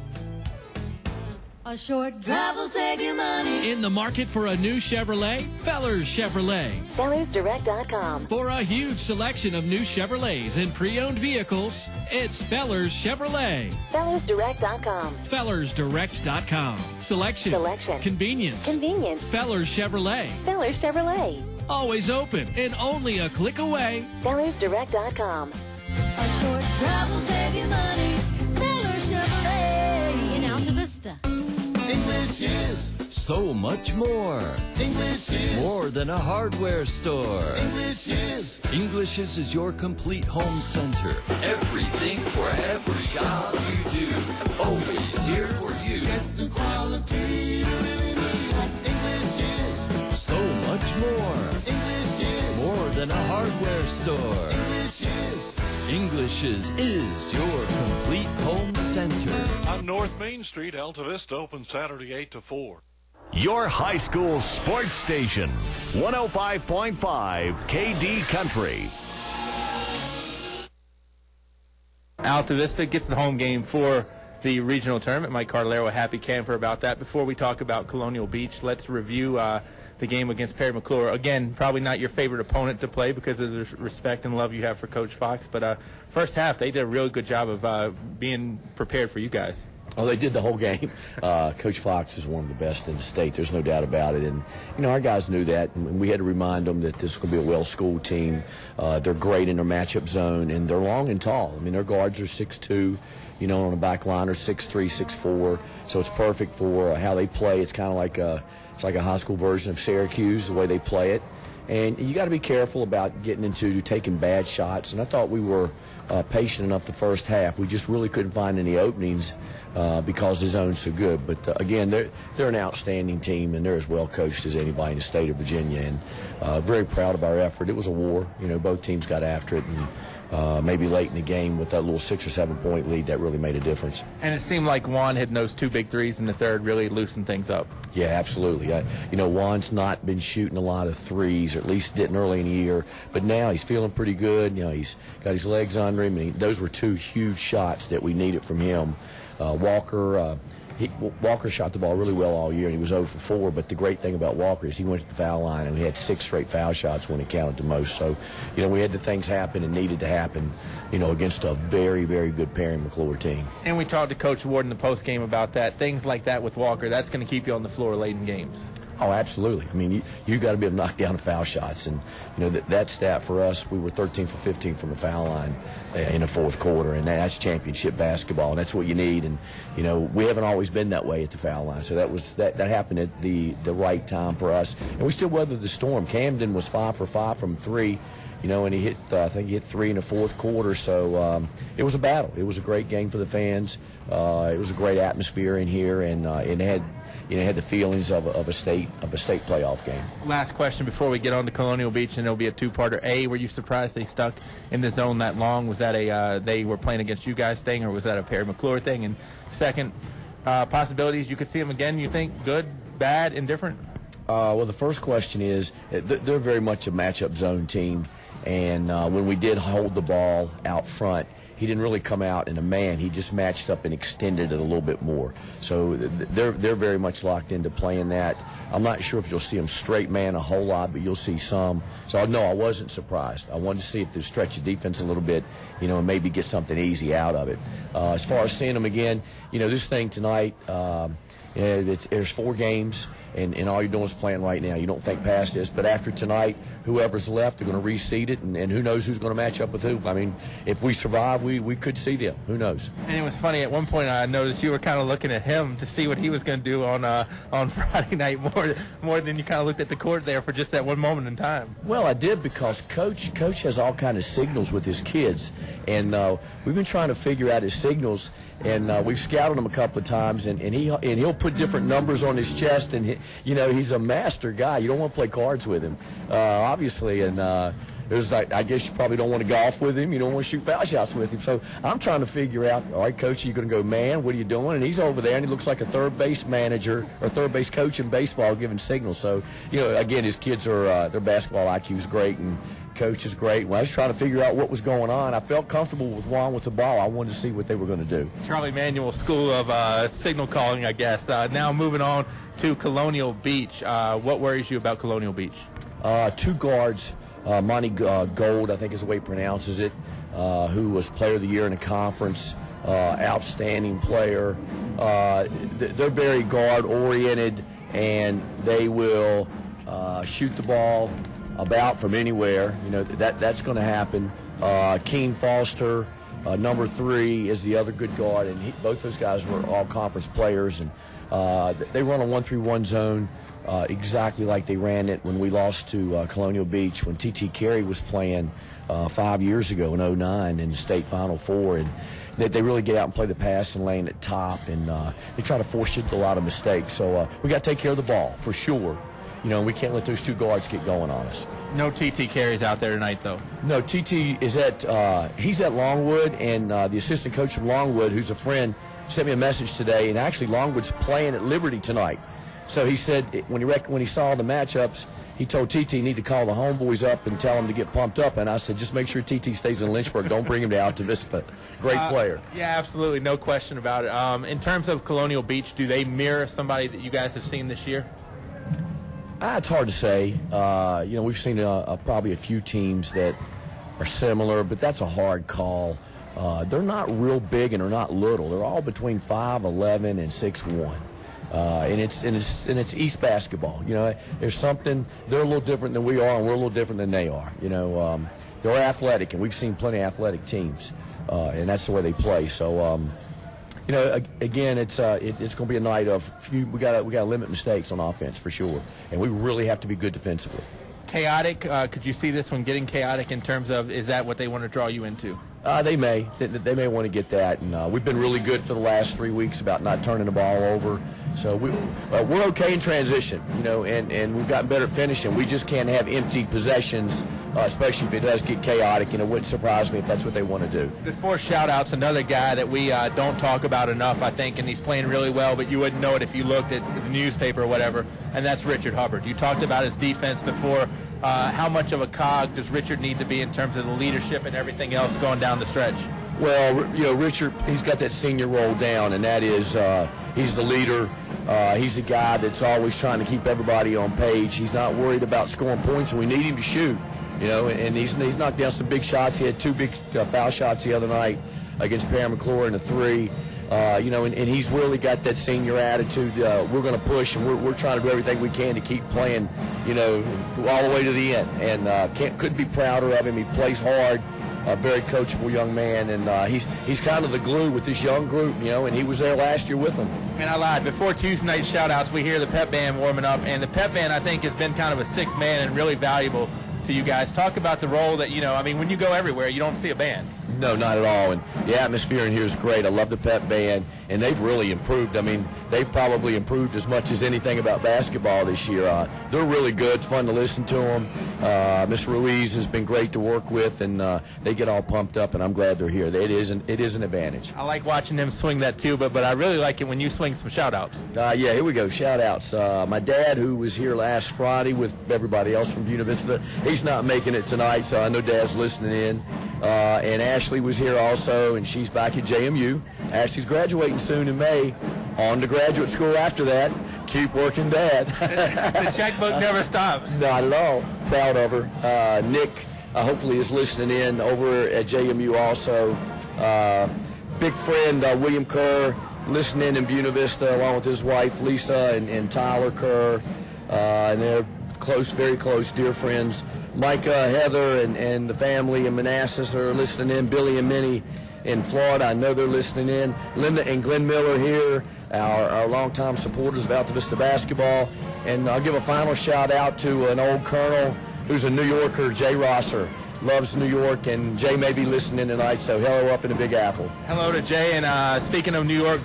A short drive will save you money. In the market for a new Chevrolet? Fellers Chevrolet. FellersDirect.com. For a huge selection of new Chevrolets and pre-owned vehicles, it's Fellers Chevrolet. FellersDirect.com. FellersDirect.com. Selection. Convenience. Fellers Chevrolet. Fellers Chevrolet. Always open and only a click away. FellersDirect.com. A short drive will save you money. Fellers Chevrolet in Altavista. English is so much more. English is More than a hardware store. English is your complete home center. Everything for every job you do. Always here for you. Get the quality you really need. That's English is So much more. English is More than a hardware store. English is your complete home center. On North Main Street, Altavista open Saturday 8 to 4. Your high school sports station, 105.5 KD Country. Altavista gets the home game for the regional tournament. Mike Cardallero, a happy camper about that. Before we talk about Colonial Beach, let's review the game against Perry McClure. Again, probably not your favorite opponent to play because of the respect and love you have for Coach Fox. But first half, they did a really good job of being prepared for you guys. Oh, they did the whole game. Coach Fox is one of the best in the state. There's no doubt about it. And, you know, our guys knew that, and we had to remind them that this is going to be a well-schooled team. They're great in their matchup zone, and they're long and tall. I mean, their guards are 6'2", you know, on the back line are 6'3", 6'4", so it's perfect for how they play. It's kind of like it's like a high school version of Syracuse, the way they play it. And you got to be careful about getting into taking bad shots. And I thought we were patient enough the first half. We just really couldn't find any openings because the zone's so good. But again, they're an outstanding team, and they're as well coached as anybody in the state of Virginia. And very proud of our effort. It was a war. Both teams got after it, and maybe late in the game with that little 6 or 7 point lead, that really made a difference. And it seemed like Juan hitting those 2 big threes in the third really loosened things up. Yeah, absolutely. Juan's not been shooting a lot of threes, or at least didn't early in the year, but now he's feeling pretty good. He's got his legs under him, and those were 2 huge shots that we needed from him. Walker shot the ball really well all year, and he was 0 for 4, but the great thing about Walker is he went to the foul line, and we had 6 straight foul shots when it counted the most. So, we had the things happen and needed to happen, against a very, very good Perry McClure team. And we talked to Coach Ward in the postgame about that. Things like that with Walker, that's going to keep you on the floor late in games. Oh, absolutely. I mean, you got to be able to knock down the foul shots. And, that stat for us, we were 13 for 15 from the foul line in the fourth quarter, and that's championship basketball, and that's what you need. And, we haven't always been that way at the foul line. So that happened at the right time for us. And we still weathered the storm. Camden was 5 for 5 from 3, and he hit, I think he hit 3 in the fourth quarter. So it was a battle. It was a great game for the fans. It was a great atmosphere in here, and it had the feelings of a state playoff game. Last question before we get on to Colonial Beach, and it'll be a 2-parter. A, were you surprised they stuck in the zone that long? Was that they were playing against you guys thing, or was that a Perry McClure thing? And second, possibilities you could see them again, you think? Good, bad, indifferent? Well, the first question is, they're very much a matchup zone team, and when we did hold the ball out front, he didn't really come out in a man. He just matched up and extended it a little bit more. So they're very much locked into playing that. I'm not sure if you'll see them straight man a whole lot, but you'll see some. So, no, I wasn't surprised. I wanted to see if they stretch the defense a little bit, and maybe get something easy out of it. As far as seeing them again, this thing tonight, there's 4 games, and all you're doing is playing right now. You don't think past this. But after tonight, whoever's left, they're going to reseed it, and who knows who's going to match up with who. I mean, if we survive, we could see them. Who knows? And it was funny. At one point, I noticed you were kind of looking at him to see what he was going to do on Friday night more than you kind of looked at the court there for just that one moment in time. Well, I did, because Coach has all kind of signals with his kids, and we've been trying to figure out his signals, and we've scouted him a couple of times, and he'll put different numbers on his chest, and he's a master guy. You don't want to play cards with him, obviously, and it was like, I guess you probably don't want to golf with him. You don't want to shoot foul shots with him. So I'm trying to figure out, all right, Coach, are you going to go man? What are you doing? And he's over there, and he looks like a third base manager or third base coach in baseball giving signals. So, again, his kids are, their basketball IQ is great, and Coach is great. When I was trying to figure out what was going on, I felt comfortable with Juan with the ball. I wanted to see what they were going to do. Charlie Manuel School of Signal Calling, I guess. Now moving on to Colonial Beach. What worries you about Colonial Beach? 2 guards. Monty Gold, I think is the way he pronounces it, who was Player of the Year in the conference, outstanding player. They're very guard-oriented, and they will shoot the ball about from anywhere. That's going to happen. Keen Foster, number 3, is the other good guard, and both those guys were all-conference players, and they run a 1-3-1 zone. Exactly like they ran it when we lost to Colonial Beach when T.T. Carey was playing 5 years ago in 2009 in the state Final Four. And they really get out and play the passing lane at top, and they try to force you to a lot of mistakes. So we got to take care of the ball for sure. We can't let those 2 guards get going on us. No T.T. Carey's out there tonight, though. No, T.T. is he's at Longwood, and the assistant coach from Longwood, who's a friend, sent me a message today, and actually Longwood's playing at Liberty tonight. So he said when he saw the matchups, he told TT he need to call the homeboys up and tell them to get pumped up. And I said, just make sure TT stays in Lynchburg. Don't bring him to Altavista. Great player. Yeah, absolutely. No question about it. In terms of Colonial Beach, do they mirror somebody that you guys have seen this year? It's hard to say. We've seen probably a few teams that are similar, but that's a hard call. They're not real big and they're not little. They're all between 5'11" and 6'1". And it's East basketball. There's something. They're a little different than we are, and we're a little different than they are. They're athletic, and we've seen plenty of athletic teams, and that's the way they play. So, again, it's going to be a night of we got to limit mistakes on offense for sure, and we really have to be good defensively. chaotic? Could you see this one getting chaotic in terms of, is that what they want to draw you into? They may want to get that, and we've been really good for the last 3 weeks about not turning the ball over. So we're okay in transition, and we've gotten better at finishing. We just can't have empty possessions, especially if it does get chaotic, and it wouldn't surprise me if that's what they want to do. Before shout-outs, another guy that we don't talk about enough, I think, and he's playing really well, but you wouldn't know it if you looked at the newspaper or whatever, and that's Richard Hubbard. You talked about his defense before. How much of a cog does Richard need to be in terms of the leadership and everything else going down the stretch? Well, Richard, he's got that senior role down, and that is he's the leader. He's a guy that's always trying to keep everybody on page. He's not worried about scoring points, and we need him to shoot. And he's knocked down some big shots. He had 2 big foul shots the other night against Perry McClure in a 3. And he's really got that senior attitude. We're going to push, and we're trying to do everything we can to keep playing, all the way to the end. And couldn't be prouder of him. He plays hard, a very coachable young man, and he's kind of the glue with this young group, and he was there last year with them. And I lied. Before Tuesday night shout-outs, we hear the pep band warming up, and the pep band, I think, has been kind of a sixth man and really valuable to you guys. Talk about the role that, when you go everywhere, you don't see a band. No, not at all. And the atmosphere in here is great. I love the pep band, and they've really improved. They've probably improved as much as anything about basketball this year. They're really good. It's fun to listen to them. Miss Ruiz has been great to work with, and they get all pumped up, and I'm glad they're here. It is an advantage. I like watching them swing that too, but I really like it when you swing some shout-outs. Here we go, shout-outs. My dad, who was here last Friday with everybody else from Buena Vista, he's not making it tonight, so I know Dad's listening in. And Ashley was here also, and she's back at JMU. Ashley's graduating soon in May, on to graduate school after that. Keep working, Dad. The checkbook never stops. Not at all. Proud of her. Nick hopefully is listening in over at JMU also. Big friend William Kerr listening in Buena Vista along with his wife Lisa and Tyler Kerr. And they're close, very close, dear friends. Micah, Heather, and the family in Manassas are listening in. Billy and Minnie in Florida, I know they're listening in. Linda and Glenn Miller here, our longtime supporters of Altavista basketball. And I'll give a final shout out to an old colonel who's a New Yorker, Jay Rosser. Loves New York, and Jay may be listening tonight, so hello up in the Big Apple. Hello to Jay, and speaking of New York,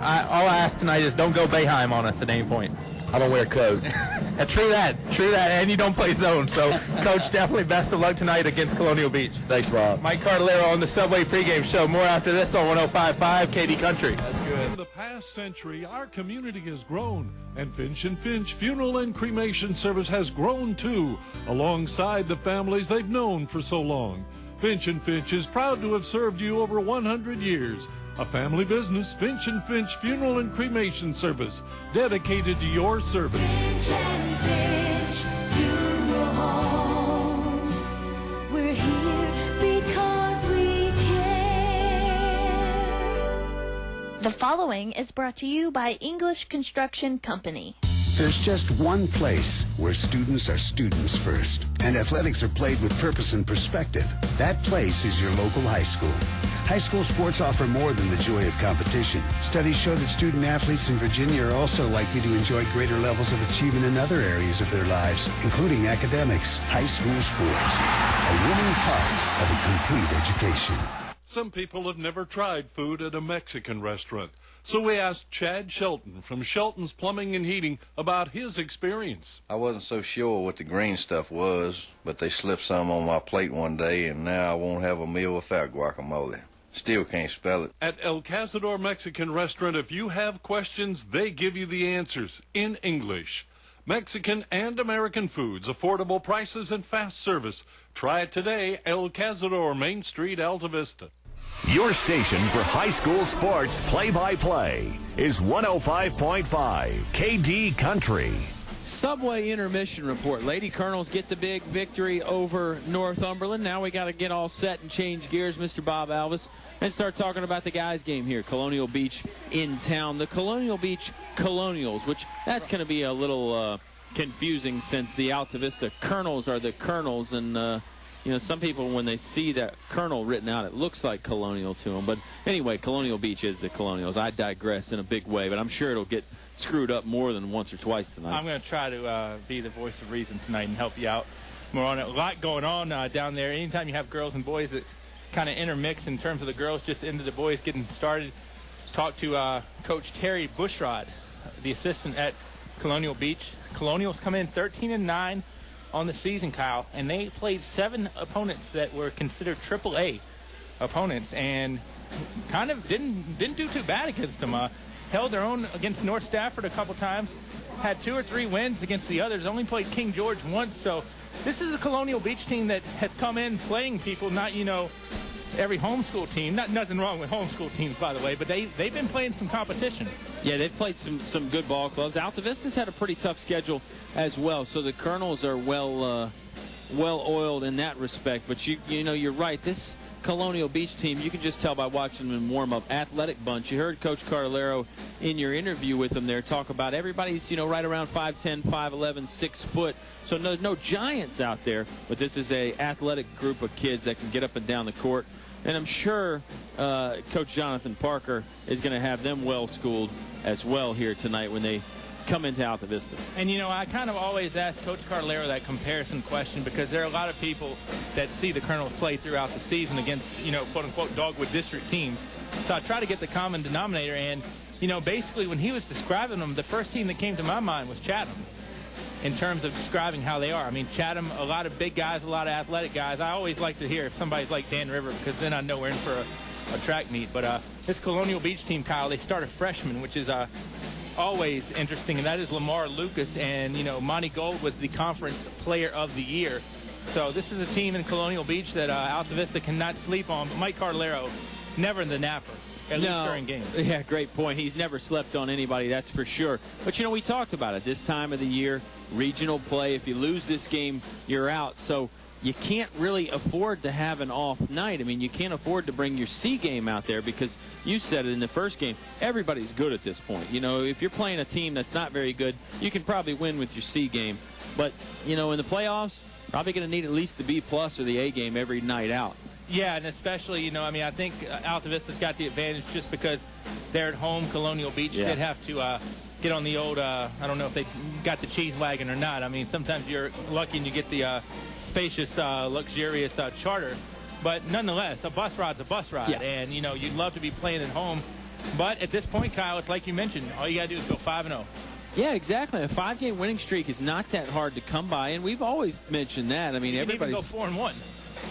all I ask tonight is don't go Boeheim on us at any point. I don't wear a coat. True that, and you don't play zone. So, Coach, definitely best of luck tonight against Colonial Beach. Thanks, Bob. Mike Cardellaro on the Subway pregame show. More after this on 105.5 KD Country. That's good. In the past century, our community has grown, and Finch & Finch Funeral and Cremation Service has grown too, alongside the families they've known for so long. Finch & Finch is proud to have served you over 100 years. A family business, Finch & Finch Funeral and Cremation Service, dedicated to your service. Finch & Finch Funeral Homes. We're here because we care. The following is brought to you by English Construction Company. There's just one place where students are students first, and athletics are played with purpose and perspective. That place is your local high school. High school sports offer more than the joy of competition. Studies show that student athletes in Virginia are also likely to enjoy greater levels of achievement in other areas of their lives, including academics. High school sports, a winning part of a complete education. Some people have never tried food at a Mexican restaurant, so we asked Chad Shelton from Shelton's Plumbing and Heating about his experience. I wasn't so sure what the green stuff was, but they slipped some on my plate one day, and now I won't have a meal without guacamole. Still can't spell it. At El Cazador Mexican Restaurant, if you have questions, they give you the answers in English. Mexican and American foods, affordable prices, and fast service. Try it today, El Cazador, Main Street, Altavista. Your station for high school sports play-by-play is 105.5 KD Country. Subway intermission report. Lady Colonels get the big victory over Northumberland. Now we got to get all set and change gears, Mr. Bob Alvis, and start talking about the guys' game here. Colonial Beach in town. The Colonial Beach Colonials, which that's going to be a little confusing since the Altavista Colonels are the Colonels, and some people, when they see that Colonel written out, it looks like Colonial to them. But anyway, Colonial Beach is the Colonials. I digress in a big way, but I'm sure it'll get screwed up more than once or twice tonight. I'm going to try to be the voice of reason tonight and help you out. more on it. A lot going on down there. Anytime you have girls and boys that kind of intermix in terms of the girls just into the boys getting started. Talked to Coach Terry Bushrod, the assistant at Colonial Beach. Colonials come in 13-9 on the season, Kyle, and they played 7 opponents that were considered AAA opponents, and kind of didn't do too bad against them. Held their own against North Stafford a couple times, had 2 or 3 wins against the others, only played King George once. So this is a Colonial Beach team that has come in playing people, not, every homeschool team. Nothing wrong with homeschool teams, by the way, but they've been playing some competition. Yeah, they've played some good ball clubs. Altavista's had a pretty tough schedule as well, so the Colonels are well oiled in that respect. But you're right. This Colonial Beach team, you can just tell by watching them warm up. Athletic bunch. You heard Coach Carlero in your interview with them there talk about everybody's right around 5'10", 5'11", 6 foot. So no giants out there, but this is a athletic group of kids that can get up and down the court. And I'm sure Coach Jonathan Parker is going to have them well schooled as well here tonight when they come into Altavista. And, I kind of always ask Coach Carlero that comparison question because there are a lot of people that see the Colonels play throughout the season against, quote-unquote, Dogwood District teams. So I try to get the common denominator. And, basically when he was describing them, the first team that came to my mind was Chatham in terms of describing how they are. I mean, Chatham, a lot of big guys, a lot of athletic guys. I always like to hear if somebody's like Dan River because then I know we're in for a track meet. But this Colonial Beach team, Kyle, they start a freshman, which is always interesting, and that is Lamar Lucas. And, Monty Gold was the conference player of the year. So this is a team in Colonial Beach that Altavista cannot sleep on. But Mike Carlero, never the napper, at least during games. Yeah, great point. He's never slept on anybody, that's for sure. But, we talked about it. This time of the year, regional play, if you lose this game, you're out. So you can't really afford to have an off night. I mean, you can't afford to bring your C game out there because you said it in the first game, everybody's good at this point. If you're playing a team that's not very good, you can probably win with your C game. But, in the playoffs, probably going to need at least the B+ or the A game every night out. Yeah, and especially, I think Altavista's got the advantage just because they're at home. Colonial Beach did have to get on the old, I don't know if they got the cheese wagon or not. I mean, sometimes you're lucky and you get the spacious, luxurious charter. But nonetheless, a bus ride's a bus ride. Yeah. And, you'd love to be playing at home. But at this point, Kyle, it's like you mentioned, all you got to do is go 5-0. Yeah, exactly. A 5-game winning streak is not that hard to come by, and we've always mentioned that. I mean, everybody's You can even go 4-1.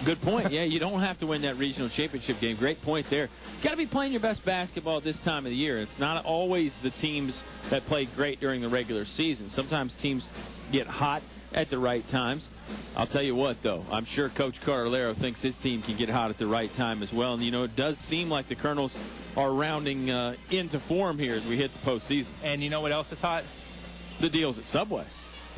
Good point. Yeah, you don't have to win that regional championship game. Great point there. Got to be playing your best basketball at this time of the year. It's not always the teams that play great during the regular season. Sometimes teams get hot at the right times. I'll tell you what, though, I'm sure Coach Carlero thinks his team can get hot at the right time as well. And, it does seem like the Colonels are rounding into form here as we hit the postseason. And you know what else is hot? The deals at Subway.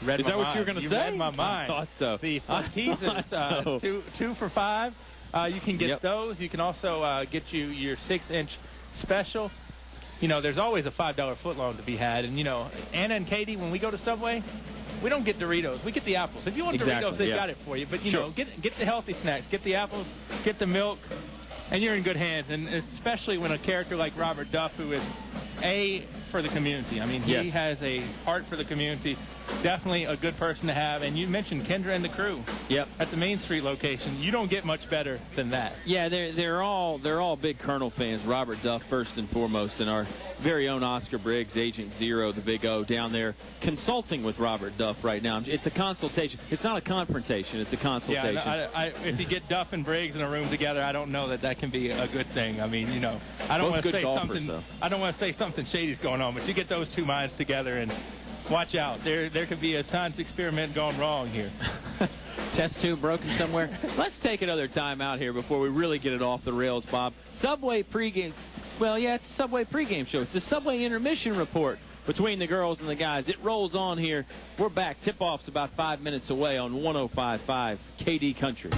Is that what you were going to say? Read my mind. I thought so. The Fortizas, 2 for $5. You can get those. You can also get your 6-inch special. There's always a $5 footlong to be had. And, Anna and Katie, when we go to Subway, we don't get Doritos. We get the apples. If you want Doritos, they've got it for you. But, get the healthy snacks. Get the apples. Get the milk. And you're in good hands. And especially when a character like Robert Duff, who is for the community. I mean, he has a heart for the community. Definitely a good person to have. And you mentioned Kendra and the crew. Yep. At the Main Street location. You don't get much better than that. Yeah, they're all big Colonel fans. Robert Duff first and foremost, and our very own Oscar Briggs, Agent Zero, the Big O, down there consulting with Robert Duff right now. It's a consultation. It's not a confrontation. It's a consultation. Yeah, if you get Duff and Briggs in a room together, I don't know that can be a good thing. I mean, I don't want to say something. I don't want to say something shady's going on, but you get those two minds together and watch out. There could be a science experiment gone wrong here. Test tube broken somewhere. Let's take another time out here before we really get it off the rails, Bob. Subway pregame. Well, yeah, it's a Subway pregame show. It's a Subway intermission report between the girls and the guys. It rolls on here. We're back. Tip-off's about 5 minutes away on 105.5 KD Country.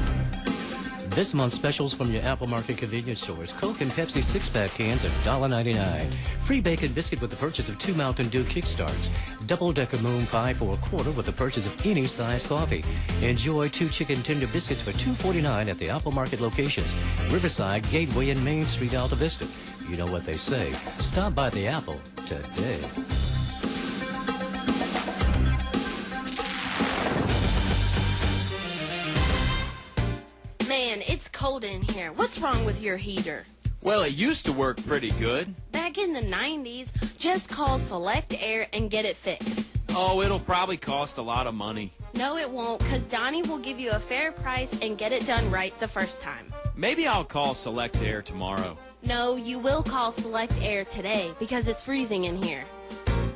This month's specials from your Apple Market convenience stores. Coke and Pepsi 6-pack cans at $1.99. Free bacon biscuit with the purchase of 2 Mountain Dew Kickstarts. Double-decker Moon Pie for a quarter with the purchase of any size coffee. Enjoy 2 chicken tender biscuits for $2.49 at the Apple Market locations. Riverside, Gateway, and Main Street, Altavista. You know what they say. Stop by the Apple today. cold in here. What's wrong with your heater? Well, it used to work pretty good. Back in the 90s, just call Select Air and get it fixed. Oh, it'll probably cost a lot of money. No, it won't, because Donnie will give you a fair price and get it done right the first time. Maybe I'll call Select Air tomorrow. No, you will call Select Air today, because it's freezing in here.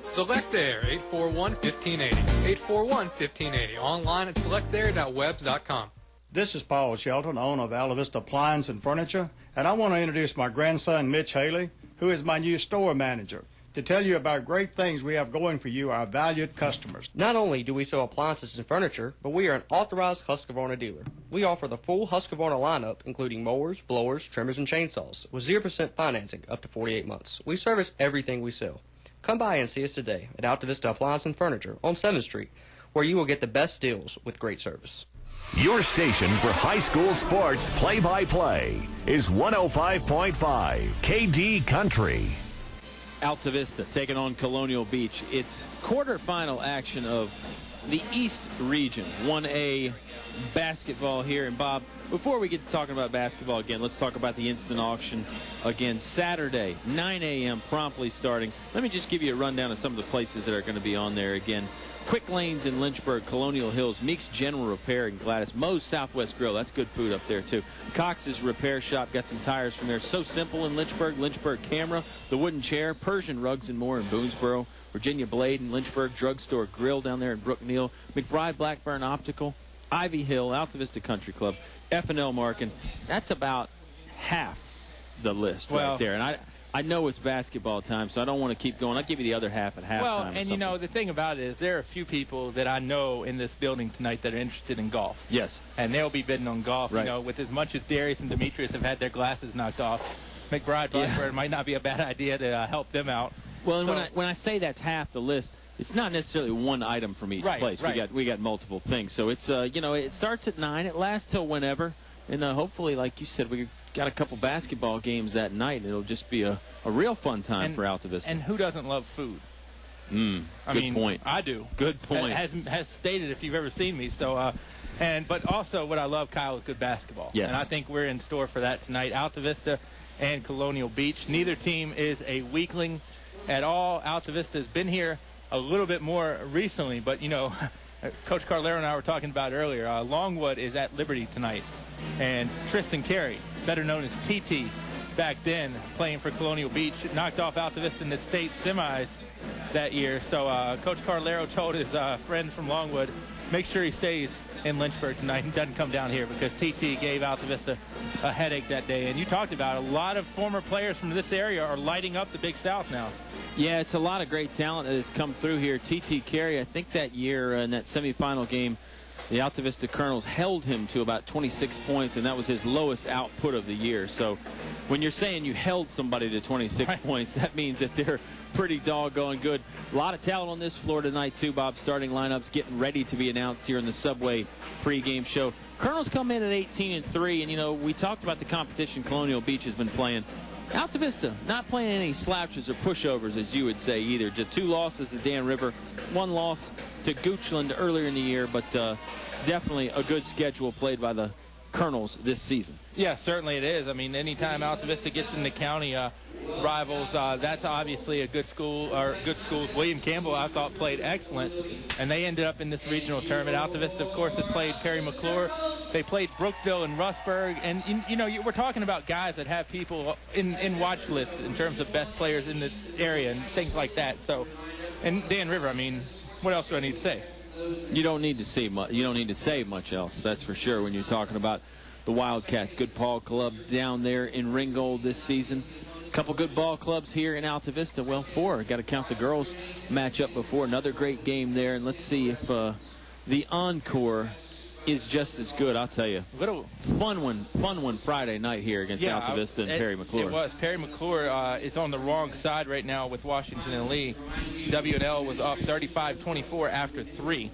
Select Air, 841-1580. 841-1580. Online at selectair.webs.com. This is Paul Shelton, owner of Altavista Appliance and Furniture, and I want to introduce my grandson, Mitch Haley, who is my new store manager, to tell you about great things we have going for you, our valued customers. Not only do we sell appliances and furniture, but we are an authorized Husqvarna dealer. We offer the full Husqvarna lineup, including mowers, blowers, trimmers, and chainsaws, with 0% financing up to 48 months. We service everything we sell. Come by and see us today at Altavista Appliance and Furniture on 7th Street, where you will get the best deals with great service. Your station for high school sports play-by-play is 105.5 KD Country. Altavista taking on Colonial Beach. It's quarterfinal action of the East Region 1A basketball here. And Bob, before we get to talking about basketball again, let's talk about the instant auction again. Saturday, 9 a.m. promptly starting. Let me just give you a rundown of some of the places that are going to be on there again. Quick Lanes in Lynchburg, Colonial Hills, Meeks General Repair in Gladys, Moe's Southwest Grill, that's good food up there too. Cox's Repair Shop, got some tires from there. So Simple in Lynchburg, Lynchburg Camera, The Wooden Chair, Persian Rugs and More in Boonesboro, Virginia Blade in Lynchburg, Drugstore Grill down there in Brookneal, McBride Blackburn Optical, Ivy Hill, Altavista Country Club, F&L Markin. That's about half the list right there. And I know it's basketball time, so I don't want to keep going. I'll give you the other half at halftime. Well, and you know, the thing about it is there are a few people that I know in this building tonight that are interested in golf. Yes. And they'll be bidding on golf. Right. You know, with as much as Darius and Demetrius have had their glasses knocked off, McBride Blackburn might not be a bad idea to help them out. Well, and so, when I say that's half the list, it's not necessarily one item from each place. Right. We got multiple things. So it's you know, it starts at 9, it lasts till whenever, and hopefully, like you said, we got a couple basketball games that night. It'll just be a real fun time for Altavista. And who doesn't love food? Good point. I do. Good point. Has stated if you've ever seen me. So, but also what I love, Kyle, is good basketball. Yes. And I think we're in store for that tonight. Altavista and Colonial Beach. Neither team is a weakling at all. Altavista has been here a little bit more recently, but you know, Coach Carlero and I were talking about earlier. Longwood is at Liberty tonight, and Tristan Carey, better known as TT, back then playing for Colonial Beach, knocked off Altavista in the state semis that year. So Coach Carlero told his friend from Longwood, make sure he stays in Lynchburg tonight and doesn't come down here, because TT gave Altavista a headache that day. And you talked about a lot of former players from this area are lighting up the Big South now. Yeah, it's a lot of great talent that has come through here. TT Carey, I think that year in that semifinal game, the Altavista Colonels held him to about 26 points, and that was his lowest output of the year. So when you're saying you held somebody to 26 points, that means that they're pretty doggone good. A lot of talent on this floor tonight, too, Bob. Starting lineups getting ready to be announced here in the Subway pregame show. Colonels come in at 18-3, and, you know, we talked about the competition Colonial Beach has been playing. Altavista not playing any slouches or pushovers, as you would say, either. Just 2 losses to Dan River, 1 loss to Goochland earlier in the year, but definitely a good schedule played by the Colonels this season. Yeah, certainly it is. I mean, anytime Altavista gets in the county rivals, that's obviously a good school, or good schools. William Campbell, I thought, played excellent, and they ended up in this regional tournament. Altavista, of course, has played Perry McClure. They played Brookville and Rustburg, and you know, we're talking about guys that have people in watch lists in terms of best players in this area and things like that. So, and Dan River, I mean, what else do I need to say? You don't need to say much. You don't need to say much else. That's for sure. When you're talking about the Wildcats, good ball club down there in Ringgold this season. A couple good ball clubs here in Altavista. Well, 4. Got to count the girls matchup before. Another great game there, and let's see if the encore is just as good. I'll tell you. What a fun one Friday night here against Altavista and Perry McClure. It was. Perry McClure is on the wrong side right now with Washington and Lee. W&L was up 35-24 after 3.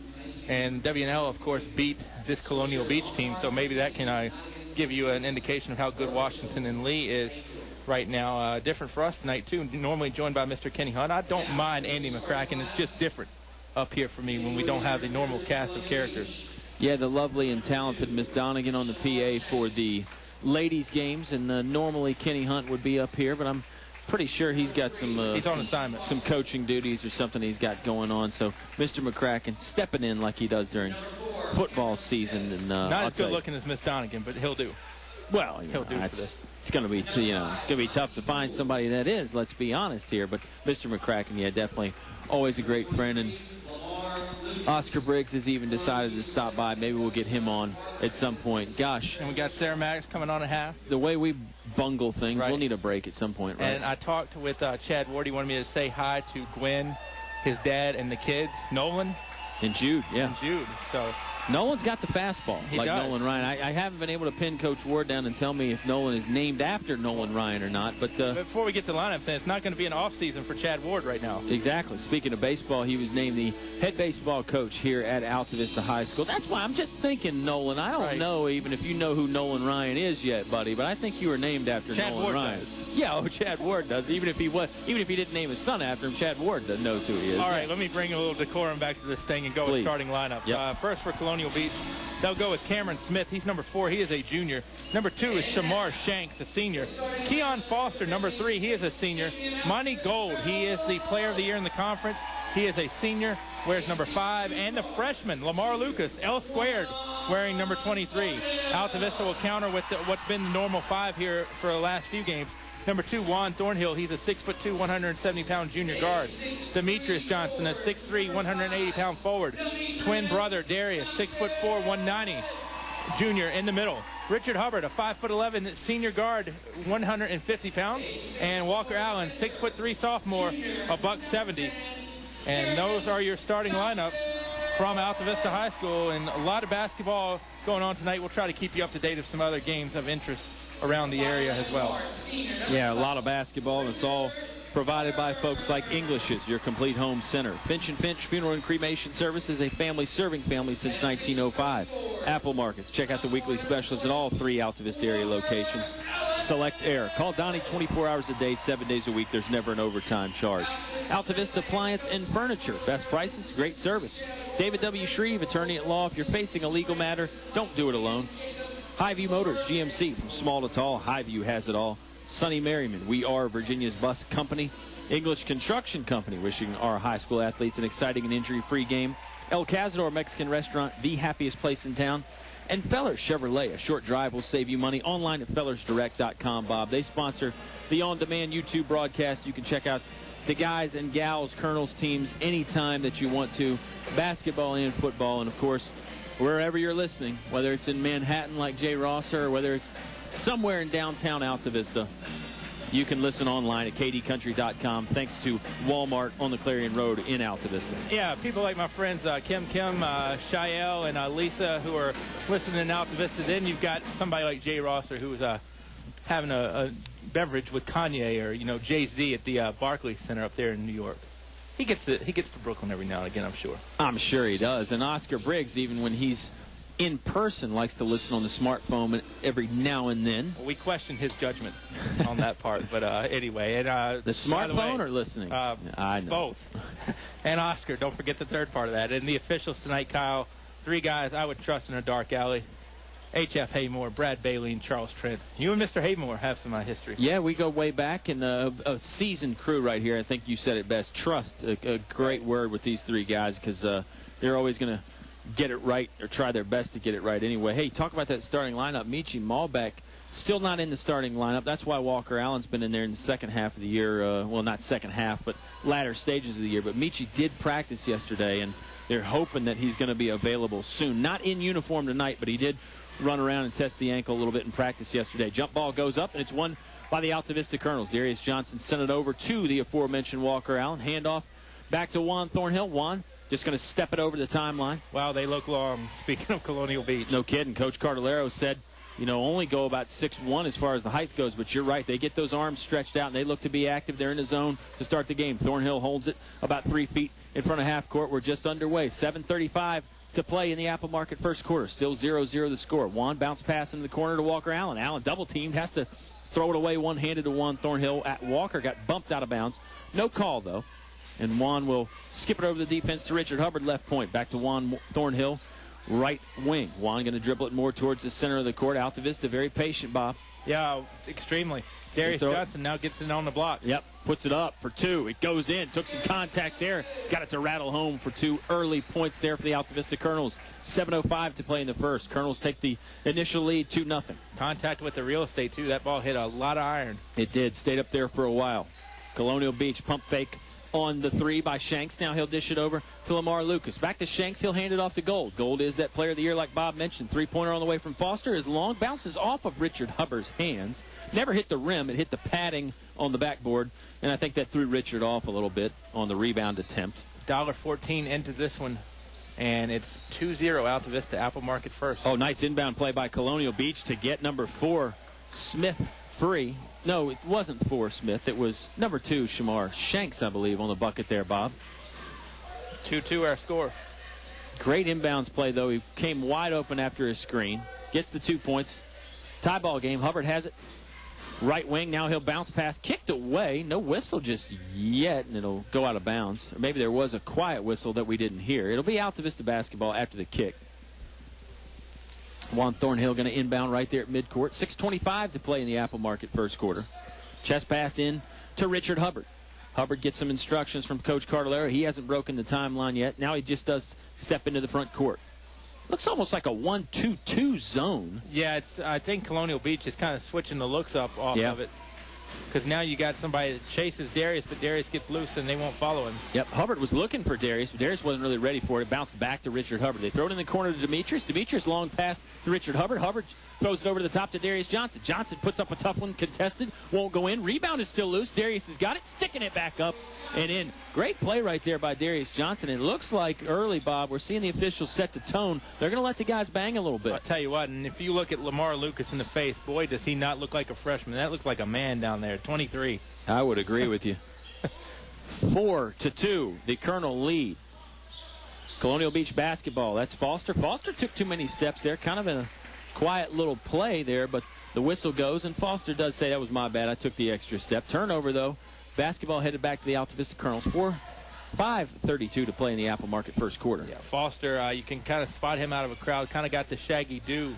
And W&L, of course, beat this Colonial Beach team, so maybe that can give you an indication of how good Washington and Lee is right now. Different for us tonight, too. Normally joined by Mr. Kenny Hunt. I don't mind Andy McCracken. It's just different up here for me when we don't have the normal cast of characters. Yeah, the lovely and talented Miss Donegan on the PA for the ladies' games, and normally Kenny Hunt would be up here, but I'm pretty sure he's got some he's on assignment, some coaching duties or something he's got going on. So Mr. McCracken stepping in like he does during football season, and not as good looking as Miss Donegan, but he'll do. Well, he'll do for this. It's going to be, it's going to be tough to find somebody that is. Let's be honest here. But Mr. McCracken, yeah, definitely always a great friend. And Oscar Briggs has even decided to stop by. Maybe we'll get him on at some point. Gosh. And we got Sarah Maddox coming on at half. The way we bungle things, right. We'll need a break at some point, right? And I talked with Chad Ward. He wanted me to say hi to Gwen, his dad, and the kids, Nolan. And Jude, yeah. And Jude. So Nolan's got the fastball, he like does. Nolan Ryan. I haven't been able to pin Coach Ward down and tell me if Nolan is named after Nolan Ryan or not. But before we get to the lineup, it's not going to be an off-season for Chad Ward right now. Exactly. Speaking of baseball, he was named the head baseball coach here at Altavista High School. That's why I'm just thinking Nolan. I don't know even if you know who Nolan Ryan is yet, buddy, but I think you were named after Chad Nolan Ward Ryan. Does. Yeah, Chad Ward does. Even if he didn't name his son after him, Chad Ward knows who he is. All right, let me bring a little decorum back to this thing and go with starting lineups. Yep. First for Colonial Beach, they'll go with Cameron Smith. He's number 4. He is a junior. Number 2 is Shamar Shanks, a senior. Keon Foster, number 3. He is a senior. Monty Gold, he is the player of the year in the conference. He is a senior, wears number 5. And the freshman, Lamar Lucas, L squared, wearing number 23. Altavista will counter with what's been the normal 5 here for the last few games. Number 2, Juan Thornhill. He's a 6'2", 170-pound junior guard. Demetrius Johnson, a 6'3", 180-pound forward. Twin brother Darius, 6'4", 190, junior in the middle. Richard Hubbard, a 5'11", senior guard, 150 pounds. And Walker Allen, 6'3", sophomore, a $170. And those are your starting lineups from Altavista High School. And a lot of basketball going on tonight. We'll try to keep you up to date of some other games of interest around the area as well. Yeah, a lot of basketball, and it's all provided by folks like English's, your complete home center. Finch & Finch Funeral and Cremation Services, a family serving families since 1905. Apple Markets. Check out the weekly specials at all 3 Altavista area locations. Select Air. Call Donnie 24 hours a day, 7 days a week. There's never an overtime charge. Altavista Appliance and Furniture. Best prices, great service. David W. Shreve, attorney at law. If you're facing a legal matter, don't do it alone. Highview Motors, GMC, from small to tall, Highview has it all. Sonny Merriman, we are Virginia's bus company. English Construction Company, wishing our high school athletes an exciting and injury-free game. El Cazador Mexican Restaurant, the happiest place in town. And Fellers Chevrolet, a short drive will save you money. Online at FellersDirect.com, Bob. They sponsor the on-demand YouTube broadcast. You can check out the guys and gals, Colonels teams, anytime that you want to. Basketball and football, and of course, wherever you're listening, whether it's in Manhattan like Jay Rosser or whether it's somewhere in downtown Altavista, you can listen online at kdcountry.com thanks to Walmart on the Clarion Road in Altavista. Yeah, people like my friends Kim, Shael, and Lisa who are listening in Altavista. Then you've got somebody like Jay Rosser who's having a beverage with Kanye or, Jay-Z at the Barclays Center up there in New York. He gets to Brooklyn every now and again, I'm sure. I'm sure he does. And Oscar Briggs, even when he's in person, likes to listen on the smartphone every now and then. Well, we question his judgment on that part. But anyway. And, the smartphone or listening? I know. Both. And Oscar, don't forget the third part of that. And the officials tonight, Kyle, 3 guys I would trust in a dark alley. H.F. Haymore, Brad Bailey, and Charles Trent. You and Mr. Haymore have some history. Yeah, we go way back, and a seasoned crew right here. I think you said it best. Trust, a great word with these 3 guys because they're always going to get it right or try their best to get it right anyway. Hey, talk about that starting lineup. Michi Malbeck still not in the starting lineup. That's why Walker Allen's been in there in the second half of the year. Well, not second half, but latter stages of the year. But Michi did practice yesterday, and they're hoping that he's going to be available soon. Not in uniform tonight, but he did run around and test the ankle a little bit in practice yesterday. Jump ball goes up, and it's won by the Altavista Colonels. Darius Johnson sent it over to the aforementioned Walker Allen. Handoff back to Juan Thornhill. Juan just going to step it over the timeline. Wow, they look long. Speaking of Colonial Beach. No kidding. Coach Cardellaro said, only go about 6'1" as far as the height goes, but you're right. They get those arms stretched out, and they look to be active. They're in the zone to start the game. Thornhill holds it about 3 feet in front of half court. We're just underway. 7:35 to play in the Apple Market first quarter. Still 0-0 the score. Juan bounce pass into the corner to Walker Allen. Allen double teamed, has to throw it away one-handed to Juan Thornhill. At Walker got bumped out of bounds. No call, though. And Juan will skip it over the defense to Richard Hubbard, left point. Back to Juan Thornhill. right wing. Juan going to dribble it more towards the center of the court. Altavista very patient, Bob. Yeah, extremely. Darius Johnson now gets it on the block. Yep, puts it up for two. It goes in, took some contact there. Got it to rattle home for 2 early points there for the Altavista Colonels. 7:05 to play in the first. Colonels take the initial lead 2-0. Contact with the real estate, too. That ball hit a lot of iron. It did. Stayed up there for a while. Colonial Beach pump fake on the 3 by Shanks. Now he'll dish it over to Lamar Lucas. Back to Shanks. He'll hand it off to Gold. Gold is that player of the year like Bob mentioned. 3-pointer on the way from Foster is long. Bounces off of Richard Hubbard's hands. Never hit the rim. It hit the padding on the backboard. And I think that threw Richard off a little bit on the rebound attempt. $1.14 into this one. And it's 2-0 Altavista. Apple Market first. Oh, nice inbound play by Colonial Beach to get number 4, Smith, free. No, it wasn't 4 Smith. It was number 2, Shamar Shanks, I believe, on the bucket there, Bob. 2-2 our score. Great inbounds play, though. He came wide open after his screen. Gets the 2 points. Tie ball game. Hubbard has it. Right wing. Now he'll bounce pass. Kicked away. No whistle just yet, and it'll go out of bounds. Or maybe there was a quiet whistle that we didn't hear. It'll be Altavista basketball after the kick. Juan Thornhill going to inbound right there at midcourt. 6:25 to play in the Apple Market first quarter. Chest passed in to Richard Hubbard. Hubbard gets some instructions from Coach Cardellaro. He hasn't broken the timeline yet. Now he just does step into the front court. Looks almost like a 1-2-2 zone. Yeah, I think Colonial Beach is kind of switching the looks up off of it. Because now you got somebody that chases Darius, but Darius gets loose and they won't follow him. Yep, Hubbard was looking for Darius, but Darius wasn't really ready for it. It bounced back to Richard Hubbard. They throw it in the corner to Demetrius. Demetrius long pass to Richard Hubbard. Hubbard throws it over to the top to Darius Johnson. Johnson puts up a tough one, contested, won't go in. Rebound is still loose. Darius has got it, sticking it back up and in. Great play right there by Darius Johnson. It looks like early, Bob, we're seeing the officials set the tone. They're going to let the guys bang a little bit. I'll tell you what, and if you look at Lamar Lucas in the face, boy, does he not look like a freshman. That looks like a man down there, 23. I would agree with you. 4-2, the Colonel lead. Colonial Beach basketball. That's Foster. Foster took too many steps there. Kind of a quiet little play there, but the whistle goes, and Foster does say, that was my bad. I took the extra step. Turnover, though. Basketball headed back to the Altavista Colonels. 5:32 to play in the Apple Market first quarter. Yeah, Foster, you can kind of spot him out of a crowd. Kind of got the shaggy do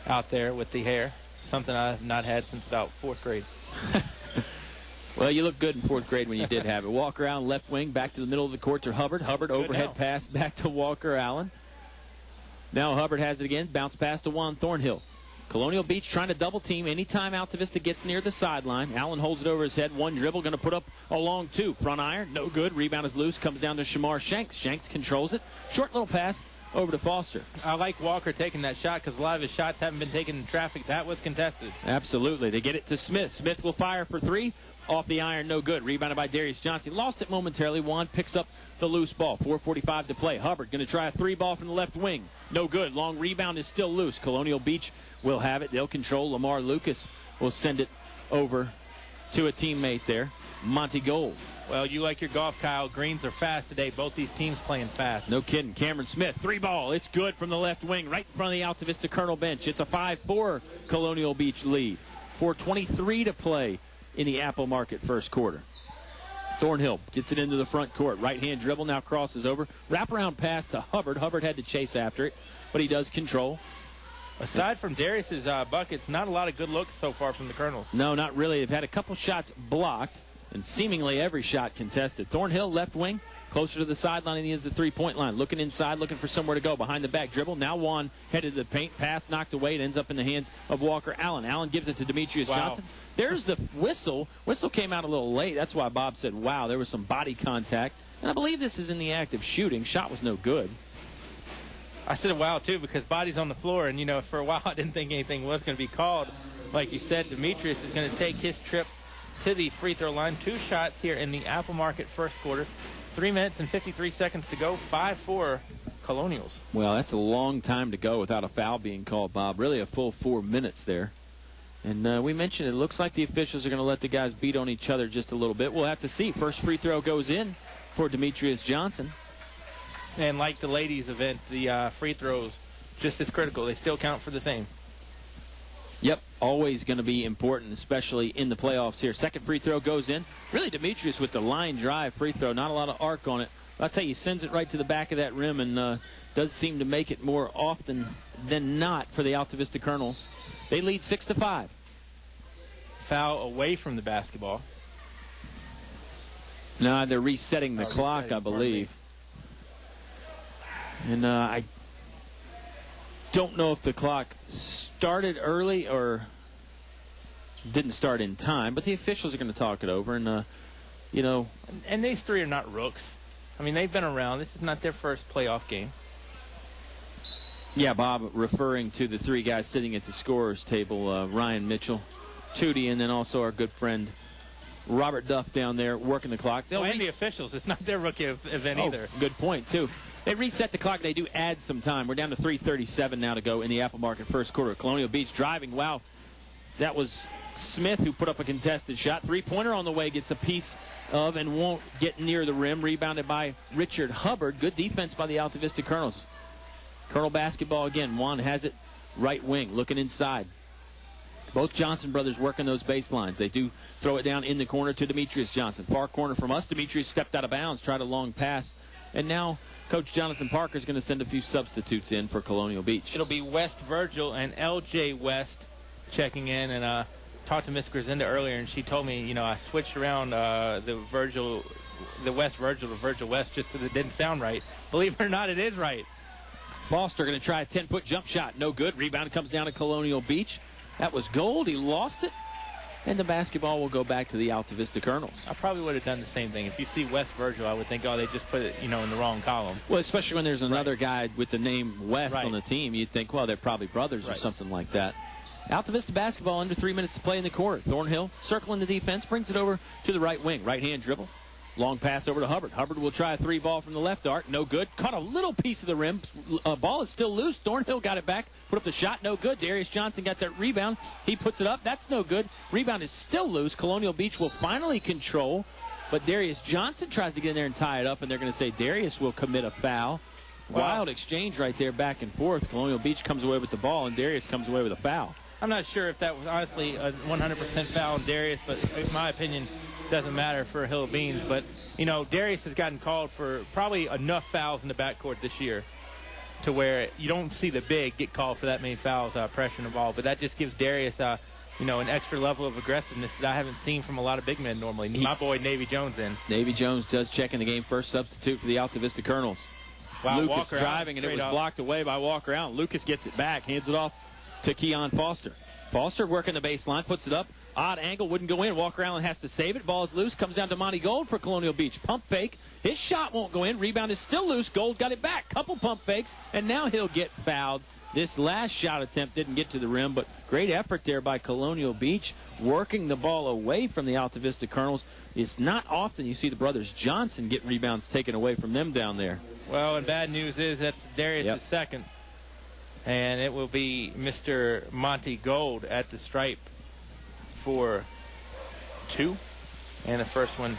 out there with the hair. Something I've not had since about 4th grade. Well, you look good in 4th grade when you did have it. Walker Allen left wing, back to the middle of the court to Hubbard. Hubbard overhead pass back to Walker Allen. Now Hubbard has it again. Bounce pass to Juan Thornhill. Colonial Beach trying to double team anytime Altavista gets near the sideline. Allen holds it over his head. One dribble, going to put up a long 2. Front iron, no good. Rebound is loose. Comes down to Shamar Shanks. Shanks controls it. Short little pass over to Foster. I like Walker taking that shot because a lot of his shots haven't been taken in traffic. That was contested. Absolutely. They get it to Smith. Smith will fire for 3. Off the iron, no good. Rebounded by Darius Johnson. Lost it momentarily. Juan picks up the loose ball. 4:45 to play. Hubbard going to try a 3 ball from the left wing. No good. Long rebound is still loose. Colonial Beach will have it. They'll control. Lamar Lucas will send it over to a teammate there, Monty Gold. Well, you like your golf, Kyle. Greens are fast today. Both these teams playing fast. No kidding. Cameron Smith, 3 ball. It's good from the left wing, right in front of the Altavista Colonel bench. It's a 5-4 Colonial Beach lead. 4:23 to play in the Apple Market first quarter. Thornhill gets it into the front court. Right-hand dribble, now crosses over. Wraparound pass to Hubbard. Hubbard had to chase after it, but he does control. Aside from Darius's buckets, not a lot of good looks so far from the Colonels. No, not really. They've had a couple shots blocked, and seemingly every shot contested. Thornhill, left wing, closer to the sideline than he is the three-point line. Looking inside, looking for somewhere to go. Behind the back dribble. Now Juan headed to the paint. Pass knocked away. It ends up in the hands of Walker Allen. Allen gives it to Demetrius Johnson. There's the whistle. Whistle came out a little late. That's why Bob said, wow, there was some body contact. And I believe this is in the act of shooting. Shot was no good. I said wow, too, because body's on the floor. And, you know, for a while I didn't think anything was going to be called. Like you said, Demetrius is going to take his trip to the free throw line. 2 shots here in the Apple Market first quarter. 3 minutes and 53 seconds to go. 5-4 Colonials. Well, that's a long time to go without a foul being called, Bob. Really a full 4 minutes there. And we mentioned it looks like the officials are going to let the guys beat on each other just a little bit. We'll have to see. First free throw goes in for Demetrius Johnson. And like the ladies' event, the free throws just as critical. They still count for the same. Yep, always going to be important, especially in the playoffs here. Second free throw goes in. Really, Demetrius with the line drive free throw. Not a lot of arc on it. I'll tell you, sends it right to the back of that rim and does seem to make it more often than not for the Altavista Colonels. They lead 6-5. Foul away from the basketball. No, they're resetting the clock, I believe. And I don't know if the clock started early or didn't start in time, but the officials are going to talk it over. And, And these three are not rooks. I mean, they've been around. This is not their first playoff game. Yeah, Bob referring to the three guys sitting at the scorer's table, Ryan Mitchell, Tootie, and then also our good friend Robert Duff down there working the clock. And the officials. It's not their rookie event either. Good point, too. They reset the clock. They do add some time. We're down to 3:37 now to go in the Apple Market first quarter. Colonial Beach driving. Wow. That was Smith who put up a contested shot. Three-pointer on the way, gets a piece of and won't get near the rim. Rebounded by Richard Hubbard. Good defense by the Altavista Colonels. Colonel basketball again. Juan has it right wing, looking inside. Both Johnson brothers working those baselines. They do throw it down in the corner to Demetrius Johnson. Far corner from us. Demetrius stepped out of bounds, tried a long pass. And now Coach Jonathan Parker is going to send a few substitutes in for Colonial Beach. It'll be West Virgil and L.J. West checking in. And talked to Miss Grisinda earlier, and she told me, I switched around the West Virgil to Virgil West just because it didn't sound right. Believe it or not, it is right. Foster going to try a 10-foot jump shot. No good. Rebound comes down to Colonial Beach. That was Gold. He lost it. And the basketball will go back to the Altavista Colonels. I probably would have done the same thing. If you see West Virgil, I would think, they just put it, in the wrong column. Well, especially when there's another guy with the name West on the team, you'd think, they're probably brothers or something like that. Altavista basketball, under 3 minutes to play in the quarter. Thornhill circling the defense, brings it over to the right wing. Right-hand dribble. Long pass over to Hubbard. Hubbard will try a three ball from the left arc. No good. Caught a little piece of the rim. Ball is still loose. Thornhill got it back. Put up the shot. No good. Darius Johnson got that rebound. He puts it up. That's no good. Rebound is still loose. Colonial Beach will finally control. But Darius Johnson tries to get in there and tie it up, and they're going to say Darius will commit a foul. Wild exchange right there back and forth. Colonial Beach comes away with the ball, and Darius comes away with a foul. I'm not sure if that was honestly a 100% foul on Darius, but in my opinion, doesn't matter for a Hill of Beans. But, Darius has gotten called for probably enough fouls in the backcourt this year to where you don't see the big get called for that many fouls, pressure involved. But that just gives Darius, an extra level of aggressiveness that I haven't seen from a lot of big men normally. My boy Navy Jones in. Navy Jones does check in the game. First substitute for the Altavista Colonels. Wow, Lucas Walker driving, and it was blocked away by Walker Allen. Lucas gets it back, hands it off to Keon Foster. Foster working the baseline, puts it up. Odd angle, wouldn't go in. Walker Allen has to save it. Ball is loose, comes down to Monty Gold for Colonial Beach. Pump fake. His shot won't go in. Rebound is still loose. Gold got it back. Couple pump fakes, and now he'll get fouled. This last shot attempt didn't get to the rim, but great effort there by Colonial Beach, working the ball away from the Altavista Colonels. It's not often you see the brothers Johnson get rebounds taken away from them down there. Well, and bad news is that's Darius' second. And it will be Mr. Monty Gold at the stripe for 2. And the first one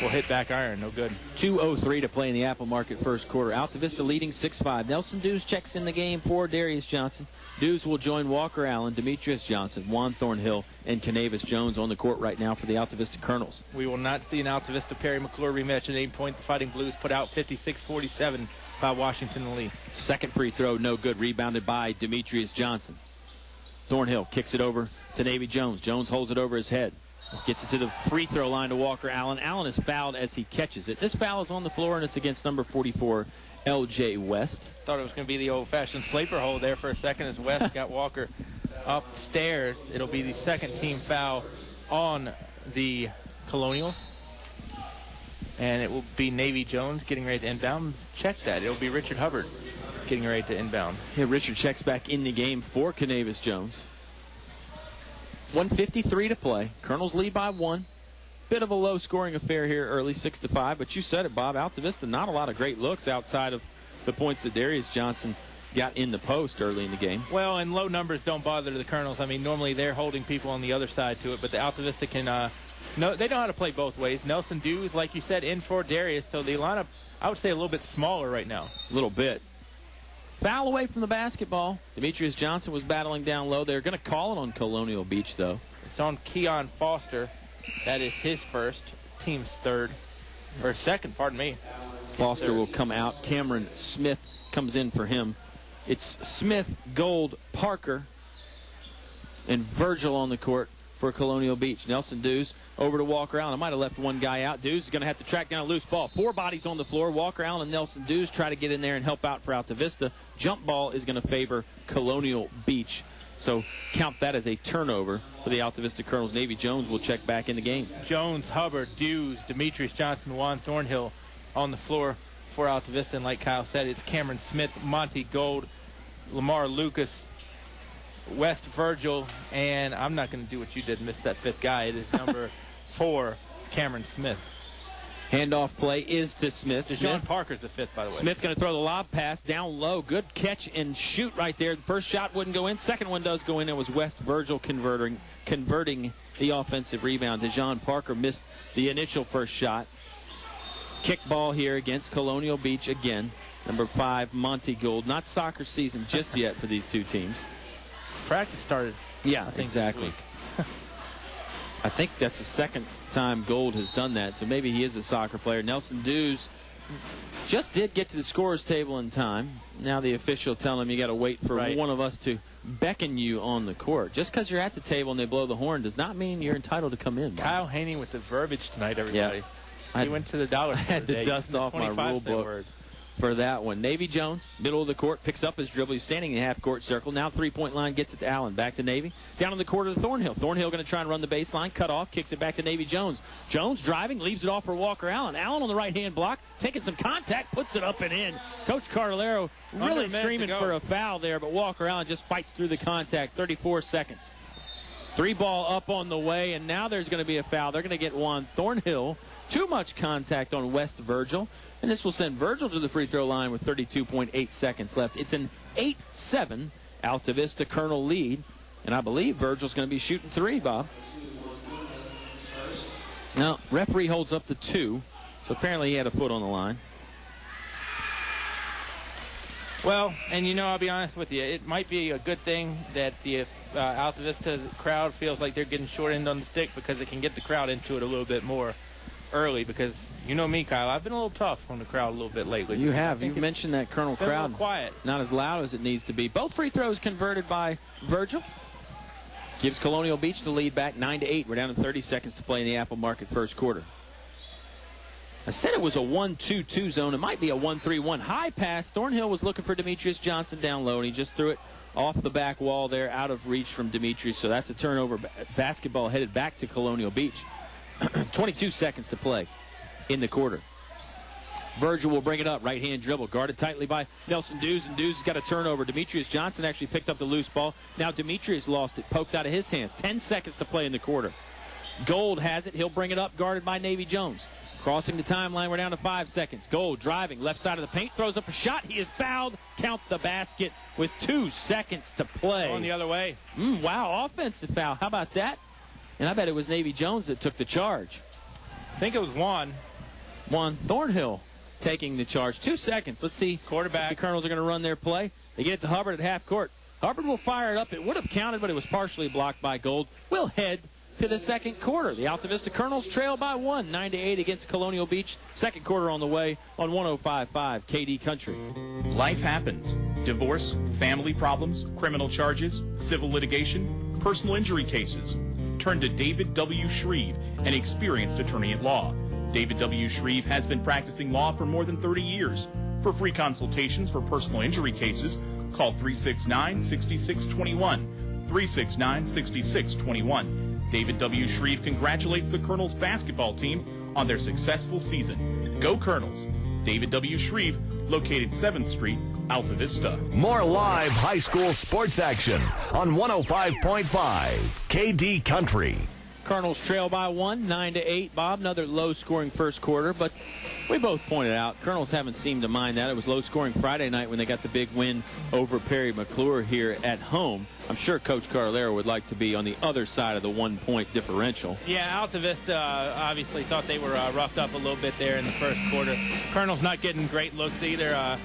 will hit back iron. No good. 2:03 to play in the Apple Market first quarter. Altavista leading 6-5. Nelson Dews checks in the game for Darius Johnson. Dews will join Walker Allen, Demetrius Johnson, Juan Thornhill, and Canavis Jones on the court right now for the Altavista Colonels. We will not see an Altavista Perry McClure rematch at 8 point. The Fighting Blues put out 56-47 by Washington in the lead. Second free throw, no good. Rebounded by Demetrius Johnson. Thornhill kicks it over to Navy Jones. Jones holds it over his head. Gets it to the free throw line to Walker Allen. Allen is fouled as he catches it. This foul is on the floor, and it's against number 44, L.J. West. Thought it was going to be the old-fashioned sleeper hold there for a second as West got Walker upstairs. It'll be the second team foul on the Colonials. And it will be Navy Jones getting ready to inbound. Check that. It'll be Richard Hubbard getting ready to inbound. Yeah, Richard checks back in the game for Canavis Jones. 1:53 to play. Colonels lead by 1. Bit of a low-scoring affair here early, 6-5. But you said it, Bob. Altavista, not a lot of great looks outside of the points that Darius Johnson got in the post early in the game. Well, and low numbers don't bother the Colonels. I mean, normally they're holding people on the other side to it, but the Altavista can they know how to play both ways. Nelson Dews, like you said, in for Darius. So the lineup, I would say, a little bit smaller right now. A little bit. Foul away from the basketball. Demetrius Johnson was battling down low. They're going to call it on Colonial Beach, though. It's on Keon Foster. That is his first, team's third, or second, pardon me. Foster will come out. Cameron Smith comes in for him. It's Smith, Gold, Parker, and Virgil on the court for Colonial Beach. Nelson Dews over to Walker Allen. I might have left one guy out. Dews is going to have to track down a loose ball. 4 bodies on the floor. Walker Allen and Nelson Dews try to get in there and help out for Altavista. Jump ball is going to favor Colonial Beach. So count that as a turnover for the Altavista Colonels. Navy Jones will check back in the game. Jones, Hubbard, Dews, Demetrius Johnson, Juan Thornhill on the floor for Altavista. And like Kyle said, it's Cameron Smith, Monty Gold, Lamar Lucas, West Virgil, and I'm not going to do what you did, miss that 5th guy. It is number 4, Cameron Smith. Handoff play is to Smith. Deshaun Parker's the 5th, by the way. Smith going to throw the lob pass down low. Good catch and shoot right there. The first shot wouldn't go in. Second one does go in. It was West Virgil converting the offensive rebound. Deshaun Parker missed the initial first shot. Kick ball here against Colonial Beach again. Number 5, Monty Gold. Not soccer season just yet for these two teams. Practice started. Yeah, exactly. I think that's the second time Gold has done that, so maybe he is a soccer player. Nelson Dews just did get to the scorer's table in time. Now the official telling him you got to wait for one of us to beckon you on the court. Just because you're at the table and they blow the horn does not mean you're entitled to come in. Bob. Kyle Haney with the verbiage tonight, everybody. Yeah. He went to the dollar. I had to dust off my rule book words for that one. Navy Jones, middle of the court, picks up his dribble. He's standing in the half-court circle. Now three-point line, gets it to Allen. Back to Navy. Down in the court of Thornhill. Thornhill going to try and run the baseline. Cut off, kicks it back to Navy Jones. Jones driving, leaves it off for Walker Allen. Allen on the right-hand block, taking some contact, puts it up and in. Coach Carlero really screaming for a foul there, but Walker Allen just fights through the contact. 34 seconds. 3-ball up on the way, and now there's going to be a foul. They're going to get Juan Thornhill. Too much contact on West Virgil. And this will send Virgil to the free throw line with 32.8 seconds left. It's an 8-7 Altavista Colonel lead. And I believe Virgil's going to be shooting 3, Bob. Now, referee holds up to 2. So apparently he had a foot on the line. Well, and I'll be honest with you, it might be a good thing that the Altavista crowd feels like they're getting short end on the stick, because it can get the crowd into it a little bit more early, because you know me, Kyle, I've been a little tough on the crowd a little bit lately. You have. You've mentioned that Colonel crowd. Quiet. Not as loud as it needs to be. Both free throws converted by Virgil. Gives Colonial Beach the lead back 9-8. We're down to 30 seconds to play in the Apple Market first quarter. I said it was a 1-2-2 zone. It might be a 1-3-1. High pass. Thornhill was looking for Demetrius Johnson down low, and he just threw it off the back wall there, out of reach from Demetrius. So that's a turnover. Basketball headed back to Colonial Beach. 22 seconds to play in the quarter. Virgil will bring it up. Right-hand dribble. Guarded tightly by Nelson Dews, and Dews has got a turnover. Demetrius Johnson actually picked up the loose ball. Now Demetrius lost it. Poked out of his hands. 10 seconds to play in the quarter. Gold has it. He'll bring it up. Guarded by Navy Jones. Crossing the timeline. We're down to 5 seconds. Gold driving. Left side of the paint. Throws up a shot. He is fouled. Count the basket with 2 seconds to play. Going the other way. Wow. Offensive foul. How about that? And I bet it was Navy Jones that took the charge. I think it was Juan Thornhill taking the charge. 2 seconds. Let's see. Quarterback. The Colonels are going to run their play. They get it to Hubbard at half court. Hubbard will fire it up. It would have counted, but it was partially blocked by Gold. We'll head to the second quarter. The Altavista Colonels trail by 1, 9-8 against Colonial Beach. Second quarter on the way on 105.5 KD Country. Life happens. Divorce, family problems, criminal charges, civil litigation, personal injury cases. Turn to David W. Shreve, an experienced attorney at law. David W. Shreve has been practicing law for more than 30 years. For free consultations for personal injury cases, call 369-6621. 369-6621. David W. Shreve congratulates the Colonels basketball team on their successful season. Go Colonels! David W. Shreve, located 7th Street, Altavista. More live high school sports action on 105.5 KD Country. Colonels trail by 1, 9-8. Bob, another low-scoring first quarter, but we both pointed out Colonels haven't seemed to mind that. It was low-scoring Friday night when they got the big win over Perry McClure here at home. I'm sure Coach Carlero would like to be on the other side of the 1-point differential. Yeah, Altavista obviously thought they were roughed up a little bit there in the first quarter. Colonels not getting great looks either.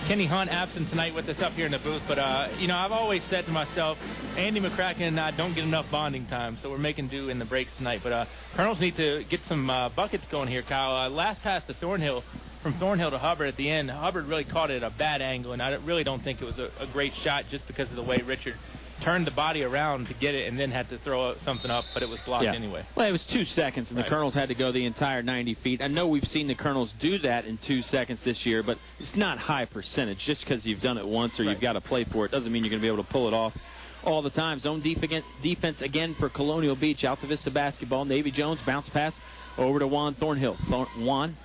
Kenny Hunt absent tonight with us up here in the booth, but I've always said to myself, Andy McCracken and I don't get enough bonding time, so we're making do in the breaks tonight. But Colonels need to get some buckets going here, Kyle. Last pass to Thornhill from Thornhill to Hubbard at the end. Hubbard really caught it at a bad angle, and I really don't think it was a great shot just because of the way Richard turned the body around to get it and then had to throw something up, but it was blocked anyway. Well, it was 2 seconds, and the Colonels had to go the entire 90 feet. I know we've seen the Colonels do that in 2 seconds this year, but it's not high percentage. Just because you've done it once or you've got to play for it doesn't mean you're going to be able to pull it off all the time. Zone defense again for Colonial Beach. Altavista basketball. Navy Jones bounce pass over to Juan Thornhill. Juan,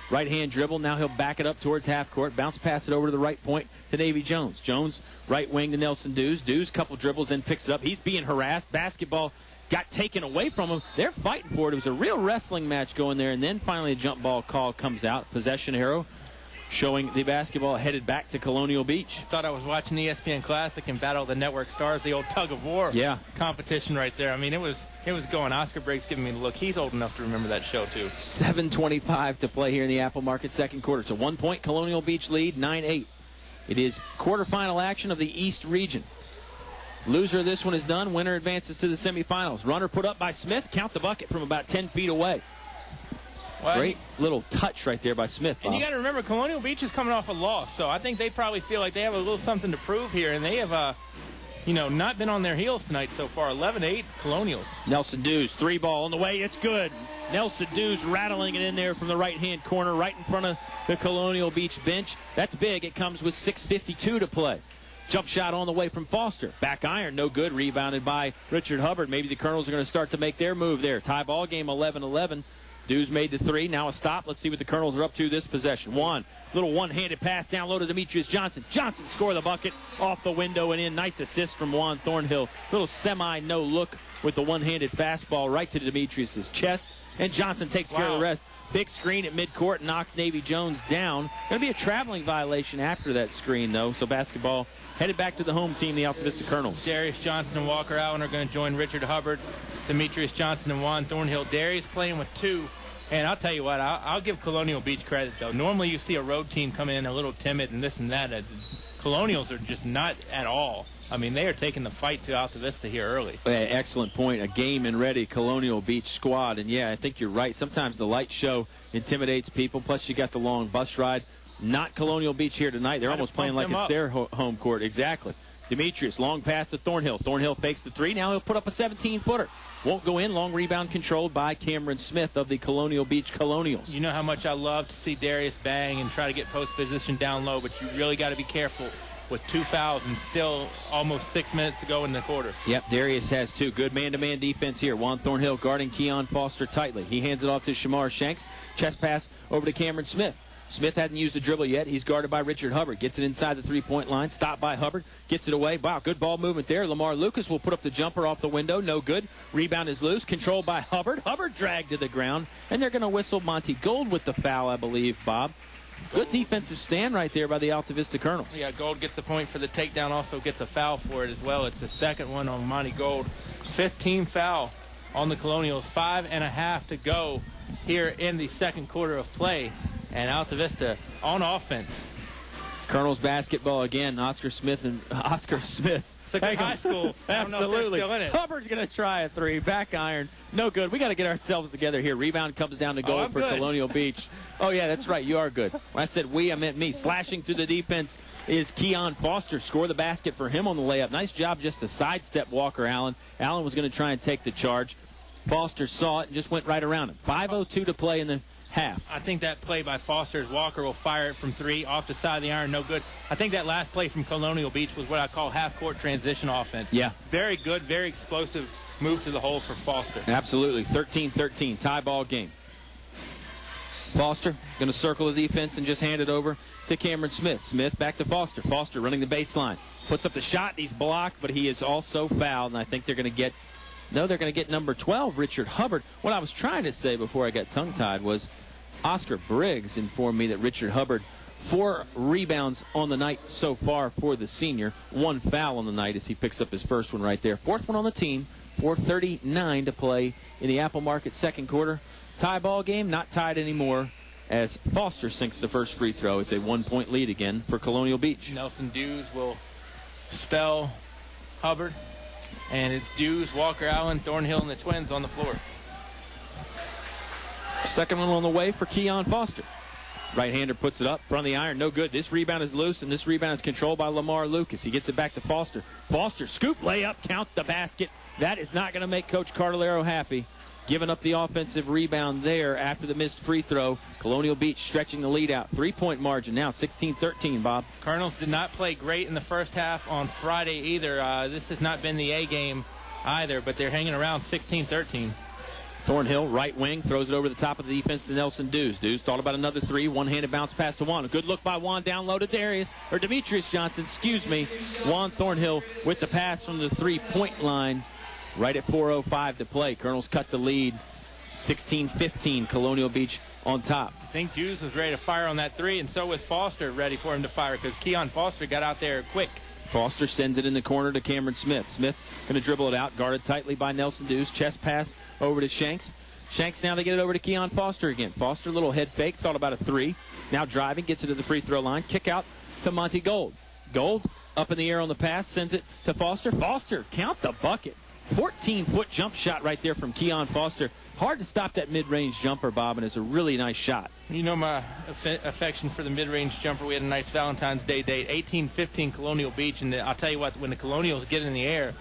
right-hand dribble. Now he'll back it up towards half court. Bounce pass it over to the right point to Navy Jones. Jones, right wing to Nelson Dews. Dews, couple dribbles, then picks it up. He's being harassed. Basketball got taken away from him. They're fighting for it. It was a real wrestling match going there, and then finally a jump ball call comes out. Possession arrow showing the basketball headed back to Colonial Beach. Thought I was watching the ESPN Classic and Battle of the Network Stars, the old tug of war competition right there. I mean, it was going. Oscar Briggs giving me the look. He's old enough to remember that show, too. 7:25 to play here in the Apple Market second quarter. It's a 1-point Colonial Beach lead, 9-8. It is quarterfinal action of the East region. Loser of this one is done. Winner advances to the semifinals. Runner put up by Smith. Count the bucket from about 10 feet away. Well, great little touch right there by Smith, Bob. And you got to remember, Colonial Beach is coming off a loss, so I think they probably feel like they have a little something to prove here, and they have, not been on their heels tonight so far. 11-8 Colonials. Nelson Dews, 3 ball on the way. It's good. Nelson Dews rattling it in there from the right-hand corner, right in front of the Colonial Beach bench. That's big. It comes with 6:52 to play. Jump shot on the way from Foster. Back iron, no good. Rebounded by Richard Hubbard. Maybe the Colonels are going to start to make their move there. Tie ball game, 11-11. Dews made the 3. Now a stop. Let's see what the Colonels are up to this possession. Little one-handed pass down low to Demetrius Johnson. Johnson score the bucket off the window and in. Nice assist from Juan Thornhill. Little semi-no look with the one-handed fastball right to Demetrius' chest. And Johnson takes care of the rest. Big screen at midcourt, knocks Navy Jones down. Going to be a traveling violation after that screen, though. So basketball headed back to the home team, the Altavista Colonels. Darius Johnson and Walker Allen are going to join Richard Hubbard, Demetrius Johnson, and Juan Thornhill. Darius playing with 2. And I'll tell you what, I'll give Colonial Beach credit, though. Normally you see a road team come in a little timid and this and that. Colonials are just not at all. I mean, they are taking the fight to Altavista here early. Excellent point. A game and ready Colonial Beach squad. And, yeah, I think you're right. Sometimes the light show intimidates people. Plus, you got the long bus ride. Not Colonial Beach here tonight. They're almost playing like it's their home court. Exactly. Demetrius, long pass to Thornhill. Thornhill fakes the 3. Now he'll put up a 17-footer. Won't go in. Long rebound controlled by Cameron Smith of the Colonial Beach Colonials. You know how much I love to see Darius bang and try to get post position down low, but you really got to be careful with 2 fouls and still almost 6 minutes to go in the quarter. Yep, Darius has 2. Good man-to-man defense here. Juan Thornhill guarding Keon Foster tightly. He hands it off to Shamar Shanks. Chest pass over to Cameron Smith. Smith hadn't used a dribble yet. He's guarded by Richard Hubbard. Gets it inside the three-point line. Stopped by Hubbard. Gets it away. Wow, good ball movement there. Lamar Lucas will put up the jumper off the window. No good. Rebound is loose. Controlled by Hubbard. Hubbard dragged to the ground. And they're going to whistle Monty Gold with the foul, I believe, Bob. Good defensive stand right there by the Altavista Colonels. Yeah, Gold gets the point for the takedown. Also gets a foul for it as well. It's the second one on Monty Gold. 15 foul on the Colonials. 5.5 to go here in the second quarter of play. And Altavista on offense. Colonels basketball again. Oscar Smith. It's like high school. Absolutely. Still in it. Hubbard's going to try a 3. Back iron. No good. We got to get ourselves together here. Rebound comes down to goal for good. Colonial Beach. Oh, yeah, that's right. You are good. When I said we, I meant me. Slashing through the defense is Keon Foster. Score the basket for him on the layup. Nice job just to sidestep Walker Allen. Allen was going to try and take the charge. Foster saw it and just went right around him. 5:02 to play in the half. I think that play by Foster's Walker will fire it from 3 off the side of the iron. No good. I think that last play from Colonial Beach was what I call half-court transition offense. Yeah. Very good, very explosive move to the hole for Foster. Absolutely. 13-13. Tie ball game. Foster going to circle the defense and just hand it over to Cameron Smith. Smith back to Foster. Foster running the baseline. Puts up the shot. He's blocked, but he is also fouled, and I think they're going to get number 12, Richard Hubbard. What I was trying to say before I got tongue-tied was Oscar Briggs informed me that Richard Hubbard, 4 rebounds on the night so far for the senior. 1 foul on the night as he picks up his first one right there. 4th one on the team. 4:39 to play in the Apple Market second quarter. Tie ball game, not tied anymore as Foster sinks the first free throw. It's a 1-point lead again for Colonial Beach. Nelson Dews will spell Hubbard. And it's Dews, Walker Allen, Thornhill, and the Twins on the floor. Second one on the way for Keon Foster. Right-hander puts it up, front of the iron, no good. This rebound is loose, and this rebound is controlled by Lamar Lucas. He gets it back to Foster. Foster, scoop, layup, count the basket. That is not going to make Coach Cardellaro happy. Giving up the offensive rebound there after the missed free throw. Colonial Beach stretching the lead out. 3-point margin now, 16-13, Bob. Colonels did not play great in the first half on Friday either. This has not been the A game either, but they're hanging around 16-13. Thornhill, right wing, throws it over the top of the defense to Nelson Dews. Dews thought about another three. One-handed bounce pass to Juan. A good look by Juan down low to Demetrius Johnson. Juan Thornhill with the pass from the three-point line. Right at 4:05 to play. Colonels cut the lead. 16-15, Colonial Beach on top. I think Dews was ready to fire on that three, and so was Foster ready for him to fire because Keon Foster got out there quick. Foster sends it in the corner to Cameron Smith. Smith going to dribble it out, guarded tightly by Nelson Dews. Chest pass over to Shanks. Shanks now to get it over to Keon Foster again. Foster, little head fake, thought about a three. Now driving, gets it to the free throw line. Kick out to Monty Gold. Gold up in the air on the pass, sends it to Foster. Foster, count the bucket. 14-foot jump shot right there from Keon Foster. Hard to stop that mid-range jumper, Bob, and it's a really nice shot. You know my affection for the mid-range jumper. We had a nice Valentine's Day date, 18-15 Colonial Beach, and I'll tell you what, when the Colonials get in the air,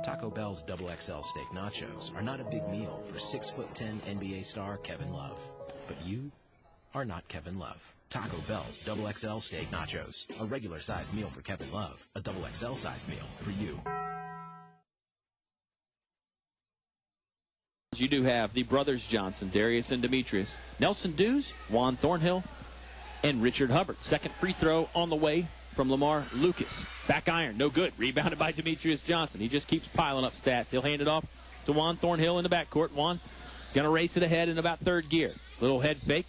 Taco Bell's XXL steak nachos are not a big meal for 6'10" NBA star Kevin Love. But you are not Kevin Love. Taco Bell's XXL steak nachos, a regular sized meal for Kevin Love, a XXL sized meal for you. You do have the brothers Johnson, Darius and Demetrius, Nelson Dews, Juan Thornhill, and Richard Hubbard. Second free throw on the way from Lamar Lucas. Back iron, no good. Rebounded by Demetrius Johnson. He just keeps piling up stats. He'll hand it off to Juan Thornhill in the backcourt. Juan going to race it ahead in about third gear. Little head fake.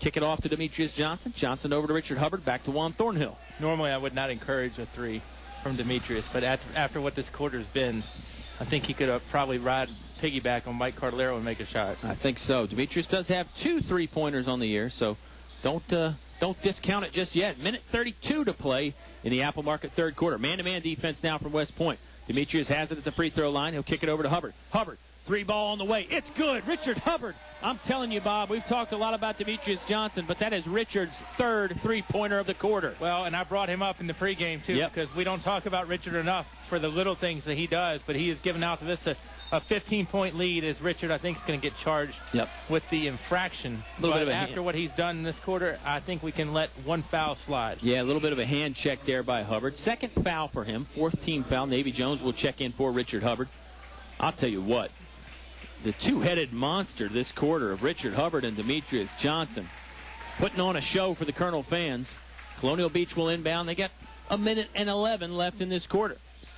Kick it off to Demetrius Johnson. Johnson over to Richard Hubbard. Back to Juan Thornhill. Normally I would not encourage a three from Demetrius, but after what this quarter's been, I think he could probably piggyback on Mike Cardellaro and make a shot. I think so. Demetrius does have 2 3-pointers on the year, so don't discount it just yet. Minute 32 to play in the Apple Market third quarter. Man-to-man defense now from West Point. Demetrius has it at the free throw line. He'll kick it over to Hubbard. Hubbard, 3-ball on the way. It's good. Richard Hubbard. I'm telling you, Bob, we've talked a lot about Demetrius Johnson, but that is Richard's third 3-pointer of the quarter. Well, and I brought him up in the pregame, too, because we don't talk about Richard enough for the little things that he does, but he has given Altavista a 15-point lead as Richard, I think, is going to get charged with the infraction. But after what he's done in this quarter, I think we can let one foul slide. Yeah, a little bit of a hand check there by Hubbard. Second foul for him, 4th team foul. Navy Jones will check in for Richard Hubbard. I'll tell you what, the two-headed monster this quarter of Richard Hubbard and Demetrius Johnson putting on a show for the Colonel fans. Colonial Beach will inbound. They got a minute and 11 left in this quarter.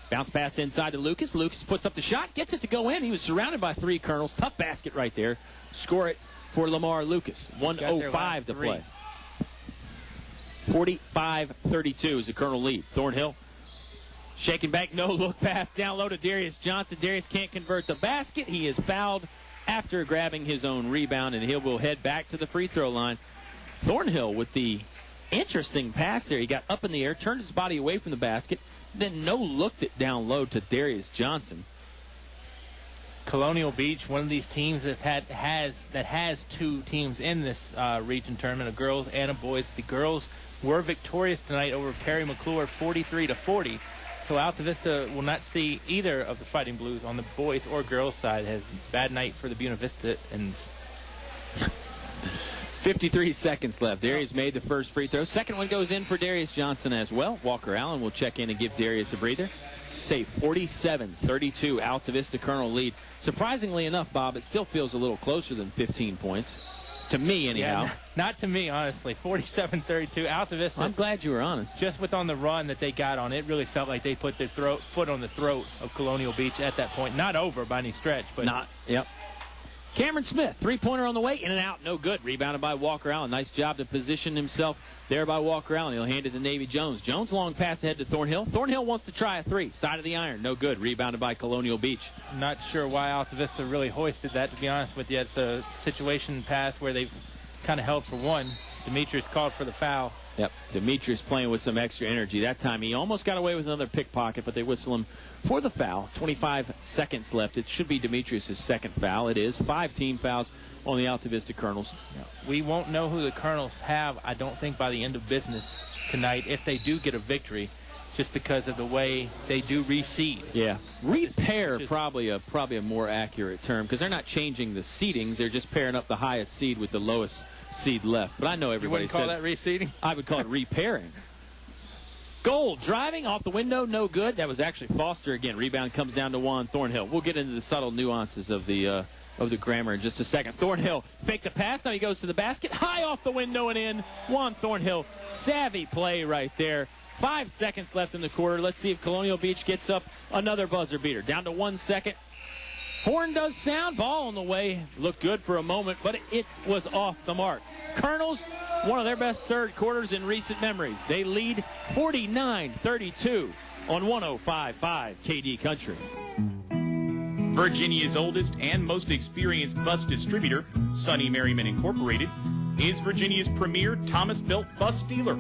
Bounce pass inside to Lucas. Lucas puts up the shot, gets it to go in. He was surrounded by 3 Colonels. Tough basket right there. Score it for Lamar Lucas. 1:05 to play. 45-32 is the Colonel lead. Thornhill shaking back, no look pass down low to Darius Johnson. Darius can't convert the basket. He is fouled after grabbing his own rebound, and he will head back to the free throw line. Thornhill with the interesting pass there. He got up in the air, turned his body away from the basket, then no-looked it down low to Darius Johnson. Colonial Beach, one of these teams that has 2 teams in this region tournament, a girls and a boys. The girls were victorious tonight over Perry McClure, 43-40. So Altavista will not see either of the Fighting Blues on the boys or girls side. It has a bad night for the Buena Vista. And 53 seconds left. Darius made the first free throw. Second one goes in for Darius Johnson as well. Walker Allen will check in and give Darius a breather. It's a 47-32 Altavista Colonel lead. Surprisingly enough, Bob, it still feels a little closer than 15 points. To me, anyhow. Yeah, not to me, honestly. 47-32. Altavista. I'm glad you were honest. Just with on the run that they got on, it really felt like they put their foot on the throat of Colonial Beach at that point. Not over by any stretch, but Cameron Smith, 3-pointer on the way, in and out, no good. Rebounded by Walker Allen. Nice job to position himself there by Walker Allen. He'll hand it to Navy Jones. Jones, long pass ahead to Thornhill. Thornhill wants to try a 3. Side of the iron, no good. Rebounded by Colonial Beach. Not sure why Altavista really hoisted that, to be honest with you. It's a situation pass where they've kind of held for 1. Demetrius called for the foul. Yep, Demetrius playing with some extra energy. That time he almost got away with another pickpocket, but they whistle him for the foul. 25 seconds left. It should be Demetrius' second foul. It is 5 team fouls on the Altavista Colonels. We won't know who the Colonels have, I don't think, by the end of business tonight, if they do get a victory, just because of the way they do reseed. Yeah, repair probably a more accurate term, because they're not changing the seedings. They're just pairing up the highest seed with the lowest seed left. But I know everybody says... You wouldn't call that reseeding? I would call it repairing. Gold driving off the window, no good. That was actually Foster again. Rebound comes down to Juan Thornhill. We'll get into the subtle nuances of the grammar in just a second. Thornhill faked the pass. Now he goes to the basket. High off the window and in. Juan Thornhill, savvy play right there. 5 seconds left in the quarter. Let's see if Colonial Beach gets up another buzzer beater. Down to 1 second. Horn does sound. Ball on the way. Looked good for a moment, but it was off the mark. Colonels, one of their best third quarters in recent memories. They lead 49-32 on 105.5 KD Country. Virginia's oldest and most experienced bus distributor, Sonny Merriman Incorporated, is Virginia's premier Thomas-built bus dealer.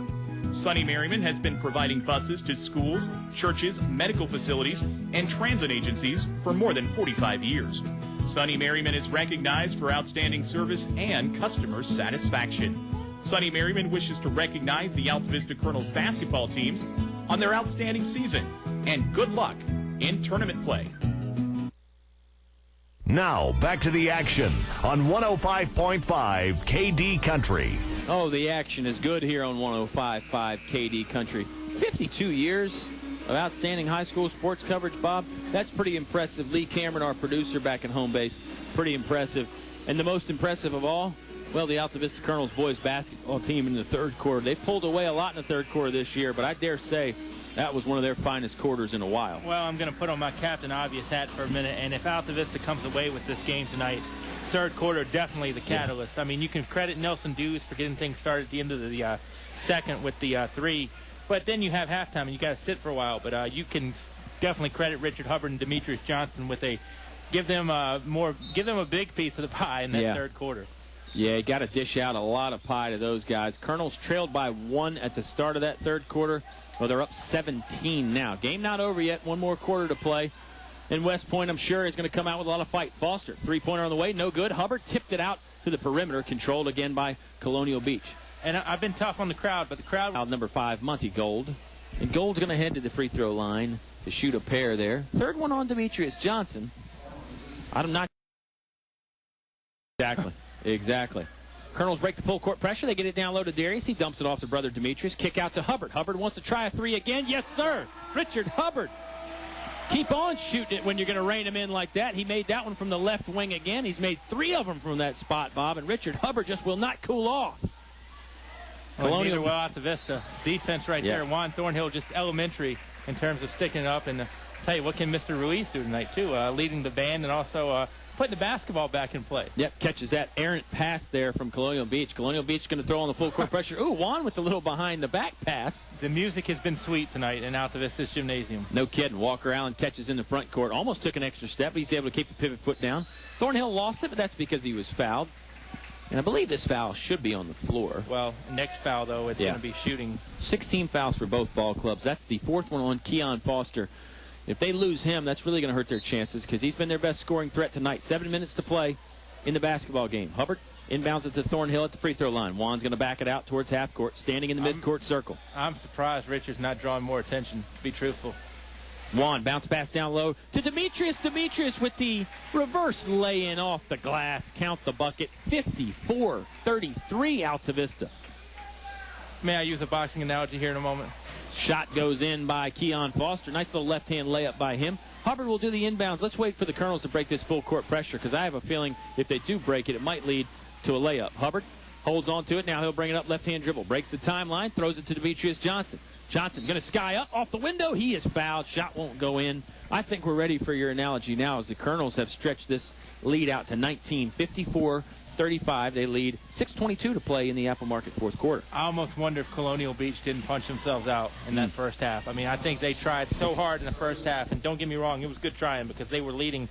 Sonny Merriman has been providing buses to schools, churches, medical facilities, and transit agencies for more than 45 years. Sonny Merriman is recognized for outstanding service and customer satisfaction. Sonny Merriman wishes to recognize the Altavista Colonels basketball teams on their outstanding season, and good luck in tournament play. Now, back to the action on 105.5 KD Country. Oh, the action is good here on 105.5 KD Country. 52 years of outstanding high school sports coverage, Bob. That's pretty impressive. Lee Cameron, our producer back at home base, pretty impressive. And the most impressive of all, well, the Altavista Colonels boys basketball team in the third quarter. They pulled away a lot in the third quarter this year, but I dare say that was one of their finest quarters in a while. Well, I'm going to put on my Captain Obvious hat for a minute, and if Altavista comes away with this game tonight, third quarter definitely the catalyst. I mean, you can credit Nelson Dews for getting things started at the end of the second with the three, but then you have halftime and you got to sit for a while. But you can definitely credit Richard Hubbard and Demetrius Johnson with give them a big piece of the pie in that third quarter. Yeah, you got to dish out a lot of pie to those guys. Colonels trailed by 1 at the start of that third quarter. Well, they're up 17 now. Game not over yet. One more quarter to play. And West Point, I'm sure, is going to come out with a lot of fight. Foster, three-pointer on the way, no good. Hubbard tipped it out to the perimeter, controlled again by Colonial Beach. And I've been tough on the crowd, but the crowd... Number 5, Monty Gold. And Gold's going to head to the free throw line to shoot a pair there. Third one on Demetrius Johnson. I'm not... Exactly. Colonels break the full court pressure. They get it down low to Darius. He dumps it off to brother Demetrius. Kick out to Hubbard. Hubbard wants to try a three again. Yes, sir. Richard Hubbard. Keep on shooting it when you're going to rein him in like that. He made that one from the left wing again. He's made 3 of them from that spot, Bob. And Richard Hubbard just will not cool off. Colonial well out to Vista. Defense right there. Juan Thornhill just elementary in terms of sticking it up. And tell you, what can Mr. Ruiz do tonight, too? Leading the band and also... putting the basketball back in play. Yep, catches that errant pass there from Colonial Beach. Colonial Beach going to throw on the full court pressure. Ooh, Juan with the little behind the back pass. The music has been sweet tonight in Altavista's gymnasium. No kidding. Walker Allen catches in the front court. Almost took an extra step, but he's able to keep the pivot foot down. Thornhill lost it, but that's because he was fouled. And I believe this foul should be on the floor. Well, next foul, though, it's going to be shooting. 16 fouls for both ball clubs. That's the 4th one on Keon Foster. If they lose him, that's really going to hurt their chances because he's been their best scoring threat tonight. 7 minutes to play in the basketball game. Hubbard inbounds it to Thornhill at the free throw line. Juan's going to back it out towards half court, standing in the midcourt circle. I'm surprised Richard's not drawing more attention, to be truthful. Juan bounce pass down low to Demetrius. Demetrius with the reverse lay-in off the glass. Count the bucket. 54-33 Altavista. May I use a boxing analogy here in a moment? Shot goes in by Keon Foster. Nice little left-hand layup by him. Hubbard will do the inbounds. Let's wait for the Colonels to break this full court pressure because I have a feeling if they do break it, it might lead to a layup. Hubbard holds on to it. Now he'll bring it up left-hand dribble. Breaks the timeline. Throws it to Demetrius Johnson. Johnson going to sky up off the window. He is fouled. Shot won't go in. I think we're ready for your analogy now as the Colonels have stretched this lead out to 19. 54-35. They lead. 6:22 to play in the Apple Market fourth quarter. I almost wonder if Colonial Beach didn't punch themselves out in that first half. I mean, I think they tried so hard in the first half, and don't get me wrong, it was good trying because they were leading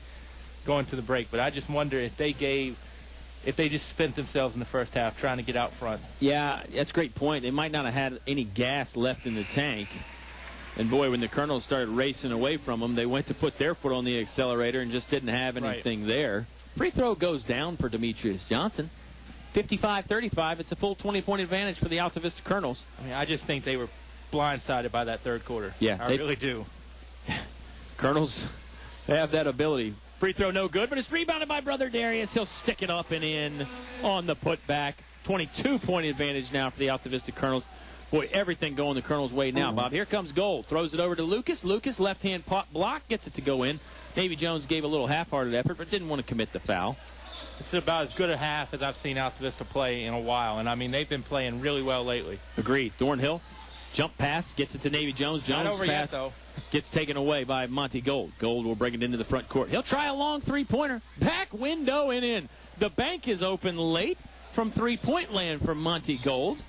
going to the break. But I just wonder if they just spent themselves in the first half trying to get out front. Yeah, that's a great point. They might not have had any gas left in the tank. And, boy, when the Colonels started racing away from them, they went to put their foot on the accelerator and just didn't have anything there. Free throw goes down for Demetrius Johnson. 55-35. It's a full 20-point advantage for the Altavista Colonels. I mean, I just think they were blindsided by that third quarter. Yeah. I really do. Colonels have that ability. Free throw no good, but it's rebounded by brother Darius. He'll stick it up and in on the putback. 22-point advantage now for the Altavista Colonels. Boy, everything going the Colonels' way now, Bob. Here comes Gold. Throws it over to Lucas. Lucas, left-hand pop block, gets it to go in. Navy Jones gave a little half-hearted effort, but didn't want to commit the foul. This is about as good a half as I've seen Altavista play in a while. And, I mean, they've been playing really well lately. Agreed. Thornhill, jump pass, gets it to Navy Jones. Jones' Not over pass yet, though. Gets taken away by Monty Gold. Gold will bring it into the front court. He'll try a long three-pointer. Back window and in. The bank is open late from three-point land for Monty Gold.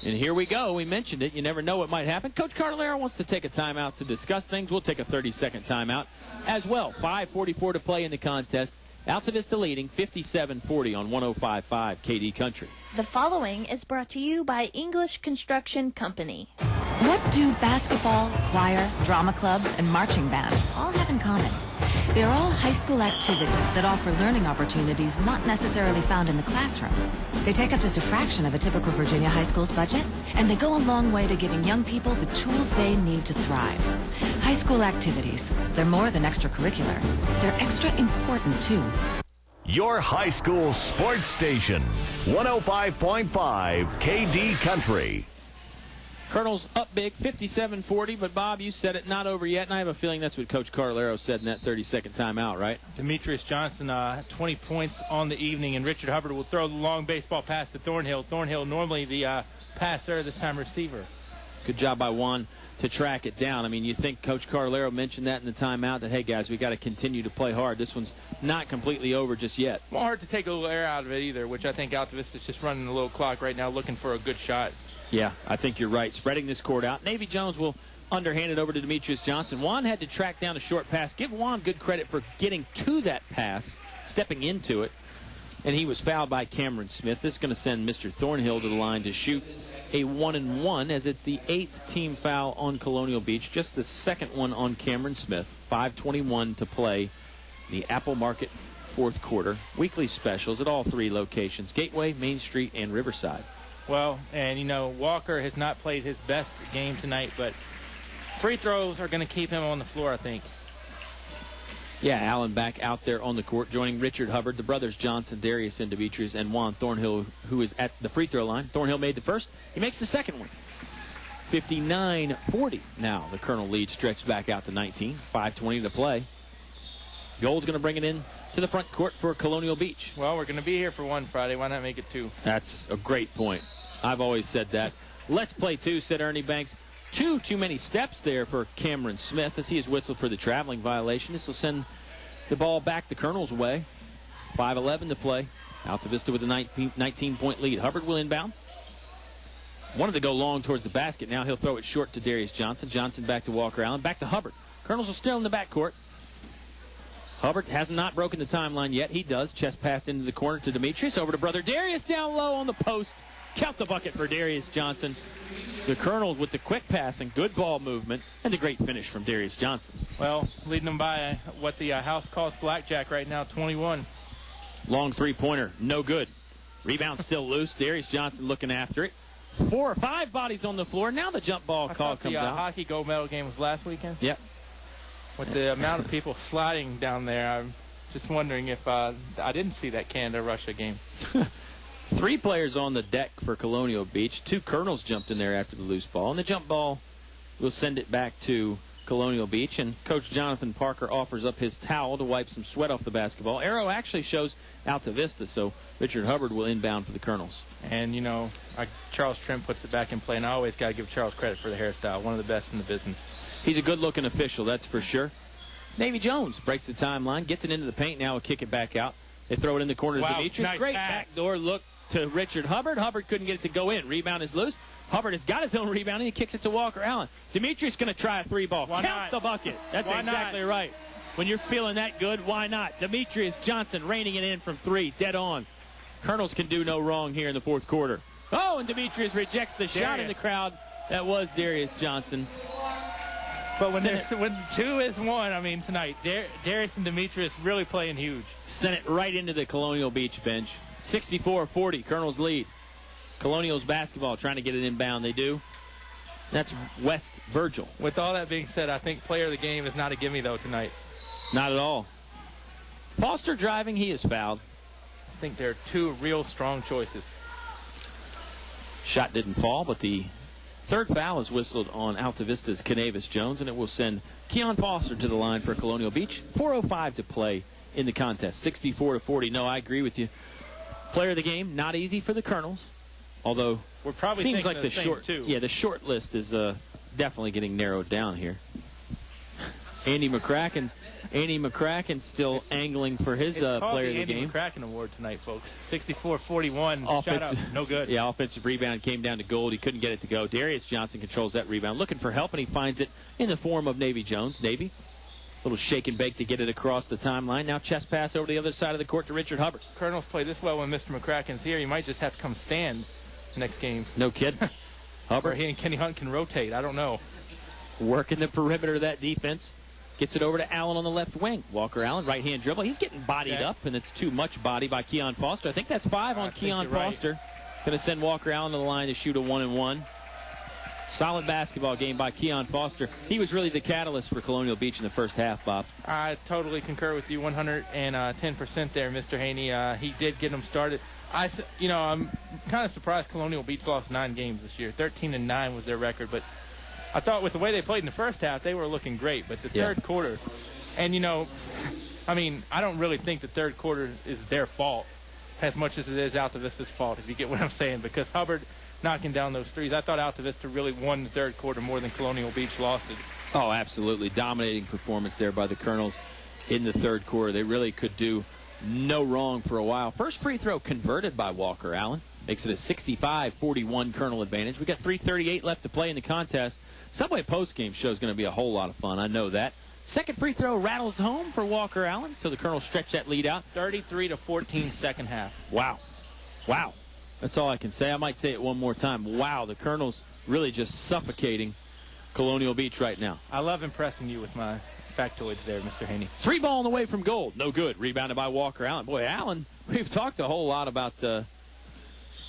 And here we go. We mentioned it. You never know what might happen. Coach Cardellaro wants to take a timeout to discuss things. We'll take a 30-second timeout as well. 5:44 to play in the contest. Altavista leading 57-40 on 105.5 KD Country. The following is brought to you by English Construction Company. What do basketball, choir, drama club, and marching band all have in common? They are all high school activities that offer learning opportunities not necessarily found in the classroom. They take up just a fraction of a typical Virginia high school's budget, and they go a long way to giving young people the tools they need to thrive. High school activities, they're more than extracurricular. They're extra important, too. Your high school sports station, 105.5 KD Country. Colonels up big, 57-40, but Bob, you said it, not over yet, and I have a feeling that's what Coach Carlero said in that 30-second timeout, right? Demetrius Johnson, 20 points on the evening, and Richard Hubbard will throw the long baseball pass to Thornhill. Thornhill normally the passer, this time receiver. Good job by Juan to track it down. I mean, you think Coach Carlero mentioned that in the timeout, that, hey, guys, we got to continue to play hard. This one's not completely over just yet. Won't hurt to take a little air out of it either, which I think Altavista's just running a little clock right now, looking for a good shot. Yeah, I think you're right. Spreading this court out. Navy Jones will underhand it over to Demetrius Johnson. Juan had to track down a short pass. Give Juan good credit for getting to that pass, stepping into it, and he was fouled by Cameron Smith. This is going to send Mr. Thornhill to the line to shoot a 1-and-1, as it's the 8th team foul on Colonial Beach, just the second one on Cameron Smith. 5:21 to play the Apple Market fourth quarter. Weekly specials at all three locations, Gateway, Main Street, and Riverside. Well, and, you know, Walker has not played his best game tonight, but free throws are going to keep him on the floor, I think. Yeah, Allen back out there on the court, joining Richard Hubbard, the brothers Johnson, Darius, and Demetrius, and Juan Thornhill, who is at the free throw line. Thornhill made the first. He makes the second one. 59-40. Now the Colonel lead stretched back out to 19. 5:20 to play. Gold's going to bring it in to the front court for Colonial Beach. Well, we're going to be here for one Friday. Why not make it two? That's a great point. I've always said that. Let's play two, said Ernie Banks. Too many steps there for Cameron Smith as he is whistled for the traveling violation. This will send the ball back the Colonel's way. 5:11 to play. Altavista with a 19-point lead. Hubbard will inbound. Wanted to go long towards the basket. Now he'll throw it short to Darius Johnson. Johnson back to Walker Allen. Back to Hubbard. Colonels are still in the backcourt. Hubbard has not broken the timeline yet. He does. Chest passed into the corner to Demetrius. Over to brother Darius down low on the post. Count the bucket for Darius Johnson. The Colonels with the quick passing, good ball movement, and a great finish from Darius Johnson. Well, leading them by what the house calls blackjack right now, 21. Long three-pointer, no good. Rebound still loose. Darius Johnson looking after it. 4 or 5 bodies on the floor. Now the jump ball call comes out. The hockey gold medal game was last weekend? Yep. With the amount of people sliding down there, I'm just wondering if I didn't see that Canada-Russia game. 3 players on the deck for Colonial Beach. 2 Colonels jumped in there after the loose ball. And the jump ball will send it back to Colonial Beach. And Coach Jonathan Parker offers up his towel to wipe some sweat off the basketball. Arrow actually shows Altavista, so Richard Hubbard will inbound for the Colonels. And, you know, Charles Trim puts it back in play. And I always got to give Charles credit for the hairstyle. One of the best in the business. He's a good-looking official, that's for sure. Navy Jones breaks the timeline, gets it into the paint. Now will kick it back out. They throw it in the corner to Demetrius. Nice Great pass. backdoor look to Richard Hubbard. Hubbard couldn't get it to go in. Rebound is loose. Hubbard has got his own rebound, and he kicks it to Walker Allen. Demetrius going to try a 3-ball. Count the bucket. That's exactly right. When you're feeling that good, why not? Demetrius Johnson reining it in from 3, dead on. Colonels can do no wrong here in the fourth quarter. Oh, and Demetrius rejects the shot in the crowd. That was Darius Johnson. But when 2 is 1, I mean, tonight, Darius and Demetrius really playing huge. Sent it right into the Colonial Beach bench. 64-40, Colonels lead. Colonials basketball trying to get it inbound. They do. That's West Virgil. With all that being said, I think player of the game is not a gimme, though, tonight. Not at all. Foster driving, he is fouled. I think there are 2 real strong choices. Shot didn't fall, but the third foul is whistled on Altavista's Canavis Jones, and it will send Keon Foster to the line for Colonial Beach. 4:05 to play in the contest. 64-40. No, I agree with you. Player of the game, not easy for the Colonels. Although we're probably seems like the same short, too. Yeah, the short list is definitely getting narrowed down here. Andy McCracken still angling for his player of the game. Andy McCracken Award tonight, folks. 64-41. Shot out, no good. Yeah, offensive rebound came down to Gold. He couldn't get it to go. Darius Johnson controls that rebound, looking for help, and he finds it in the form of Navy Jones. Navy, little shake and bake to get it across the timeline. Now chest pass over the other side of the court to Richard Hubbard. Colonels play this well when Mr. McCracken's here. He might just have to come stand next game. No kidding. Hubbard. Or he and Kenny Hunt can rotate. I don't know. Working the perimeter of that defense. Gets it over to Allen on the left wing. Walker Allen, right-hand dribble. He's getting bodied up, and it's too much body by Keon Foster. I think that's 5 on Keon Foster. Going to send Walker Allen to the line to shoot a 1-and-1. Solid basketball game by Keon Foster. He was really the catalyst for Colonial Beach in the first half, Bob. I totally concur with you 110% there, Mr. Haney. He did get them started. I'm kind of surprised Colonial Beach lost 9 games this year. 13-9 was their record, but I thought with the way they played in the first half, they were looking great. But the third quarter, and I don't really think the third quarter is their fault as much as it is Altavista's fault, if you get what I'm saying, because Hubbard knocking down those threes. I thought Altavista really won the third quarter more than Colonial Beach lost it. Oh, absolutely. Dominating performance there by the Colonels in the third quarter. They really could do no wrong for a while. First free throw converted by Walker Allen. Makes it a 65-41 Colonel advantage. We got 3:38 left to play in the contest. Subway postgame show is going to be a whole lot of fun. I know that. Second free throw rattles home for Walker Allen, so the Colonels stretch that lead out. 33-14 second half. Wow. Wow. That's all I can say. I might say it one more time. Wow, the Colonels really just suffocating Colonial Beach right now. I love impressing you with my factoids there, Mr. Haney. 3 ball on the way from goal. No good. Rebounded by Walker Allen. Boy, Allen, we've talked a whole lot about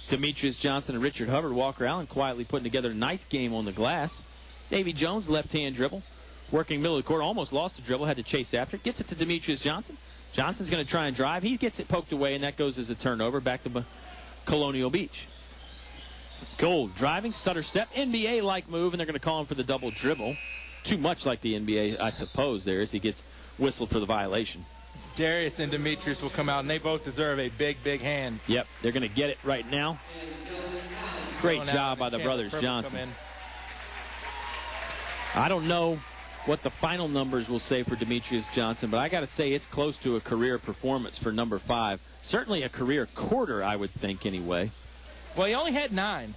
Demetrius Johnson and Richard Hubbard. Walker Allen quietly putting together a nice game on the glass. Davy Jones, left-hand dribble. Working middle of the court. Almost lost the dribble. Had to chase after it. Gets it to Demetrius Johnson. Johnson's going to try and drive. He gets it poked away, and that goes as a turnover back to Colonial Beach. Gold driving, stutter step, NBA-like move, and they're going to call him for the double dribble. Too much like the NBA, I suppose, there, as he gets whistled for the violation. Darius and Demetrius will come out, and they both deserve a big, big hand. Yep, they're going to get it right now. Great job by the brothers Johnson. I don't know what the final numbers will say for Demetrius Johnson, but I got to say it's close to a career performance for number 5. Certainly a career quarter, I would think, anyway. Well, he only had 9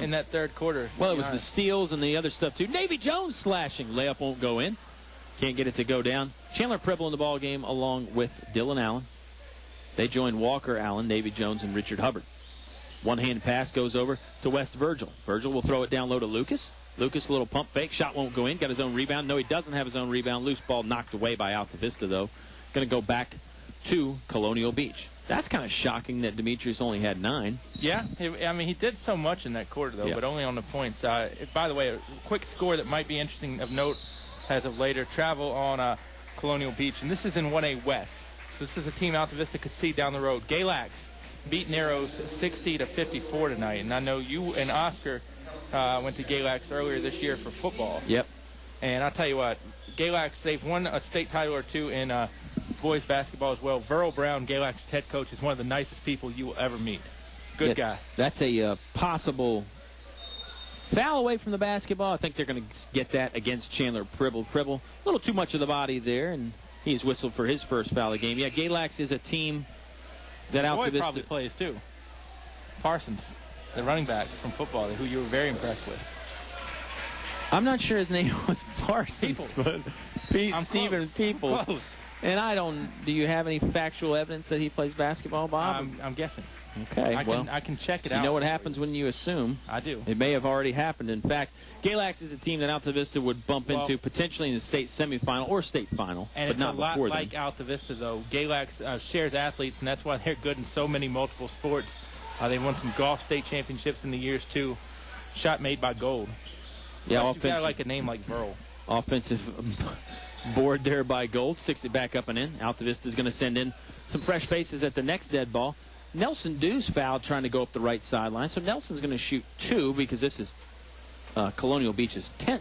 in that third quarter. Well, it was the steals and the other stuff, too. Davy Jones slashing. Layup won't go in. Can't get it to go down. Chandler Pribble in the ball game along with Dylan Allen. They join Walker Allen, Davy Jones, and Richard Hubbard. One-hand pass goes over to West Virgil. Virgil will throw it down low to Lucas. Lucas, a little pump fake. Shot won't go in. Got his own rebound. No, he doesn't have his own rebound. Loose ball knocked away by Altavista, though. Going to go back to Colonial Beach. That's kind of shocking that Demetrius only had 9. Yeah, he did so much in that quarter, though, but only on the points. By the way, a quick score that might be interesting of note as of later. Travel on Colonial Beach, and this is in 1A West. So this is a team Altavista could see down the road. Galax beat Narrows 60-54 tonight, and I know you and Oscar went to Galax earlier this year for football. Yep. And I'll tell you what, Galax, they've won a state title or 2 in boys basketball as well. Verl Brown, Galax's head coach, is one of the nicest people you will ever meet. Good guy. That's a possible foul away from the basketball. I think they're going to get that against Chandler Pribble. Pribble, a little too much of the body there, and he's whistled for his first foul of the game. Yeah, Galax is a team that Altavista probably plays too. Parsons, the running back from football, who you were very impressed with. I'm not sure his name was Parsons, Peoples. but Stephen Peoples. Close. And do you have any factual evidence that he plays basketball, Bob? I'm guessing. Okay, I can check it out. You know what happens when you assume? I do. It may have already happened. In fact, Galax is a team that Altavista would bump into potentially in the state semifinal or state final, and but not before then. It's a lot like Altavista, though. Galax shares athletes, and that's why they're good in so many multiple sports. They won some golf state championships in the years, too. Shot made by gold. Yeah, offensive. You gotta like a name like Verl. Offensive board there by Gold. 60 back up and in. Altavista is going to send in some fresh faces at the next dead ball. Nelson Dews fouled trying to go up the right sideline. So Nelson's going to shoot 2 because this is Colonial Beach's 10th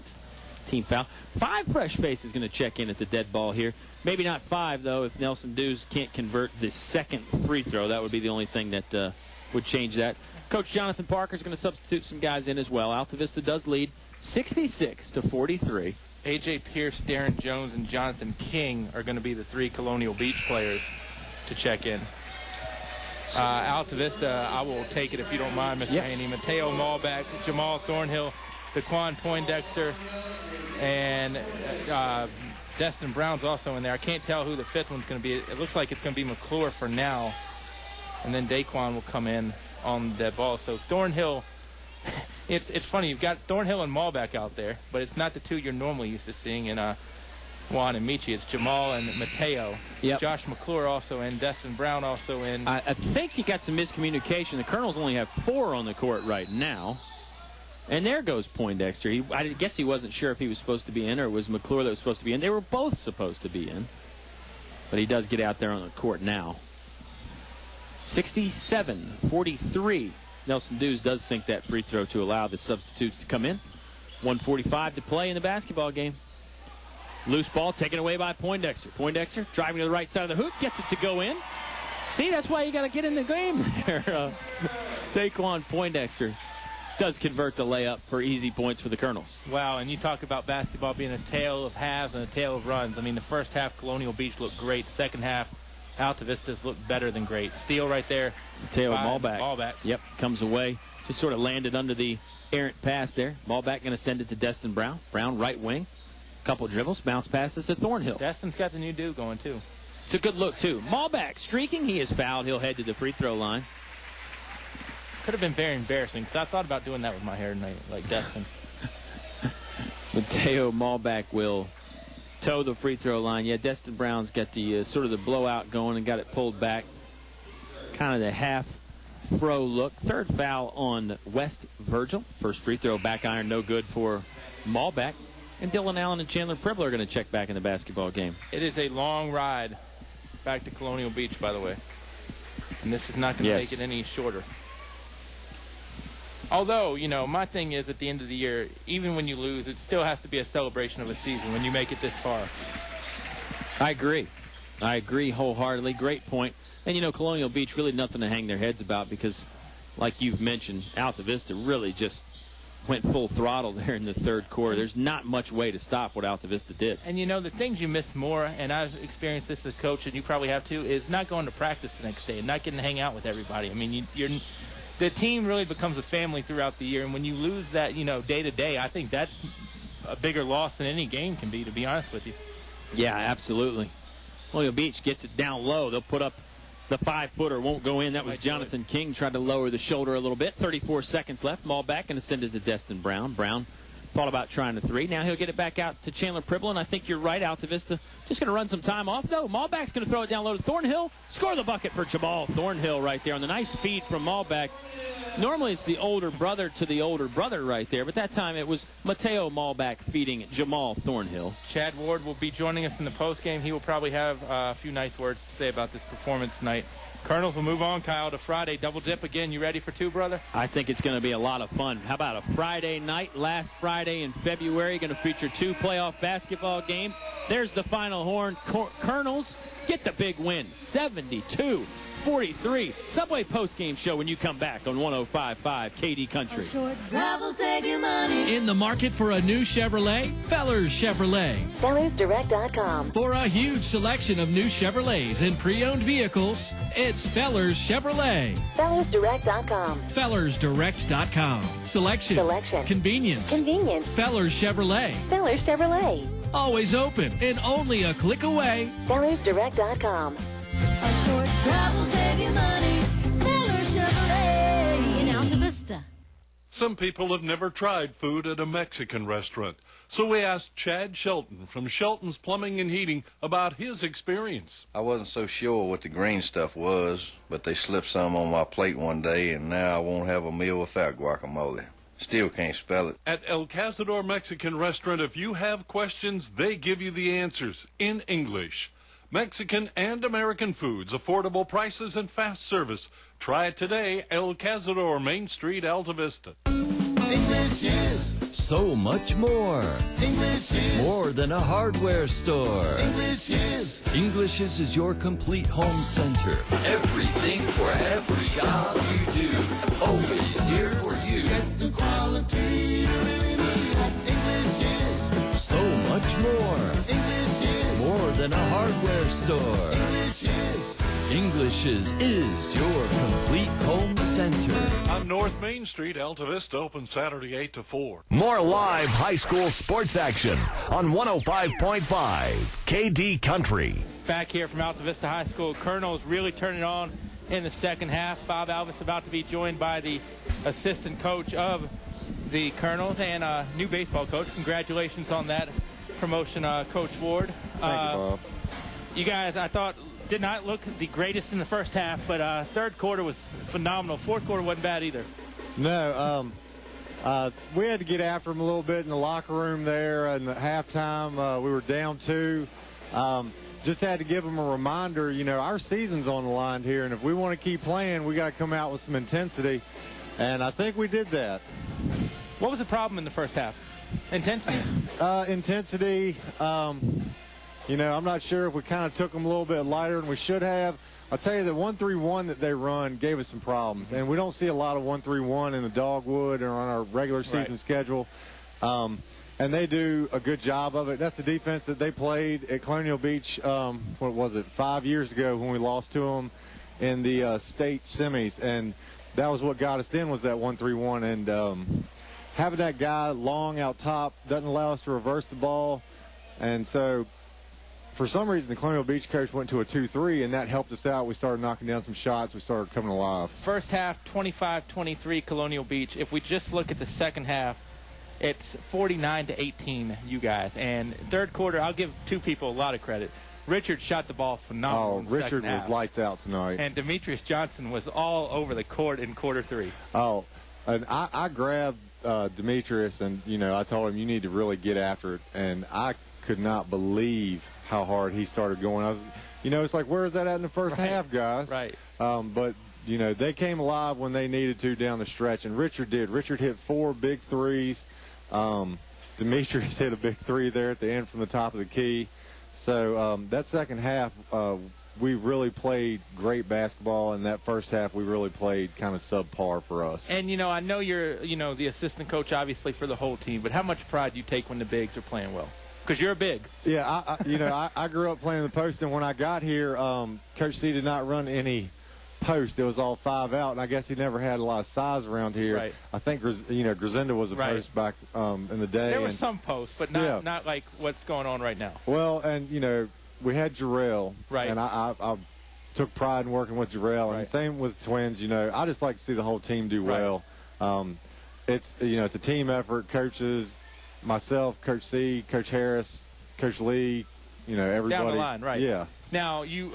team foul. 5 fresh faces going to check in at the dead ball here. Maybe not 5, though, if Nelson Dews can't convert the second free throw. That would be the only thing that would change that. Coach Jonathan Parker is going to substitute some guys in as well. Altavista does lead 66-43. A.J. Pierce, Darren Jones, and Jonathan King are going to be the 3 Colonial Beach players to check in. Altavista, I will take it if you don't mind, Mr. Haney. Mateo Malback, Jamal Thornhill, Daquan Poindexter, and Destin Brown's also in there. I can't tell who the 5th one's going to be. It looks like it's going to be McClure for now. And then Daquan will come in on that ball. So Thornhill, it's funny. You've got Thornhill and Malback out there, but it's not the 2 you're normally used to seeing. And Juan and Michi. It's Jamal and Mateo. Yep. Josh McClure also in. Destin Brown also in. I think you got some miscommunication. The Colonels only have 4 on the court right now. And there goes Poindexter. I guess he wasn't sure if he was supposed to be in or it was McClure that was supposed to be in. They were both supposed to be in. But he does get out there on the court now. 67-43. Nelson Dews does sink that free throw to allow the substitutes to come in. 1:45 to play in the basketball game. Loose ball taken away by Poindexter. Poindexter driving to the right side of the hoop, gets it to go in. See, that's why you got to get in the game there. Taquan Poindexter does convert the layup for easy points for the Colonels. Wow, and you talk about basketball being a tale of halves and a tale of runs. I mean, the first half, Colonial Beach looked great. The second half, Altavista's looked better than great. Steal right there. Mateo Malback. Yep, comes away. Just sort of landed under the errant pass there. Malback going to send it to Destin Brown. Brown, right wing. Couple dribbles, bounce passes to Thornhill. Destin's got the new dude going, too. It's a good look, too. Malback streaking. He is fouled. He'll head to the free throw line. Could have been very embarrassing because I thought about doing that with my hair tonight, like Destin. Mateo Malback will toe the free throw line. Yeah, Destin Brown's got the sort of the blowout going and got it pulled back. Kind of the half throw look. Third foul on West Virgil. First free throw back iron, no good for Malback. And Dylan Allen and Chandler Pribble are going to check back in the basketball game. It is a long ride back to Colonial Beach, by the way. And this is not going to make it any shorter. Although, you know, my thing is at the end of the year, even when you lose, it still has to be a celebration of a season when you make it this far. I agree. I agree wholeheartedly. Great point. And, you know, Colonial Beach, really nothing to hang their heads about because, like you've mentioned, Altavista really just went full throttle there in the third quarter. There's not much way to stop what Altavista did. And, you know, the things you miss more, and I've experienced this as a coach, and you probably have too, is not going to practice the next day and not getting to hang out with everybody. I mean, the team really becomes a family throughout the year, and when you lose that, you know, day to day, I think that's a bigger loss than any game can be, to be honest with you. Yeah, absolutely. Colonial Beach gets it down low. They'll put up the 5-footer, won't go in. That was Jonathan King, tried to lower the shoulder a little bit. 34 seconds left. Malback going to send it to Destin Brown. Brown thought about trying the 3. Now he'll get it back out to Chandler Pribble, and I think you're right, Altavista just going to run some time off. No, Malback's going to throw it down low to Thornhill. Score the bucket for Jamal Thornhill right there on the nice feed from Malback. Normally it's the older brother to the older brother right there, but that time it was Mateo Malback feeding Jamal Thornhill. Chad Ward will be joining us in the postgame. He will probably have a few nice words to say about this performance tonight. Colonels will move on, Kyle, to Friday. Double dip again. You ready for 2, brother? I think it's going to be a lot of fun. How about a Friday night, last Friday in February, going to feature 2 playoff basketball games. There's the final horn. Colonels get the big win, 72-43. Subway postgame show when you come back on 105.5 KD Country. Short drive will save you money. In the market for a new Chevrolet? Fellers Chevrolet. FellersDirect.com. For a huge selection of new Chevrolets and pre-owned vehicles, it's Fellers Chevrolet. FellersDirect.com. FellersDirect.com. Selection. Convenience. Fellers Chevrolet. Fellers Chevrolet. Always open and only a click away. FellersDirect.com. A short drive will save you money. Fellers Chevrolet in Altavista. Some people have never tried food at a Mexican restaurant. So we asked Chad Shelton from Shelton's Plumbing and Heating about his experience. I wasn't so sure what the green stuff was, but they slipped some on my plate one day, and now I won't have a meal without guacamole. Still can't spell it. At El Cazador Mexican Restaurant, if you have questions, they give you the answers in English. Mexican and American foods, affordable prices, and fast service. Try it today, El Cazador, Main Street, Altavista. English is so much more. English is More than a hardware store. English is your complete home center. Everything for every job you do. Always here for you. Get the quality you really need. That's English is So much more. English is More than a hardware store. English is your complete home center. On North Main Street, Altavista, open Saturday 8 to 4. More live high school sports action on 105.5 KD Country. Back here from Altavista High School, Colonels really turning on in the second half. Bob Alvis about to be joined by the assistant coach of the Colonels and a new baseball coach. Congratulations on that. promotion, Coach Ward. Thank you, Bob. You guys, I thought, did not look the greatest in the first half, but third quarter was phenomenal. Fourth quarter wasn't bad either. No, we had to get after them a little bit in the locker room there. And at halftime, we were down 2. Just had to give them a reminder, you know, our season's on the line here, and if we want to keep playing, we got to come out with some intensity. And I think we did that. What was the problem in the first half? Intensity? Intensity. You know, I'm not sure if we kind of took them a little bit lighter than we should have. I'll tell you, the 1-3-1 that they run gave us some problems. And we don't see a lot of 1-3-1 in the Dogwood or on our regular season schedule. And they do a good job of it. That's the defense that they played at Colonial Beach, 5 years ago when we lost to them in the state semis. And that was what got us then, was that 1-3-1. And having that guy long out top doesn't allow us to reverse the ball. And so for some reason, the Colonial Beach coach went to a 2-3, and that helped us out. We started knocking down some shots. We started coming alive. First half, 25-23 Colonial Beach. If we just look at the second half, it's 49-18, you guys. And third quarter, I'll give two people a lot of credit. Richard shot the ball phenomenal. Oh, Richard was lights out tonight. And Demetrius Johnson was all over the court in quarter 3. Oh, and I grabbed Demetrius, and, you know, I told him, you need to really get after it. And I could not believe how hard he started going. I was, you know, it's like, where is that at in the first half, guys? Right. But, you know, they came alive when they needed to down the stretch, and Richard did. Richard hit 4 big threes. Demetrius hit a big 3 there at the end from the top of the key. So that second half, we really played great basketball, and that first half we really played kind of subpar for us. And, you know, I know you're, you know, the assistant coach obviously for the whole team, but how much pride do you take when the bigs are playing well? Because you're a big. Yeah, I grew up playing the post, and when I got here, Coach C did not run any post. It was all 5 out, and I guess he never had a lot of size around here. Right. I think, you know, Griselda was a post back in the day. There was some posts, but not like what's going on right now. Well, and, you know, we had Jarrell. Right. And I took pride in working with Jarrell. And same with Twins, you know. I just like to see the whole team do well. It's, you know, it's a team effort. Coaches, myself, Coach C, Coach Harris, Coach Lee, you know, everybody. Down the line, right. Yeah. Now, you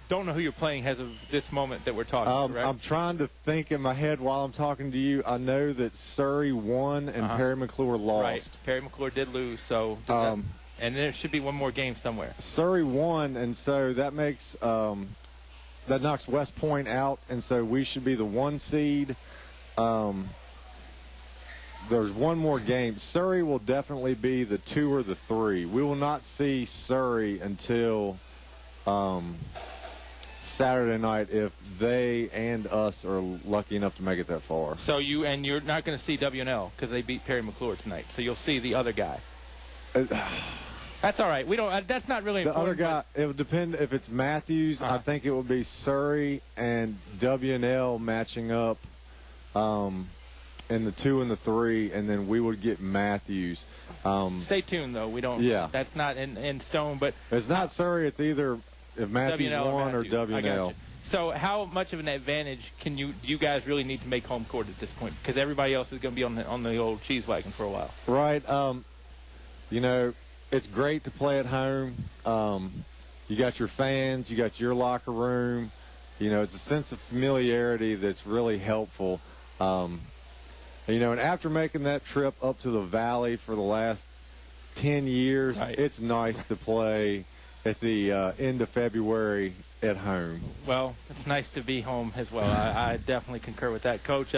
don't know who you're playing as of this moment that we're talking, correct? I'm trying to think in my head while I'm talking to you. I know that Surrey won and Perry McClure lost. Right. Perry McClure did lose, so and there should be one more game somewhere. Surrey won, and so that makes that knocks West Point out, and so we should be the 1 seed. There's one more game. Surrey will definitely be the 2 or the 3. We will not see Surrey until Saturday night if they and us are lucky enough to make it that far. So you're not going to see WNL because they beat Perry McClure tonight. So you'll see the other guy. That's all right. We don't. That's not really important. The other guy. It would depend if it's Matthews. I think it would be Surrey and WNL matching up in the 2 and the 3, and then we would get Matthews. Stay tuned, though. We don't. Yeah. That's not in stone, but it's not Surrey. It's either if Matthews won or WNL. I got you. So how much of an advantage do you guys really need to make home court at this point? Because everybody else is going to be on the old cheese wagon for a while. Right. You know, it's great to play at home. You got your fans. You got your locker room. You know, it's a sense of familiarity that's really helpful. You know, and after making that trip up to the Valley for the last 10 years, it's nice to play at the end of February at home. Well, it's nice to be home as well. I definitely concur with that, Coach.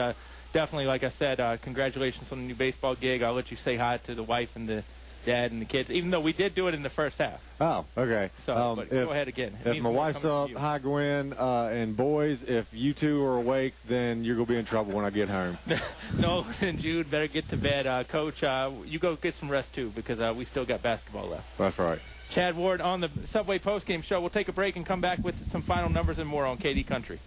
Definitely, like I said, congratulations on the new baseball gig. I'll let you say hi to the wife and the dad and the kids, even though we did do it in the first half. Oh, okay. So, but go ahead again. If my wife's up, hi, Gwen, and boys, if you two are awake, then you're going to be in trouble when I get home. No, and Jude, better get to bed. Coach, you go get some rest, too, because we still got basketball left. That's right. Chad Ward on the Subway postgame show. We'll take a break and come back with some final numbers and more on KD Country.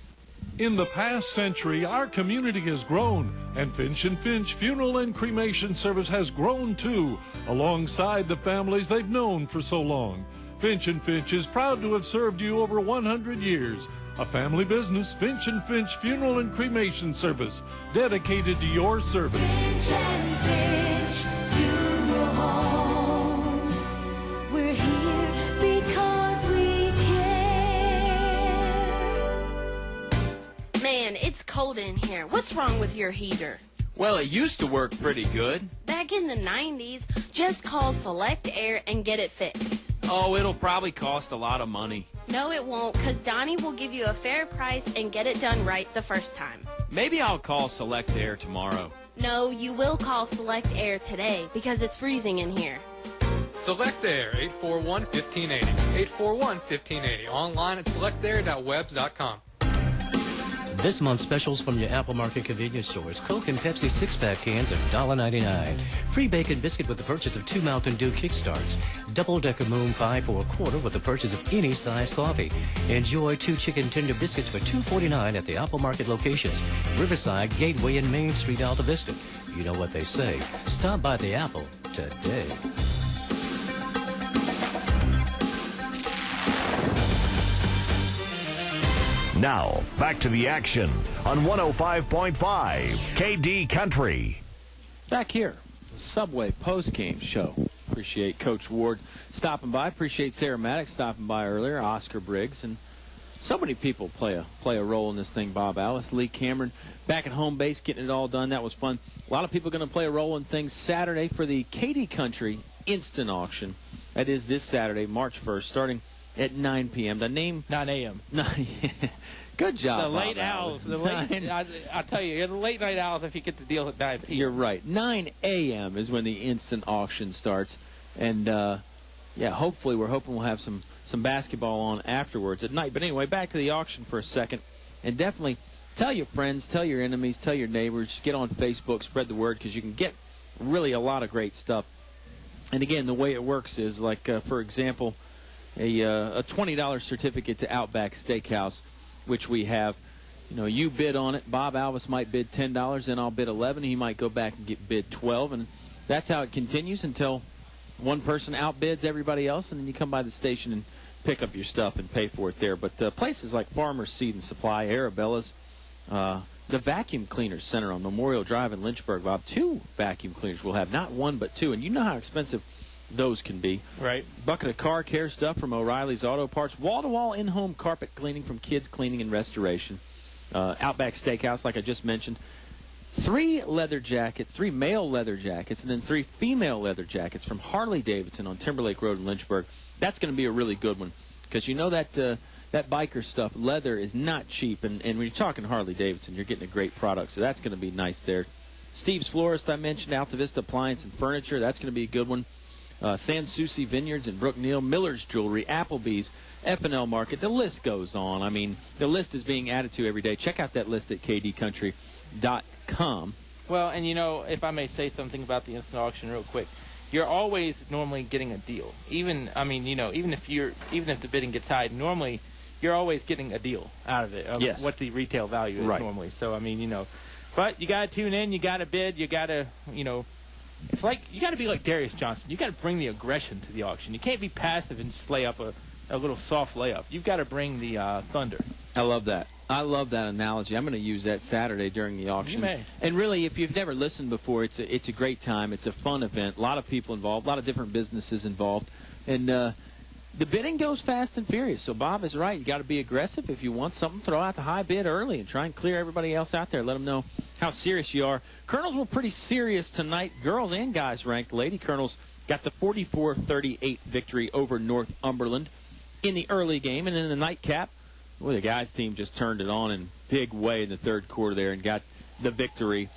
In the past century, our community has grown, and Finch & Finch Funeral and Cremation Service has grown too, alongside the families they've known for so long. Finch & Finch is proud to have served you over 100 years. A family business, Finch & Finch Funeral and Cremation Service, dedicated to your service. Finch & Finch Funeral Homes. It's cold in here. What's wrong with your heater? Well, it used to work pretty good. Back in the 90s, just call Select Air and get it fixed. Oh, it'll probably cost a lot of money. No, it won't, because Donnie will give you a fair price and get it done right the first time. Maybe I'll call Select Air tomorrow. No, you will call Select Air today, because it's freezing in here. Select Air, 841-1580. 841-1580. Online at selectair.webs.com. This month's specials from your Apple Market convenience stores. Coke and Pepsi 6-pack cans of $1.99. Free bacon biscuit with the purchase of 2 Mountain Dew Kickstarts. Double-decker Moon Pie for a quarter with the purchase of any size coffee. Enjoy 2 chicken tender biscuits for $2.49 at the Apple Market locations. Riverside, Gateway, and Main Street, Altavista. You know what they say. Stop by the Apple today. Now, back to the action on 105.5 KD Country. Back here, the Subway post-game show. Appreciate Coach Ward stopping by. Appreciate Sarah Maddox stopping by earlier. Oscar Briggs. And so many people play a role in this thing. Bob Alice, Lee Cameron, back at home base, getting it all done. That was fun. A lot of people going to play a role in things Saturday for the KD Country Instant Auction. That is this Saturday, March 1st, starting at 9 p.m. The name 9 a.m. Good job, The Bob late Alice. owls. The late, I'll tell you, you're the late night owls if you get the deal at 9 p.m. You're right. 9 a.m. is when the instant auction starts. And, hopefully we're hoping we'll have some basketball on afterwards at night. But anyway, back to the auction for a second. And definitely tell your friends, tell your enemies, tell your neighbors. Get on Facebook, spread the word, because you can get really a lot of great stuff. And, again, the way it works is, like, for example, a $20 certificate to Outback Steakhouse, which we have. You know, you bid on it. Bob Alvis might bid $10, then I'll bid $11. He might go back and get bid $12, and that's how it continues until one person outbids everybody else, and then you come by the station and pick up your stuff and pay for it there. But places like Farmer's Seed and Supply, Arabella's, the Vacuum Cleaners Center on Memorial Drive in Lynchburg, Bob, 2 vacuum cleaners we'll have, not 1 but 2, and you know how expensive those can be. Right. Bucket of car care stuff from O'Reilly's Auto Parts. Wall-to-wall in-home carpet cleaning from Kids Cleaning and Restoration. Outback Steakhouse, like I just mentioned. 3 leather jackets, 3 male leather jackets, and then 3 female leather jackets from Harley Davidson on Timberlake Road in Lynchburg. That's going to be a really good one, because you know that that biker stuff, leather, is not cheap. And when you're talking Harley Davidson, you're getting a great product, so that's going to be nice there. Steve's Florist, I mentioned, Altavista Appliance and Furniture. That's going to be a good one. San Souci Vineyards in Brookneal, Miller's Jewelry, Applebee's, F&L Market. The list goes on. I mean, the list is being added to every day. Check out that list at kdcountry.com. Well, and you know, if I may say something about the instant auction real quick, you're always normally getting a deal. Even if the bidding gets high, normally you're always getting a deal out of it. Yes. What the retail value is normally. So I mean, but you got to tune in, you got to bid, you got to, it's like you got to be like Darius Johnson. You got to bring the aggression to the auction. You can't be passive and just lay up a little soft layup. You've got to bring the thunder. I love that. I love that analogy. I'm going to use that Saturday during the auction. You may. And really, if you've never listened before, it's a great time. It's a fun event. A lot of people involved. A lot of different businesses involved. And the bidding goes fast and furious. So Bob is right. You got to be aggressive. If you want something, throw out the high bid early and try and clear everybody else out there. Let them know how serious you are. Colonels were pretty serious tonight. Girls and guys ranked. Lady Colonels got the 44-38 victory over Northumberland in the early game. And in the nightcap, the guys' team just turned it on in big way in the third quarter there and got the victory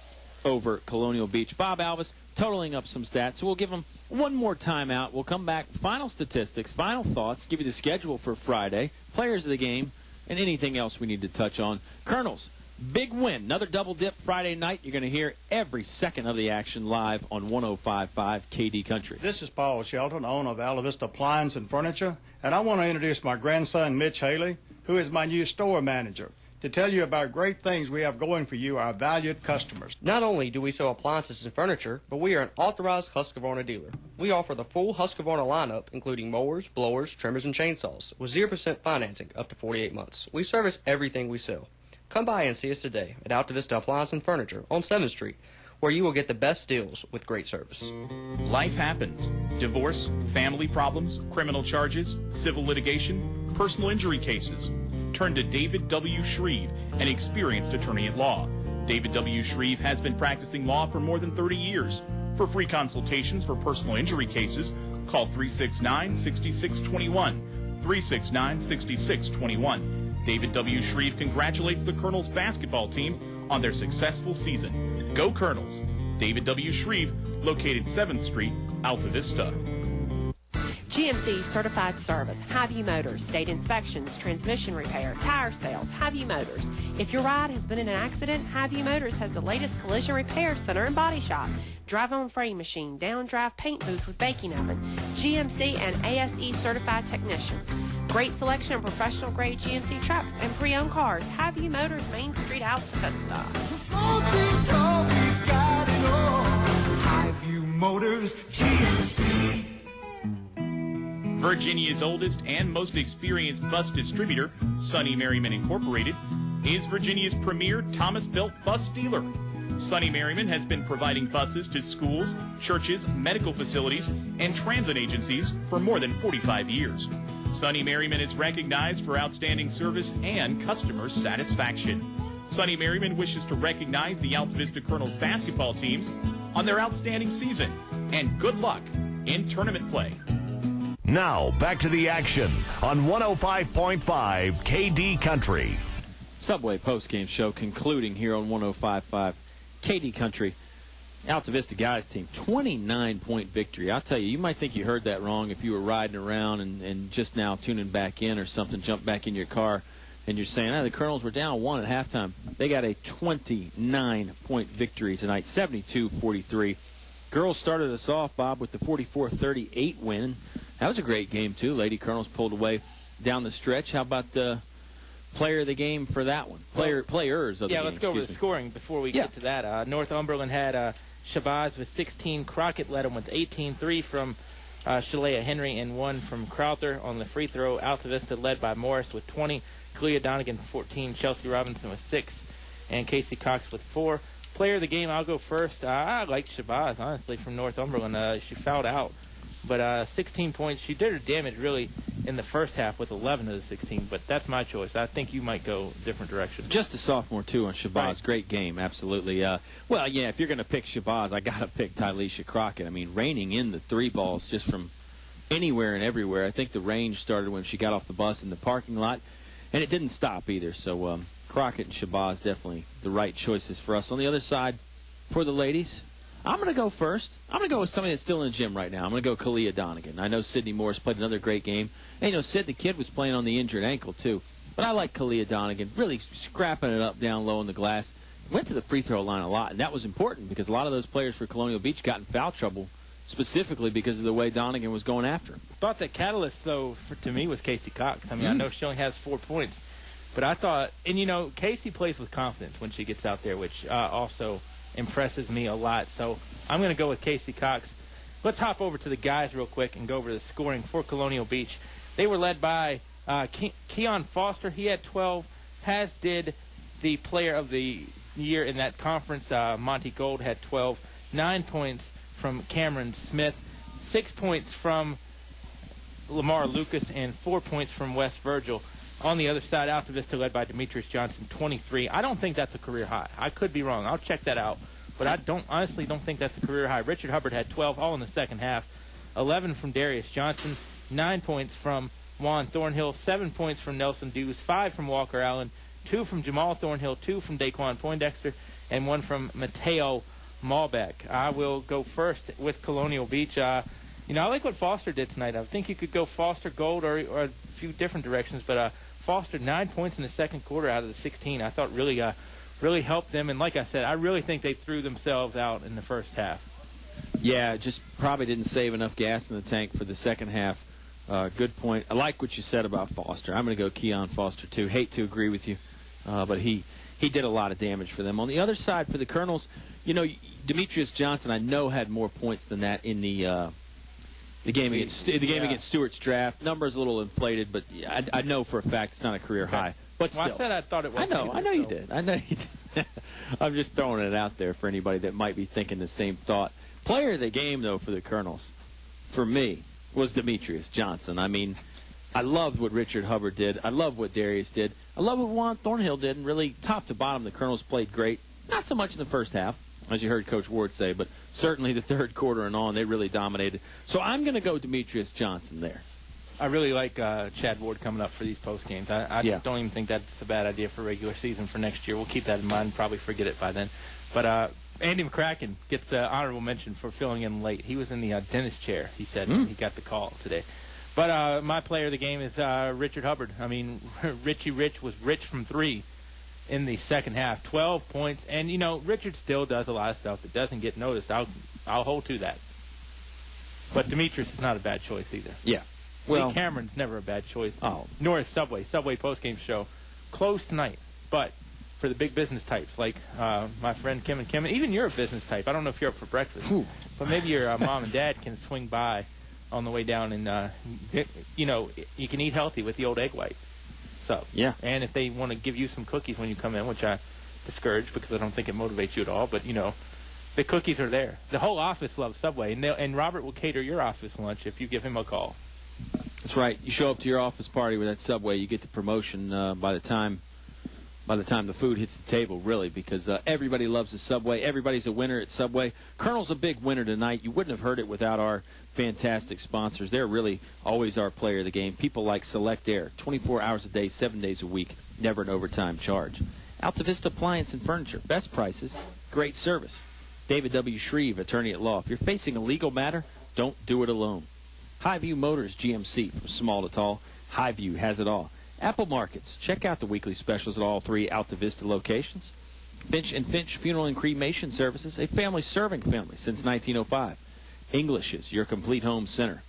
over Colonial Beach. Bob Alvis totaling up some stats. So we'll give them one more timeout. We'll come back, final statistics, final thoughts, give you the schedule for Friday, players of the game, and anything else we need to touch on. Colonels, big win. Another double dip Friday night. You're going to hear every second of the action live on 105.5 KD Country. This is Paul Shelton, owner of Altavista Appliance and Furniture, and I want to introduce my grandson, Mitch Haley, who is my new store manager, to tell you about great things we have going for you, our valued customers. Not only do we sell appliances and furniture, but we are an authorized Husqvarna dealer. We offer the full Husqvarna lineup, including mowers, blowers, trimmers, and chainsaws, with 0% financing up to 48 months. We service everything we sell. Come by and see us today at Altavista Appliance and Furniture on 7th Street, where you will get the best deals with great service. Life happens. Divorce, family problems, criminal charges, civil litigation, personal injury cases. turn to David W. Shreve, an experienced attorney at law. David W. Shreve has been practicing law for more than 30 years. For free consultations for personal injury cases, call 369-6621. 369-6621. David W. Shreve congratulates the Colonels basketball team on their successful season. Go Colonels! David W. Shreve, located 7th Street, Altavista. GMC Certified Service, Highview Motors, state inspections, transmission repair, tire sales, Highview Motors. If your ride has been in an accident, Highview Motors has the latest collision repair center and body shop. Drive-on frame machine, down-drive paint booth with baking oven, GMC and ASE certified technicians. Great selection of professional-grade GMC trucks and pre-owned cars. Highview Motors, Main Street, Altavista. Highview Motors, GMC. Virginia's oldest and most experienced bus distributor, Sonny Merriman Incorporated, is Virginia's premier Thomas-built bus dealer. Sonny Merriman has been providing buses to schools, churches, medical facilities, and transit agencies for more than 45 years. Sonny Merriman is recognized for outstanding service and customer satisfaction. Sonny Merriman wishes to recognize the Altavista Colonels basketball teams on their outstanding season, and good luck in tournament play. Now, back to the action on 105.5 KD Country. Subway postgame show concluding here on 105.5 KD Country. Altavista guys team, 29-point victory. I'll tell you, you might think you heard that wrong if you were riding around and just now tuning back in or something, jump back in your car, and you're saying, the Colonels were down 1 at halftime. They got a 29-point victory tonight, 72-43. Girls started us off, Bob, with the 44-38 win. That was a great game, too. Lady Colonels pulled away down the stretch. How about player of the game for that one? Players of the game. Yeah, let's go over the scoring before we get to that. Northumberland had Shabazz with 16. Crockett led them with 18. 3 from Shalea Henry and 1 from Crowther on the free throw. Altavista led by Morris with 20. Clea Donegan 14. Chelsea Robinson with 6. And Casey Cox with 4. Player of the game, I'll go first. I liked Shabazz, honestly, from Northumberland. She fouled out. But 16 points. She did her damage, really, in the first half with 11 of the 16. But that's my choice. I think you might go a different direction. Just a sophomore, too, on Shabazz. Right. Great game, absolutely. Well, yeah, if you're going to pick Shabazz, I got to pick Tylisha Crockett. I mean, raining in the 3 balls just from anywhere and everywhere. I think the range started when she got off the bus in the parking lot, and it didn't stop either. So Crockett and Shabazz definitely the right choices for us. On the other side, for the ladies, I'm going to go first. I'm going to go with somebody that's still in the gym right now. I'm going to go Kalia Donegan. I know Sydney Morris played another great game. And, Sid the kid was playing on the injured ankle, too. But I like Kalia Donegan, really scrapping it up down low in the glass. Went to the free throw line a lot, and that was important because a lot of those players for Colonial Beach got in foul trouble specifically because of the way Donegan was going after him. Thought that catalyst, though, to me was Casey Cox. I mean, I know she only has 4 points. But I thought, and, Casey plays with confidence when she gets out there, which also impresses me a lot. So I'm going to go with Casey Cox. Let's hop over to the guys real quick and go over the scoring for Colonial Beach. They were led by Keon Foster. He had 12, as did the player of the year in that conference. Monty Gold had 12. 9 points from Cameron Smith. 6 points from Lamar Lucas and 4 points from West Virgil. On the other side, Altavista led by Demetrius Johnson, 23. I don't think that's a career high. I could be wrong. I'll check that out. But I honestly don't think that's a career high. Richard Hubbard had 12, all in the second half. 11 from Darius Johnson. 9 points from Juan Thornhill. 7 points from Nelson Dews. 5 from Walker Allen. 2 from Jamal Thornhill. 2 from Daquan Poindexter. And 1 from Mateo Malbec. I will go first with Colonial Beach. I like what Foster did tonight. I think you could go Foster, Gold, or a few different directions. But Foster, 9 points in the second quarter out of the 16. I thought really helped them. And like I said, I really think they threw themselves out in the first half. Yeah, just probably didn't save enough gas in the tank for the second half. Good point. I like what you said about Foster. I'm going to go Keon Foster, too. Hate to agree with you, but he did a lot of damage for them. On the other side, for the Colonels, Demetrius Johnson, I know, had more points than that in the game against Stewart's draft. Numbers a little inflated, but I know for a fact it's not a career high. But still, I said I thought it was. I know you did. I'm just throwing it out there for anybody that might be thinking the same thought. Player of the game, though, for the Colonels, for me, was Demetrius Johnson. I mean, I loved what Richard Hubbard did. I love what Darius did. I love what Juan Thornhill did, and really, top to bottom, the Colonels played great. Not so much in the first half, as you heard Coach Ward say, but certainly the third quarter and on, they really dominated. So I'm going to go Demetrius Johnson there. I really like Chad Ward coming up for these post games. I don't even think that's a bad idea for regular season for next year. We'll keep that in mind and probably forget it by then. But Andy McCracken gets an honorable mention for filling in late. He was in the dentist chair, he said, when he got the call today. But my player of the game is Richard Hubbard. I mean, Richie Rich was rich from 3 in the second half. 12 points. And, you know, Richard still does a lot of stuff that doesn't get noticed. I'll hold to that. But Demetrius is not a bad choice either. Yeah. Well, Lee Cameron's never a bad choice. Oh. Nor is Subway. Subway postgame show. Closed tonight. But for the big business types like my friend Kim and Kim, even you're a business type. I don't know if you're up for breakfast. But maybe your mom and dad can swing by on the way down and, you know, you can eat healthy with the old egg white sub. Yeah. And if they want to give you some cookies when you come in, which I discourage because I don't think it motivates you at all, but, you know, the cookies are there. The whole office loves Subway, and Robert will cater your office lunch if you give him a call. That's right. You show up to your office party with that Subway, you get the promotion by the time the food hits the table, really, because everybody loves the Subway. Everybody's a winner at Subway. Colonel's a big winner tonight. You wouldn't have heard it without our fantastic sponsors. They're really always our player of the game. People like Select Air, 24 hours a day, 7 days a week, never an overtime charge. Altavista Appliance and Furniture, best prices, great service. David W. Shreve, attorney at law. If you're facing a legal matter, don't do it alone. Highview Motors GMC, from small to tall, Highview has it all. Apple Markets. Check out the weekly specials at all 3 Altavista locations. Finch & Finch Funeral and Cremation Services, a family serving family since 1905. English's, your complete home center.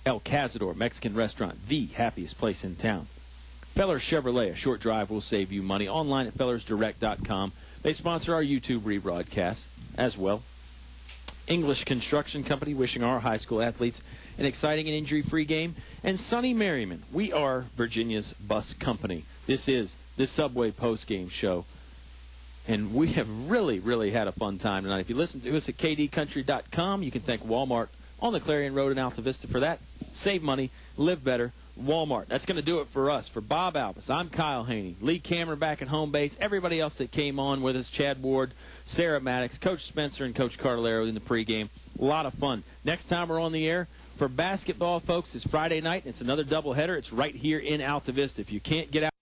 El Cazador Mexican Restaurant, the happiest place in town. Fellers Chevrolet, a short drive will save you money. Online at fellersdirect.com. They sponsor our YouTube rebroadcast as well. English Construction Company, wishing our high school athletes an exciting and injury-free game. And Sonny Merriman, we are Virginia's bus company. This is the Subway post-game show. And we have really, really had a fun time tonight. If you listen to us at kdcountry.com, you can thank Walmart on the Clarion Road in Altavista for that. Save money, live better. Walmart. That's going to do it for us. For Bob Albus, I'm Kyle Haney. Lee Cameron back at home base. Everybody else that came on with us, Chad Ward, Sarah Maddox, Coach Spencer, and Coach Cartolero in the pregame. A lot of fun. Next time we're on the air for basketball, folks, it's Friday night, and it's another doubleheader. It's right here in Altavista. If you can't get out